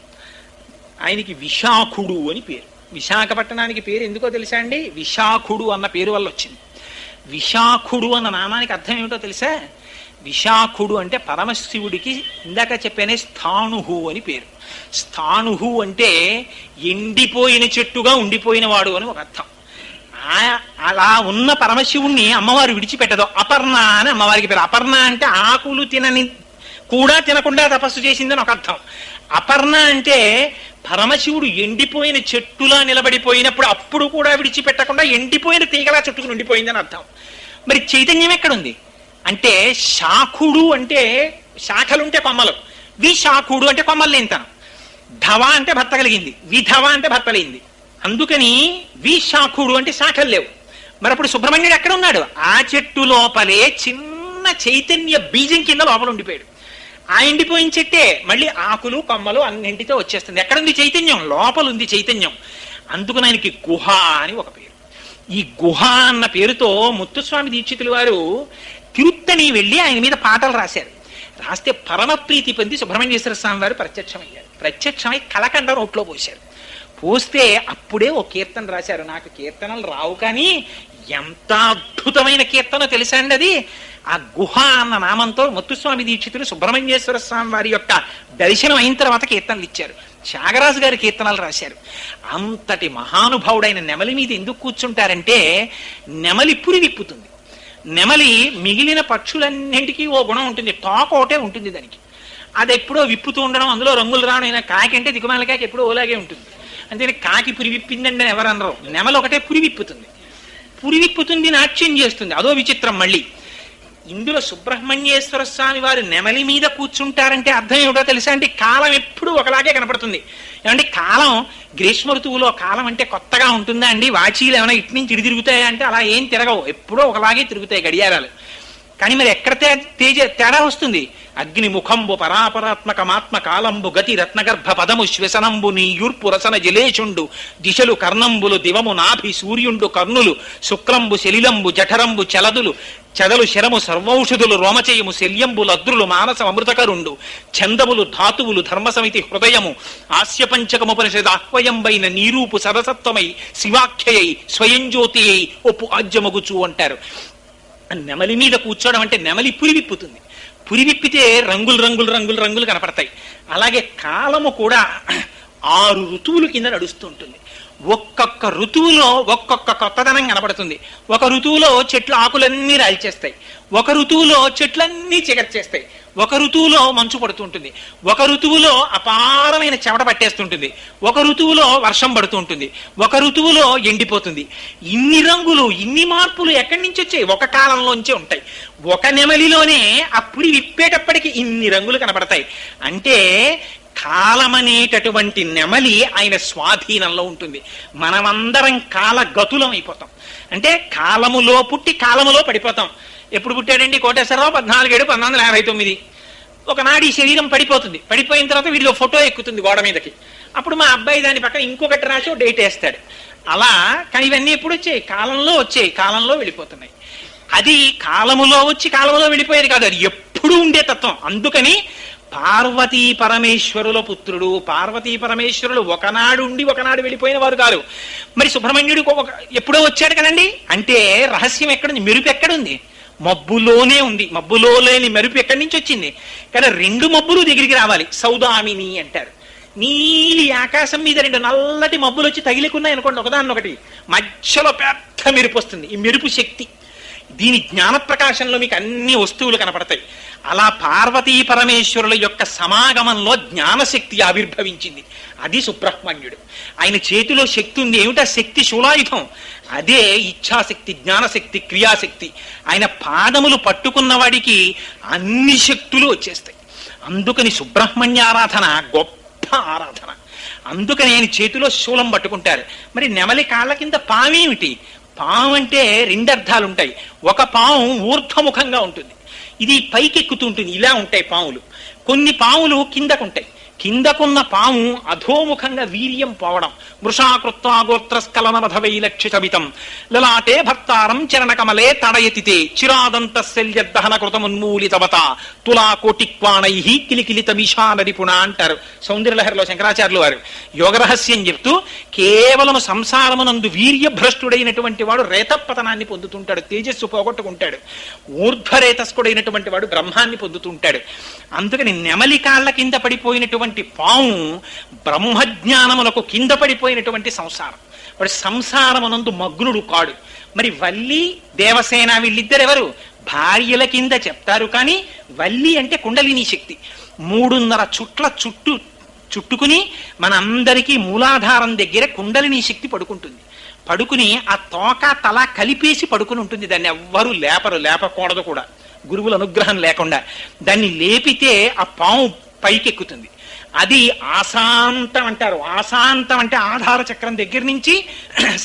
[SPEAKER 1] ఆయనకి విశాఖుడు అని పేరు. విశాఖపట్టణానికి పేరు ఎందుకో తెలుసా అండి? విశాఖుడు అన్న పేరు వల్ల వచ్చింది. విశాఖుడు అన్న నామానికి అర్థం ఏమిటో తెలుసా? విశాఖుడు అంటే పరమశివుడికి ఇందాక చెప్పానే స్థాణుహు అని పేరు. స్థాణుహు అంటే ఎండిపోయిన చెట్టుగా ఉండిపోయిన వాడు అని ఒక అర్థం. అలా ఉన్న పరమశివుణ్ణి అమ్మవారు విడిచిపెట్టదు. అపర్ణ అని అమ్మవారికి పేరు. అపర్ణ అంటే ఆకులు కూడా తినకుండా తపస్సు చేసిందని ఒక అర్థం. అపర్ణ అంటే పరమశివుడు ఎండిపోయిన చెట్టులా నిలబడిపోయినప్పుడు అప్పుడు కూడా విడిచిపెట్టకుండా ఎండిపోయిన తీగలా చెట్టుకు ఉండిపోయిందని అర్థం. మరి చైతన్యం ఎక్కడుంది అంటే శాఖుడు అంటే శాఖలుంటే కొమ్మలు, విశాఖుడు అంటే కొమ్మలు లేనితనం, ధవ అంటే భర్త కలిగింది, విధవ అంటే భర్త లేనిది. అందుకని విశాఖుడు అంటే శాఖలు లేవు. మరి అప్పుడు సుబ్రహ్మణ్యుడు ఎక్కడ ఉన్నాడు? ఆ చెట్టు లోపలే చిన్న చైతన్య బీజం కింద లోపల ఉండిపోయాడు. ఆ ఎండిపోయిన చెట్టే మళ్ళీ ఆకులు కొమ్మలు అన్నింటితో వచ్చేస్తుంది. ఎక్కడుంది చైతన్యం? లోపల ఉంది చైతన్యం. అందుకని ఆయనకి గుహ అని ఒక పేరు. ఈ గుహ అన్న పేరుతో ముత్తుస్వామి దీక్షితులు వారు తిరుత్తని వెళ్ళి ఆయన మీద పాటలు రాశారు. రాస్తే పరమ ప్రీతి పొంది సుబ్రహ్మణ్యేశ్వర స్వామి వారు ప్రత్యక్షమయ్యారు. ప్రత్యక్షమై కలకండ నోట్లో పోశారు. పోస్తే అప్పుడే ఓ కీర్తన రాశారు. నాకు కీర్తనలు రావు, కానీ ఎంత అద్భుతమైన కీర్తనో తెలుసా అండి అది. ఆ గుహ అన్న నామంతో ముత్తుస్వామి దీక్షితులు సుబ్రహ్మణ్యేశ్వర స్వామి వారి యొక్క దర్శనం అయిన తర్వాత కీర్తనలు ఇచ్చారు. త్యాగరాజు గారి కీర్తనలు రాశారు. అంతటి మహానుభావుడైన నెమలి మీద ఎందుకు కూర్చుంటారంటే, నెమలి పురి విప్పుతుంది. నెమలి మిగిలిన పక్షులన్నింటికీ ఓ గుణం ఉంటుంది, తోక ఒకటే ఉంటుంది దానికి. అది ఎప్పుడో విప్పుతూ ఉండడం, అందులో రంగులు రావడం. కాకి అంటే దిగుమాల కాకి ఎప్పుడో ఓలాగే ఉంటుంది. అంతే కాకి పురి విప్పిందండి ఎవరు అనరు. నెమలి ఒకటే పురి విప్పుతుంది. పురి విప్పుతుంది, నాట్యం చేస్తుంది. అదో విచిత్రం. మళ్ళీ ఇందులో సుబ్రహ్మణ్యేశ్వర స్వామి వారు నెమలి మీద కూర్చుంటారంటే అర్థం ఏమిటో తెలుసా అండి? కాలం ఎప్పుడూ ఒకలాగే కనపడుతుంది. ఏమంటే కాలం గ్రీష్మ ఋతువులో కాలం అంటే కొత్తగా ఉంటుందా అండి? వాచీలు ఏమైనా ఇటు నుంచి ఇటు తిరుగుతాయా అంటే అలా ఏం తిరగవు, ఎప్పుడో ఒకలాగే తిరుగుతాయి గడియారాలు. కానీ మరి ఎక్కడ తేడా వస్తుంది? అగ్ని ముఖంబు పరాపరాత్మకమాత్మ కాలంబు గతి రత్నగర్భ పదము శ్వసనంబు నీ యూర్పు రసన జలేషుండు దిశలు కర్ణంబులు దివము నాభి సూర్యుండు కర్ణులు శుక్లంబు శలిలంబు జఠరంబు చలదులు చదలు శరము సర్వౌషధులు రోమచయము శల్యంబులు అద్రులు మానసం అమృతకరుండు ఛందములు ధాతువులు ధర్మసమితి హృదయము ఆస్యపంచకముపనిషద్ ఆహ్వయంబైన నీరూపు సరసత్వమై శివాఖ్యయై స్వయం జ్యోతి అయి ఒప్పు ఆజ్యమగుచు అంటారు. నెమలి మీద కూర్చోవడం అంటే నెమలి పురివిప్పుతుంది. పురివిప్పితే రంగులు రంగులు రంగులు రంగులు కనపడతాయి. అలాగే కాలము కూడా 6 ఋతువుల కింద నడుస్తూ ఉంటుంది. ఒక్కొక్క ఋతువులో ఒక్కొక్క కొత్తదనం కనపడుతుంది. ఒక ఋతువులో చెట్లు ఆకులన్నీ రాల్చేస్తాయి, ఒక ఋతువులో చెట్లన్నీ చిగర్చేస్తాయి, ఒక ఋతువులో మంచు పడుతుంటుంది, ఒక ఋతువులో అపారమైన చెమట పట్టేస్తుంటుంది, ఒక ఋతువులో వర్షం పడుతూ ఉంటుంది, ఒక ఋతువులో ఎండిపోతుంది. ఇన్ని రంగులు, ఇన్ని మార్పులు ఎక్కడి నుంచి వచ్చాయి? ఒక కాలంలోంచే ఉంటాయి. ఒక నెమలిలోనే అప్పుడు విప్పేటప్పటికి ఇన్ని రంగులు కనపడతాయి. అంటే కాలమనేటటువంటి నెమలి ఆయన స్వాధీనంలో ఉంటుంది. మనమందరం కాలగతులం అయిపోతాం. అంటే కాలములో పుట్టి కాలములో పడిపోతాం. ఎప్పుడు పుట్టాడండి కోటేశ్వరరావు? 14/7/1959. ఒకనాడు ఈ శరీరం పడిపోతుంది. పడిపోయిన తర్వాత వీడిలో ఫోటో ఎక్కుతుంది గోడ మీదకి. అప్పుడు మా అబ్బాయి దాని పక్కన ఇంకొకటి రాసి ఓ డేట్ వేస్తాడు. అలా. కానీ ఇవన్నీ ఎప్పుడు వచ్చాయి? కాలంలో వచ్చాయి, కాలంలో వెళ్ళిపోతున్నాయి. అది కాలములో వచ్చి కాలములో వెళ్ళిపోయేది కాదు, అది ఎప్పుడూ ఉండే తత్వం. అందుకని పార్వతీ పరమేశ్వరుల పుత్రుడు. పార్వతీ పరమేశ్వరులు ఒకనాడు ఉండి ఒకనాడు వెళ్ళిపోయిన వారు కాదు. మరి సుబ్రహ్మణ్యుడు ఎప్పుడో వచ్చాడు కదండి. అంటే రహస్యం ఎక్కడుంది? మెరుపు ఎక్కడుంది? మబ్బులోనే ఉంది. మబ్బులో లేని మెరుపు ఎక్కడి నుంచి వచ్చింది? కానీ 2 మబ్బులు దగ్గరికి రావాలి. సౌదామిని అంటారు. నీలి ఆకాశం మీద 2 నల్లటి మబ్బులు వచ్చి తగిలికున్నాయి అనుకోండి, ఒకదాన్నొకటి, మధ్యలో పెద్ద మెరుపు వస్తుంది. ఈ మెరుపు శక్తి. దీని జ్ఞాన ప్రకాశంలో మీకు అన్ని వస్తువులు కనపడతాయి. అలా పార్వతీ పరమేశ్వరుల యొక్క సమాగమంలో జ్ఞానశక్తి ఆవిర్భవించింది. అది సుబ్రహ్మణ్యుడు. ఆయన చేతిలో శక్తి ఉంది. ఏమిటా శక్తి? శూలాయుధం. అదే ఇచ్ఛాశక్తి, జ్ఞానశక్తి, క్రియాశక్తి. ఆయన పాదములు పట్టుకున్న వాడికి అన్ని శక్తులు వచ్చేస్తాయి. అందుకని సుబ్రహ్మణ్య ఆరాధన గొప్ప ఆరాధన. అందుకని ఆయన చేతిలో శూలం పట్టుకుంటారు. మరి నెమలి కాళ్ళ కింద పావేమిటి? పాము అంటే 2 అర్థాలు ఉంటాయి. ఒక పాము ఊర్ధ్వముఖంగా ఉంటుంది, ఇది పైకెక్కుతూ ఉంటుంది. ఇలా ఉంటాయి పాములు. కొన్ని పాములు కిందకుంటాయి. కిందకున్న పాము అధోముఖంగా వీర్యం పోవడం. వృషాకృత్వా గోత్రస్కలనమధవైలక్షితమితం లలాటే భర్తారం చరణకమలే తడయతితే చిరాదంత శల్యదహన కృతమున్మూలితవత తులా కోటిక్వాణై కిలికిలితమిషానరిపుణ అంటారు సౌందర్యలహరిలో శంకరాచార్యులు వారు. యోగరహస్యం చెప్తూ కేవలం సంసారమునందు వీర్యభ్రష్టుడైనటువంటి వాడు రేతపతనాన్ని పొందుతుంటాడు, తేజస్సు పోగొట్టుకుంటాడు. ఊర్ధ్వరేతస్కుడైనటువంటి వాడు బ్రహ్మాన్ని పొందుతుంటాడు. అందుకని నెమలి కాళ్ళ కింద పడిపోయినటువంటి పాము బ్రహ్మజ్ఞానములకు కింద పడిపోయినటువంటి సంసారం. వాడు సంసారమునందు మగ్నుడు కాడు. మరి వల్లి దేవసేన వీళ్ళిద్దరెవరు? భార్యల కింద చెప్తారు. కానీ వల్లి అంటే కుండలిని శక్తి. 3.5 చుట్ల చుట్టుకుని మనందరికీ మూలాధారం దగ్గర కుండలిని శక్తి పడుకుంటుంది. పడుకుని ఆ తోక తల కలిపేసి పడుకుని ఉంటుంది. దాన్ని ఎవ్వరూ లేపకూడదు కూడా, గురువుల అనుగ్రహం లేకుండా. దాన్ని లేపితే ఆ పాము పైకెక్కుతుంది. అది ఆశాంతం అంటారు. ఆశాంతం అంటే ఆధార చక్రం దగ్గర నుంచి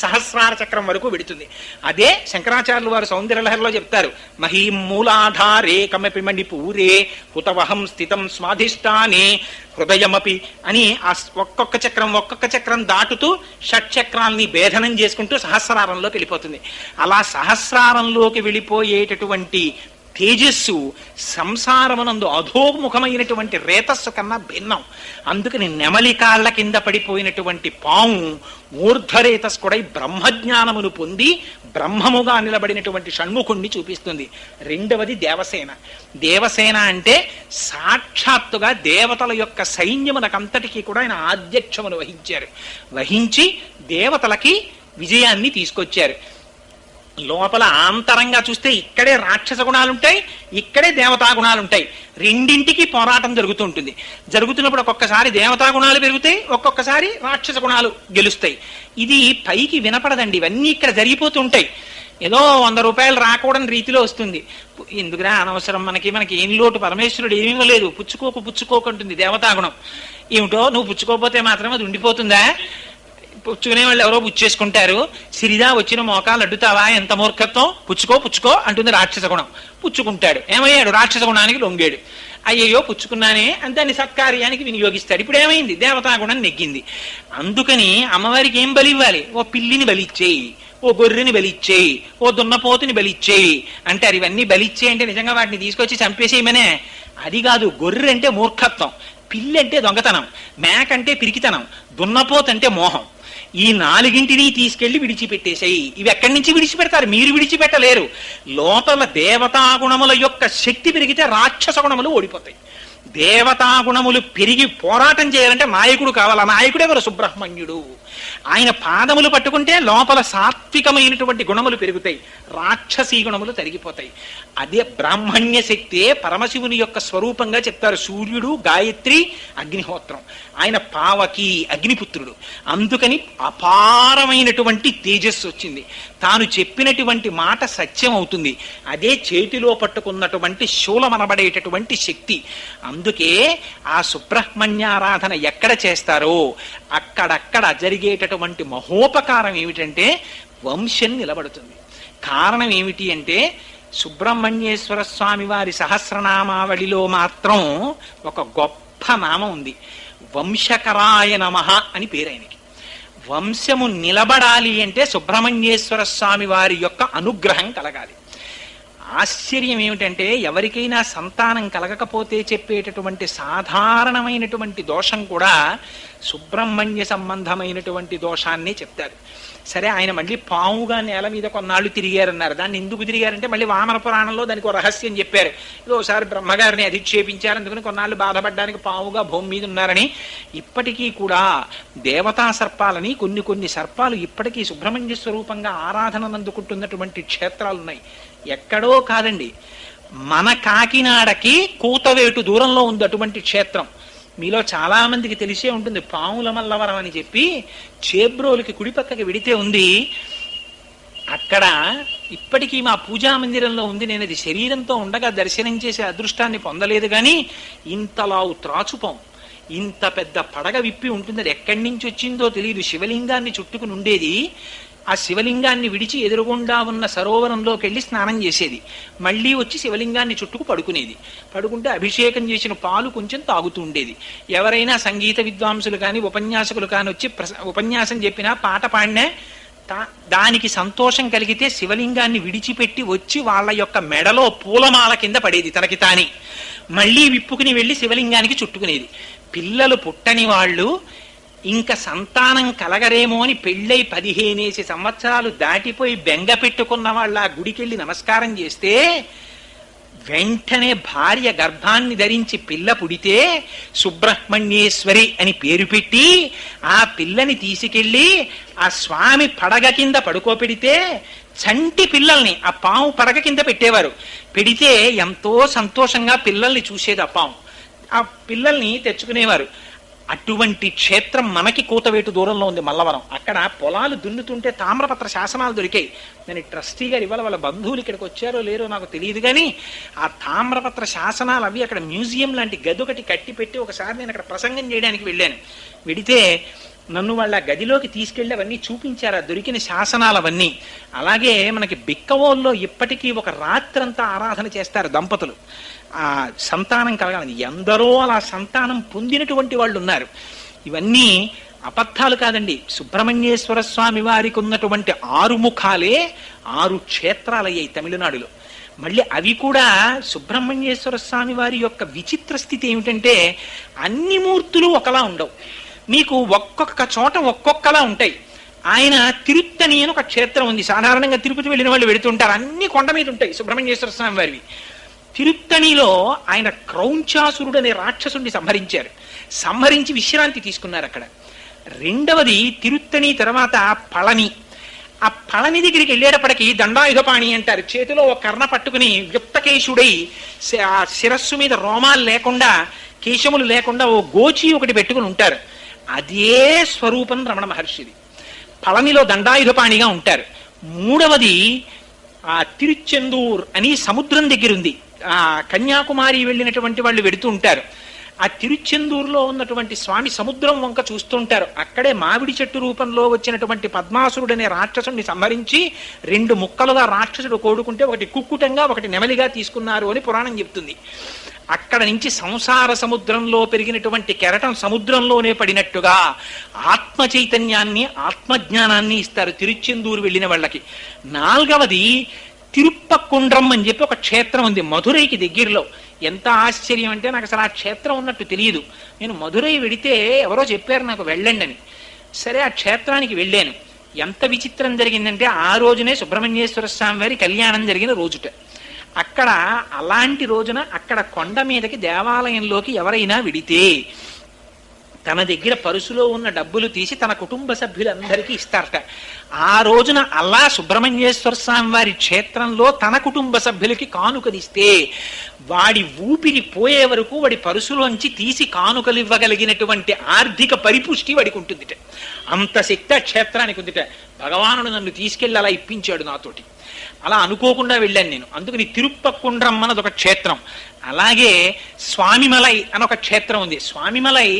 [SPEAKER 1] సహస్రార చక్రం వరకు వెడుతుంది. అదే శంకరాచార్యులు వారు సౌందర్యలహరిలో చెప్తారు. మహీం మూలాధారే కమపి మణిపూరే హుతవహం స్థితం స్వాధిష్టానే హృదయమపి అని ఆ ఒక్కొక్క చక్రం దాటుతూ షట్చక్రాల్ని భేదనం చేసుకుంటూ సహస్రారంలోకి వెళ్ళిపోతుంది. అలా సహస్రారంలోకి వెళ్ళిపోయేటటువంటి తేజస్సు సంసారమునందు అధోముఖమైనటువంటి రేతస్సు కన్నా భిన్నం. అందుకని నెమలి కాళ్ల కింద పడిపోయినటువంటి పాము మూర్ధరేతస్కుడై బ్రహ్మజ్ఞానమును పొంది బ్రహ్మముగా నిలబడినటువంటి షణ్ముఖుణ్ణి చూపిస్తుంది. రెండవది దేవసేన. దేవసేన అంటే సాక్షాత్తుగా దేవతల యొక్క సైన్యమునకంతటికీ కూడా ఆయన ఆధ్యక్షమును వహించారు. వహించి దేవతలకి విజయాన్ని తీసుకొచ్చారు. లోపల ఆంతరంగా చూస్తే ఇక్కడే రాక్షస గుణాలుంటాయి, ఇక్కడే దేవతా గుణాలుంటాయి. రెండింటికి పోరాటం జరుగుతుంటుంది. జరుగుతున్నప్పుడు ఒక్కొక్కసారి దేవతా గుణాలు పెరుగుతాయి, ఒక్కొక్కసారి రాక్షస గుణాలు గెలుస్తాయి. ఇది పైకి వినపడదండి, ఇవన్నీ ఇక్కడ జరిగిపోతుంటాయి. ఏదో 100 రూపాయలు రాకూడని రీతిలో వస్తుంది. ఎందుకురా అనవసరం, మనకి ఏం లోటు, పరమేశ్వరుడు ఏమీ లేదు, పుచ్చుకోకుంటుంది దేవతాగుణం. ఏమిటో నువ్వు పుచ్చుకోకపోతే మాత్రం అది ఉండిపోతుందా? పుచ్చుకునే వాళ్ళు ఎవరో పుచ్చేసుకుంటారు. సిరిదా వచ్చిన మోకాలు అడ్డుతావా, ఎంత మూర్ఖత్వం, పుచ్చుకో అంటుంది రాక్షస గుణం. పుచ్చుకుంటాడు, ఏమయ్యాడు, రాక్షస గుణానికి లొంగాడు. అయ్యయ్యో పుచ్చుకున్నానే అని దాన్ని సత్కార్యానికి వినియోగిస్తాడు. ఇప్పుడు ఏమైంది, దేవతా గుణం నెగ్గింది. అందుకని అమ్మవారికి ఏం బలి ఇవ్వాలి, ఓ పిల్లిని బలిచ్చేయి, ఓ గొర్రెని బలిచ్చేయి, ఓ దున్నపోతుని బలిచ్చేయి అంటారు. ఇవన్నీ బలిచ్చేయి అంటే నిజంగా వాటిని తీసుకొచ్చి చంపేసేయమనే? అది కాదు. గొర్రె అంటే మూర్ఖత్వం, పిల్లి అంటే దొంగతనం, మేక అంటే పిరికితనం, దున్నపోతంటే మోహం. ఈ 4గింటిని తీసుకెళ్లి విడిచిపెట్టేశాయి. ఇవి ఎక్కడి నుంచి విడిచిపెడతారు? మీరు విడిచిపెట్టలేరు. లోపల దేవతాగుణముల యొక్క శక్తి పెరిగితే రాక్షస గుణములు ఓడిపోతాయి. దేవతాగుణములు పెరిగి పోరాటం చేయాలంటే నాయకుడు కావాలి. ఆ నాయకుడు ఎవరు? సుబ్రహ్మణ్యుడు. ఆయన పాదములు పట్టుకుంటే లోపల సాత్వికమైనటువంటి గుణములు పెరుగుతాయి, రాక్షసీ గుణములు తరిగిపోతాయి. అదే బ్రాహ్మణ్య శక్తే పరమశివుని యొక్క స్వరూపంగా చెప్తారు. సూర్యుడు, గాయత్రి, అగ్నిహోత్రం. ఆయన పావకి, అగ్నిపుత్రుడు. అందుకని అపారమైనటువంటి తేజస్సు వచ్చింది. తాను చెప్పినటువంటి మాట సత్యం అవుతుంది. అదే చేతిలో పట్టుకున్నటువంటి శూలమనబడేటటువంటి శక్తి. అందుకే ఆ సుబ్రహ్మణ్యారాధన ఎక్కడ చేస్తారో అక్కడక్కడ జరిగేటటువంటి మహోపకారం ఏమిటంటే వంశం నిలబడుతుంది. కారణం ఏమిటి అంటే సుబ్రహ్మణ్యేశ్వర స్వామి వారి సహస్రనామావళిలో మాత్రం ఒక గొప్ప నామం ఉంది, వంశకరాయ నమః అని పేరు ఆయనకి. వంశము నిలబడాలి అంటే సుబ్రహ్మణ్యేశ్వర స్వామి వారి యొక్క అనుగ్రహం కలగాలి. ఆశ్చర్యం ఏమిటంటే ఎవరికైనా సంతానం కలగకపోతే చెప్పేటటువంటి సాధారణమైనటువంటి దోషం కూడా సుబ్రహ్మణ్య సంబంధమైనటువంటి దోషాన్ని చెప్తారు. సరే, ఆయన మళ్ళీ పావుగా నేల మీద కొన్నాళ్ళు తిరిగారన్నారు. దాన్ని ఎందుకు తిరిగారంటే మళ్ళీ వామన పురాణంలో దానికి ఒక రహస్యం చెప్పారు. ఒకసారి బ్రహ్మగారిని అధిక్షేపించారు, అందుకని కొన్నాళ్ళు బాధపడడానికి పావుగా భూమి మీద ఉన్నారని. ఇప్పటికీ కూడా దేవతా సర్పాలని కొన్ని సర్పాలు ఇప్పటికీ సుబ్రహ్మణ్య స్వరూపంగా ఆరాధనను అందుకుంటున్నటువంటి క్షేత్రాలు ఉన్నాయి. ఎక్కడో కాదండి, మన కాకినాడకి కూతవేటు దూరంలో ఉంది అటువంటి క్షేత్రం. మీలో చాలా మందికి తెలిసే ఉంటుంది, పాముల మల్లవరం అని చెప్పి చేబ్రోలుకి కుడిపక్కకి విడితే ఉంది. అక్కడ ఇప్పటికీ మా పూజా మందిరంలో ఉంది. నేను అది శరీరంతో ఉండగా దర్శనం చేసే అదృష్టాన్ని పొందలేదు. కానీ ఇంతలావు త్రాచుపం, ఇంత పెద్ద పడగ విప్పి ఉంటుంది. అది ఎక్కడి నుంచి వచ్చిందో తెలియదు. శివలింగాన్ని చుట్టుకుని ఉండేది. ఆ శివలింగాన్ని విడిచి ఎదురుగుండా ఉన్న సరోవరంలోకి వెళ్ళి స్నానం చేసేది. మళ్ళీ వచ్చి శివలింగాన్ని చుట్టుకు పడుకునేది. పడుకుంటే అభిషేకం చేసిన పాలు కొంచెం తాగుతూ ఉండేది. ఎవరైనా సంగీత విద్వాంసులు కానీ ఉపన్యాసకులు కానీ వచ్చి ఉపన్యాసం చెప్పినా పాట పాడినా దానికి సంతోషం కలిగితే శివలింగాన్ని విడిచిపెట్టి వచ్చి వాళ్ళ యొక్క మెడలో పూలమాల కింద పడేది తనకి తాని. మళ్ళీ విప్పుకుని వెళ్ళి శివలింగానికి చుట్టుకునేది. పిల్లలు పుట్టని వాళ్ళు ఇంకా సంతానం కలగరేమో అని పెళ్ళై 15 సంవత్సరాలు దాటిపోయి బెంగ పెట్టుకున్న వాళ్ళు ఆ గుడికెళ్ళి నమస్కారం చేస్తే వెంటనే భార్య గర్భాన్ని ధరించి పిల్ల పుడితే సుబ్రహ్మణ్యేశ్వరి అని పేరు పెట్టి ఆ పిల్లని తీసుకెళ్ళి ఆ స్వామి పడగ కింద పడుకోపెడితే చంటి పిల్లల్ని ఆ పాము పడగ కింద పెట్టేవారు. పెడితే ఎంతో సంతోషంగా పిల్లల్ని చూసేది ఆ పాము. ఆ పిల్లల్ని తెచ్చుకునేవారు. అటువంటి క్షేత్రం మనకి కూతవేటు దూరంలో ఉంది, మల్లవరం. అక్కడ పొలాలు దున్నుతుంటే తామ్రపత్ర శాసనాలు దొరికాయి. నేను ట్రస్టీ గారు ఇవాళ వాళ్ళ బంధువులు ఇక్కడికి వచ్చారో లేరో నాకు తెలియదు, కానీ ఆ తామ్రపత్ర శాసనాలు అవి అక్కడ మ్యూజియం లాంటి గది ఒకటి కట్టి పెట్టి ఒకసారి నేను అక్కడ ప్రసంగం చేయడానికి వెళ్ళాను. వెడితే నన్ను వాళ్ళ గదిలోకి తీసుకెళ్లి అవన్నీ చూపించారు, ఆ దొరికిన శాసనాలు అవన్నీ. అలాగే మనకి బిక్కవోల్లో ఇప్పటికీ ఒక రాత్రంతా ఆరాధన చేస్తారు దంపతులు, ఆ సంతానం కలగాలని. ఎందరో అలా సంతానం పొందినటువంటి వాళ్ళు ఉన్నారు. ఇవన్నీ అబద్ధాలు కాదండి. సుబ్రహ్మణ్యేశ్వర స్వామి వారికి ఉన్నటువంటి 6 ముఖాలే 6 క్షేత్రాలయ్యాయి తమిళనాడులో. మళ్ళీ అవి కూడా సుబ్రహ్మణ్యేశ్వర స్వామి వారి యొక్క విచిత్ర స్థితి ఏమిటంటే అన్ని మూర్తులు ఒకలా ఉండవు, మీకు ఒక్కొక్క చోట ఒక్కొక్కలా ఉంటాయి. ఆయన తిరుత్తని అని ఒక క్షేత్రం ఉంది, సాధారణంగా తిరుపతి వెళ్ళిన వాళ్ళు వెళుతుంటారు, అన్ని కొండ మీద ఉంటాయి సుబ్రహ్మణ్యేశ్వర స్వామి వారివి. తిరుత్తణిలో ఆయన క్రౌంచాసురుడు అనే రాక్షసుడిని సంహరించి విశ్రాంతి తీసుకున్నారు అక్కడ. రెండవది తిరుత్తణి తర్వాత పళని. ఆ పళని దగ్గరికి వెళ్ళేటప్పటికి దండాయుధపాణి అంటారు, చేతిలో ఒక కర్ణ పట్టుకుని యుక్తకేశుడై ఆ శిరస్సు మీద రోమాలు లేకుండా కేశములు లేకుండా ఓ గోచి ఒకటి పెట్టుకుని ఉంటారు. అదే స్వరూపం రమణ మహర్షిది. పళనిలో దండాయుధపాణిగా ఉంటారు. మూడవది ఆ తిరుచెందూర్ అని సముద్రం దగ్గర ఉంది, ఆ కన్యాకుమారి వెళ్ళినటువంటి వాళ్ళు వెడుతూ ఉంటారు. ఆ తిరుచెందూరులో ఉన్నటువంటి స్వామి సముద్రం వంక చూస్తుంటారు. అక్కడే మామిడి చెట్టు రూపంలో వచ్చినటువంటి పద్మాసురుడు అనే రాక్షసుడిని సంహరించి 2 ముక్కలుగా రాక్షసుడు కోడుకుంటే ఒకటి కుక్కుటంగా ఒకటి నెమలిగా తీసుకున్నారు అని పురాణం చెప్తుంది. అక్కడ నుంచి సంసార సముద్రంలో పెరిగినటువంటి కెరటం సముద్రంలోనే పడినట్టుగా ఆత్మ చైతన్యాన్ని ఆత్మజ్ఞానాన్ని ఇస్తారు తిరుచెందూరు వెళ్ళిన వాళ్ళకి. నాలుగవది తిరుప్పకుండ్రం అని చెప్పి ఒక క్షేత్రం ఉంది మధురైకి దగ్గరలో. ఎంత ఆశ్చర్యం అంటే నాకు అసలు ఆ క్షేత్రం ఉన్నట్టు తెలియదు. నేను మధురై వెడితే ఎవరో చెప్పారు నాకు వెళ్ళండి అని. సరే ఆ క్షేత్రానికి వెళ్ళాను. ఎంత విచిత్రం జరిగిందంటే ఆ రోజునే సుబ్రహ్మణ్యేశ్వర స్వామి వారి కళ్యాణం జరిగిన రోజుట. అక్కడ అలాంటి రోజున అక్కడ కొండ మీదకి దేవాలయంలోకి ఎవరైనా విడితే తన దగ్గర పరుసులో ఉన్న డబ్బులు తీసి తన కుటుంబ సభ్యులందరికీ ఇస్తారట. ఆ రోజున అలా సుబ్రహ్మణ్యేశ్వర స్వామి వారి క్షేత్రంలో తన కుటుంబ సభ్యులకి కానుకలిస్తే వాడి ఊపిరి పోయే వరకు వాడి పరుసులోంచి తీసి కానుకలు ఇవ్వగలిగినటువంటి ఆర్థిక పరిపుష్టి వాడికి ఉంటుందిట. అంత శక్తి ఆ క్షేత్రానికి ఉందిట. భగవానుడు నన్ను తీసుకెళ్లి అలా ఇప్పించాడు నాతోటి. అలా అనుకోకుండా వెళ్ళాను నేను. అందుకని తిరుప్పకుండ్రం అన్నది ఒక క్షేత్రం. అలాగే స్వామిమలై అని ఒక క్షేత్రం ఉంది. స్వామిమలై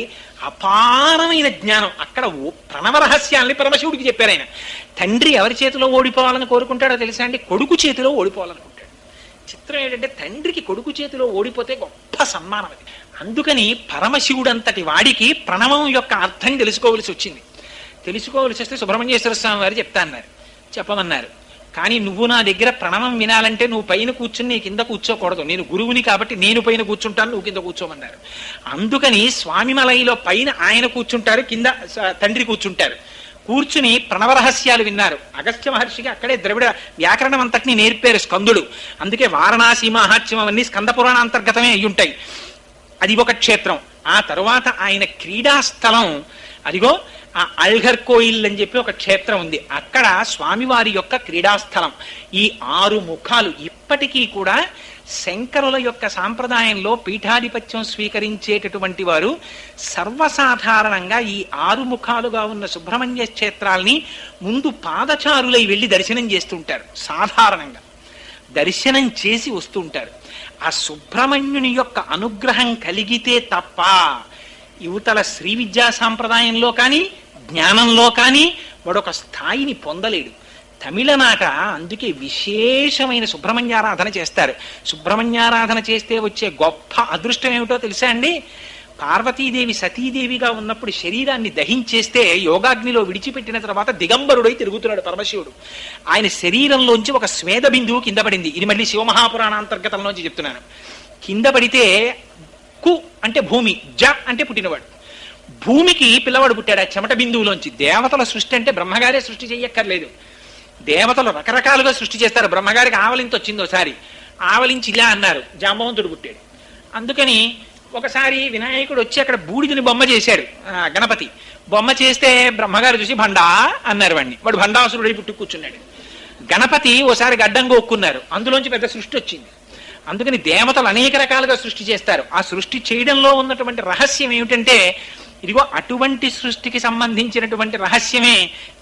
[SPEAKER 1] అపారమైన జ్ఞానం. అక్కడ ప్రణవ రహస్యాల్ని పరమశివుడికి చెప్పారు ఆయన. తండ్రి ఎవరి చేతిలో ఓడిపోవాలని కోరుకుంటాడో తెలుసా అండి? కొడుకు చేతిలో ఓడిపోవాలనుకుంటాడు. చిత్రం ఏంటంటే తండ్రికి కొడుకు చేతిలో ఓడిపోతే గొప్ప సన్మానం అది. అందుకని పరమశివుడు అంతటి వాడికి ప్రణవం యొక్క అర్థం తెలుసుకోవలసి వచ్చింది. తెలుసుకోవలసి వస్తే సుబ్రహ్మణ్యేశ్వర స్వామి వారు చెప్తా అన్నారు, చెప్పమన్నారు. కానీ నువ్వు నా దగ్గర ప్రణవం వినాలంటే నువ్వు పైన కూర్చుని నీ కింద కూర్చోకూడదు, నేను గురువుని కాబట్టి నేను పైన కూర్చుంటాను, నువ్వు కింద కూర్చోమన్నారు. అందుకని స్వామిమలైలో పైన ఆయన కూర్చుంటారు, కింద తండ్రి కూర్చుంటారు. కూర్చుని ప్రణవరహస్యాలు విన్నారు. అగస్త్య మహర్షికి అక్కడే ద్రవిడ వ్యాకరణం అంతటినీ నేర్పారు స్కందుడు. అందుకే వారణాసి మహాత్మ్యం అవన్నీ స్కంద పురాణ అంతర్గతమే అయి ఉంటాయి. అది ఒక క్షేత్రం. ఆ తరువాత ఆయన క్రీడాస్థలం అదిగో ఆ అల్ఘర్ కోయిల్ అని చెప్పి ఒక క్షేత్రం ఉంది. అక్కడ స్వామివారి యొక్క క్రీడాస్థలం. ఈ 6 ముఖాలు ఇప్పటికీ కూడా శంకరుల యొక్క సాంప్రదాయంలో పీఠాధిపత్యం స్వీకరించేటటువంటి వారు సర్వసాధారణంగా ఈ 6 ముఖాలుగా ఉన్న సుబ్రహ్మణ్య క్షేత్రాల్ని ముందు పాదచారులై వెళ్ళి దర్శనం చేస్తుంటారు. సాధారణంగా దర్శనం చేసి వస్తుంటారు. ఆ సుబ్రహ్మణ్యుని యొక్క అనుగ్రహం కలిగితే తప్ప యువతల శ్రీ విద్యా సాంప్రదాయంలో కానీ జ్ఞానంలో కానీ వాడొక స్థాయిని పొందలేడు. తమిళనాట అందుకే విశేషమైన సుబ్రహ్మణ్యారాధన చేస్తారు. సుబ్రహ్మణ్యారాధన చేస్తే వచ్చే గొప్ప అదృష్టం ఏమిటో తెలుసా అండి? పార్వతీదేవి సతీదేవిగా ఉన్నప్పుడు శరీరాన్ని దహించేస్తే యోగాగ్నిలో విడిచిపెట్టిన తర్వాత దిగంబరుడై తిరుగుతున్నాడు పరమశివుడు. ఆయన శరీరంలోంచి ఒక స్వేద బిందువు కింద పడింది. ఇది మళ్ళీ శివమహాపురాణాంతర్గతంలోంచి చెప్తున్నాను. కింద పడితే కు అంటే భూమి, జ అంటే పుట్టినవాడు. భూమికి పిల్లవాడు పుట్టాడు ఆ చెమట బిందువులోంచి. దేవతల సృష్టి అంటే బ్రహ్మగారే సృష్టి చెయ్యక్కర్లేదు. దేవతలు రకరకాలుగా సృష్టి చేస్తారు. బ్రహ్మగారికి ఆవలింత వచ్చింది ఒకసారి, ఆవలించి ఇలా అన్నారు, జాంబవంతుడు పుట్టాడు. అందుకని ఒకసారి వినాయకుడు వచ్చి అక్కడ బూడిదని బొమ్మ చేశాడు. గణపతి బొమ్మ చేస్తే బ్రహ్మగారు చూసి భండా అన్నారు వాడిని. వాడు భండాసురుడై పుట్టి కూర్చున్నాడు. గణపతి ఓసారి గడ్డం గోక్కున్నారు, అందులోంచి పెద్ద సృష్టి వచ్చింది. అందుకని దేవతలు అనేక రకాలుగా సృష్టి చేస్తారు. ఆ సృష్టి చేయడంలో ఉన్నటువంటి రహస్యం ఏమిటంటే ఇదిగో అటువంటి సృష్టికి సంబంధించినటువంటి రహస్యమే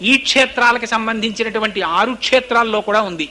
[SPEAKER 1] ఈ క్షేత్రాలకు సంబంధించినటువంటి 6 క్షేత్రాల్లో కూడా ఉంది.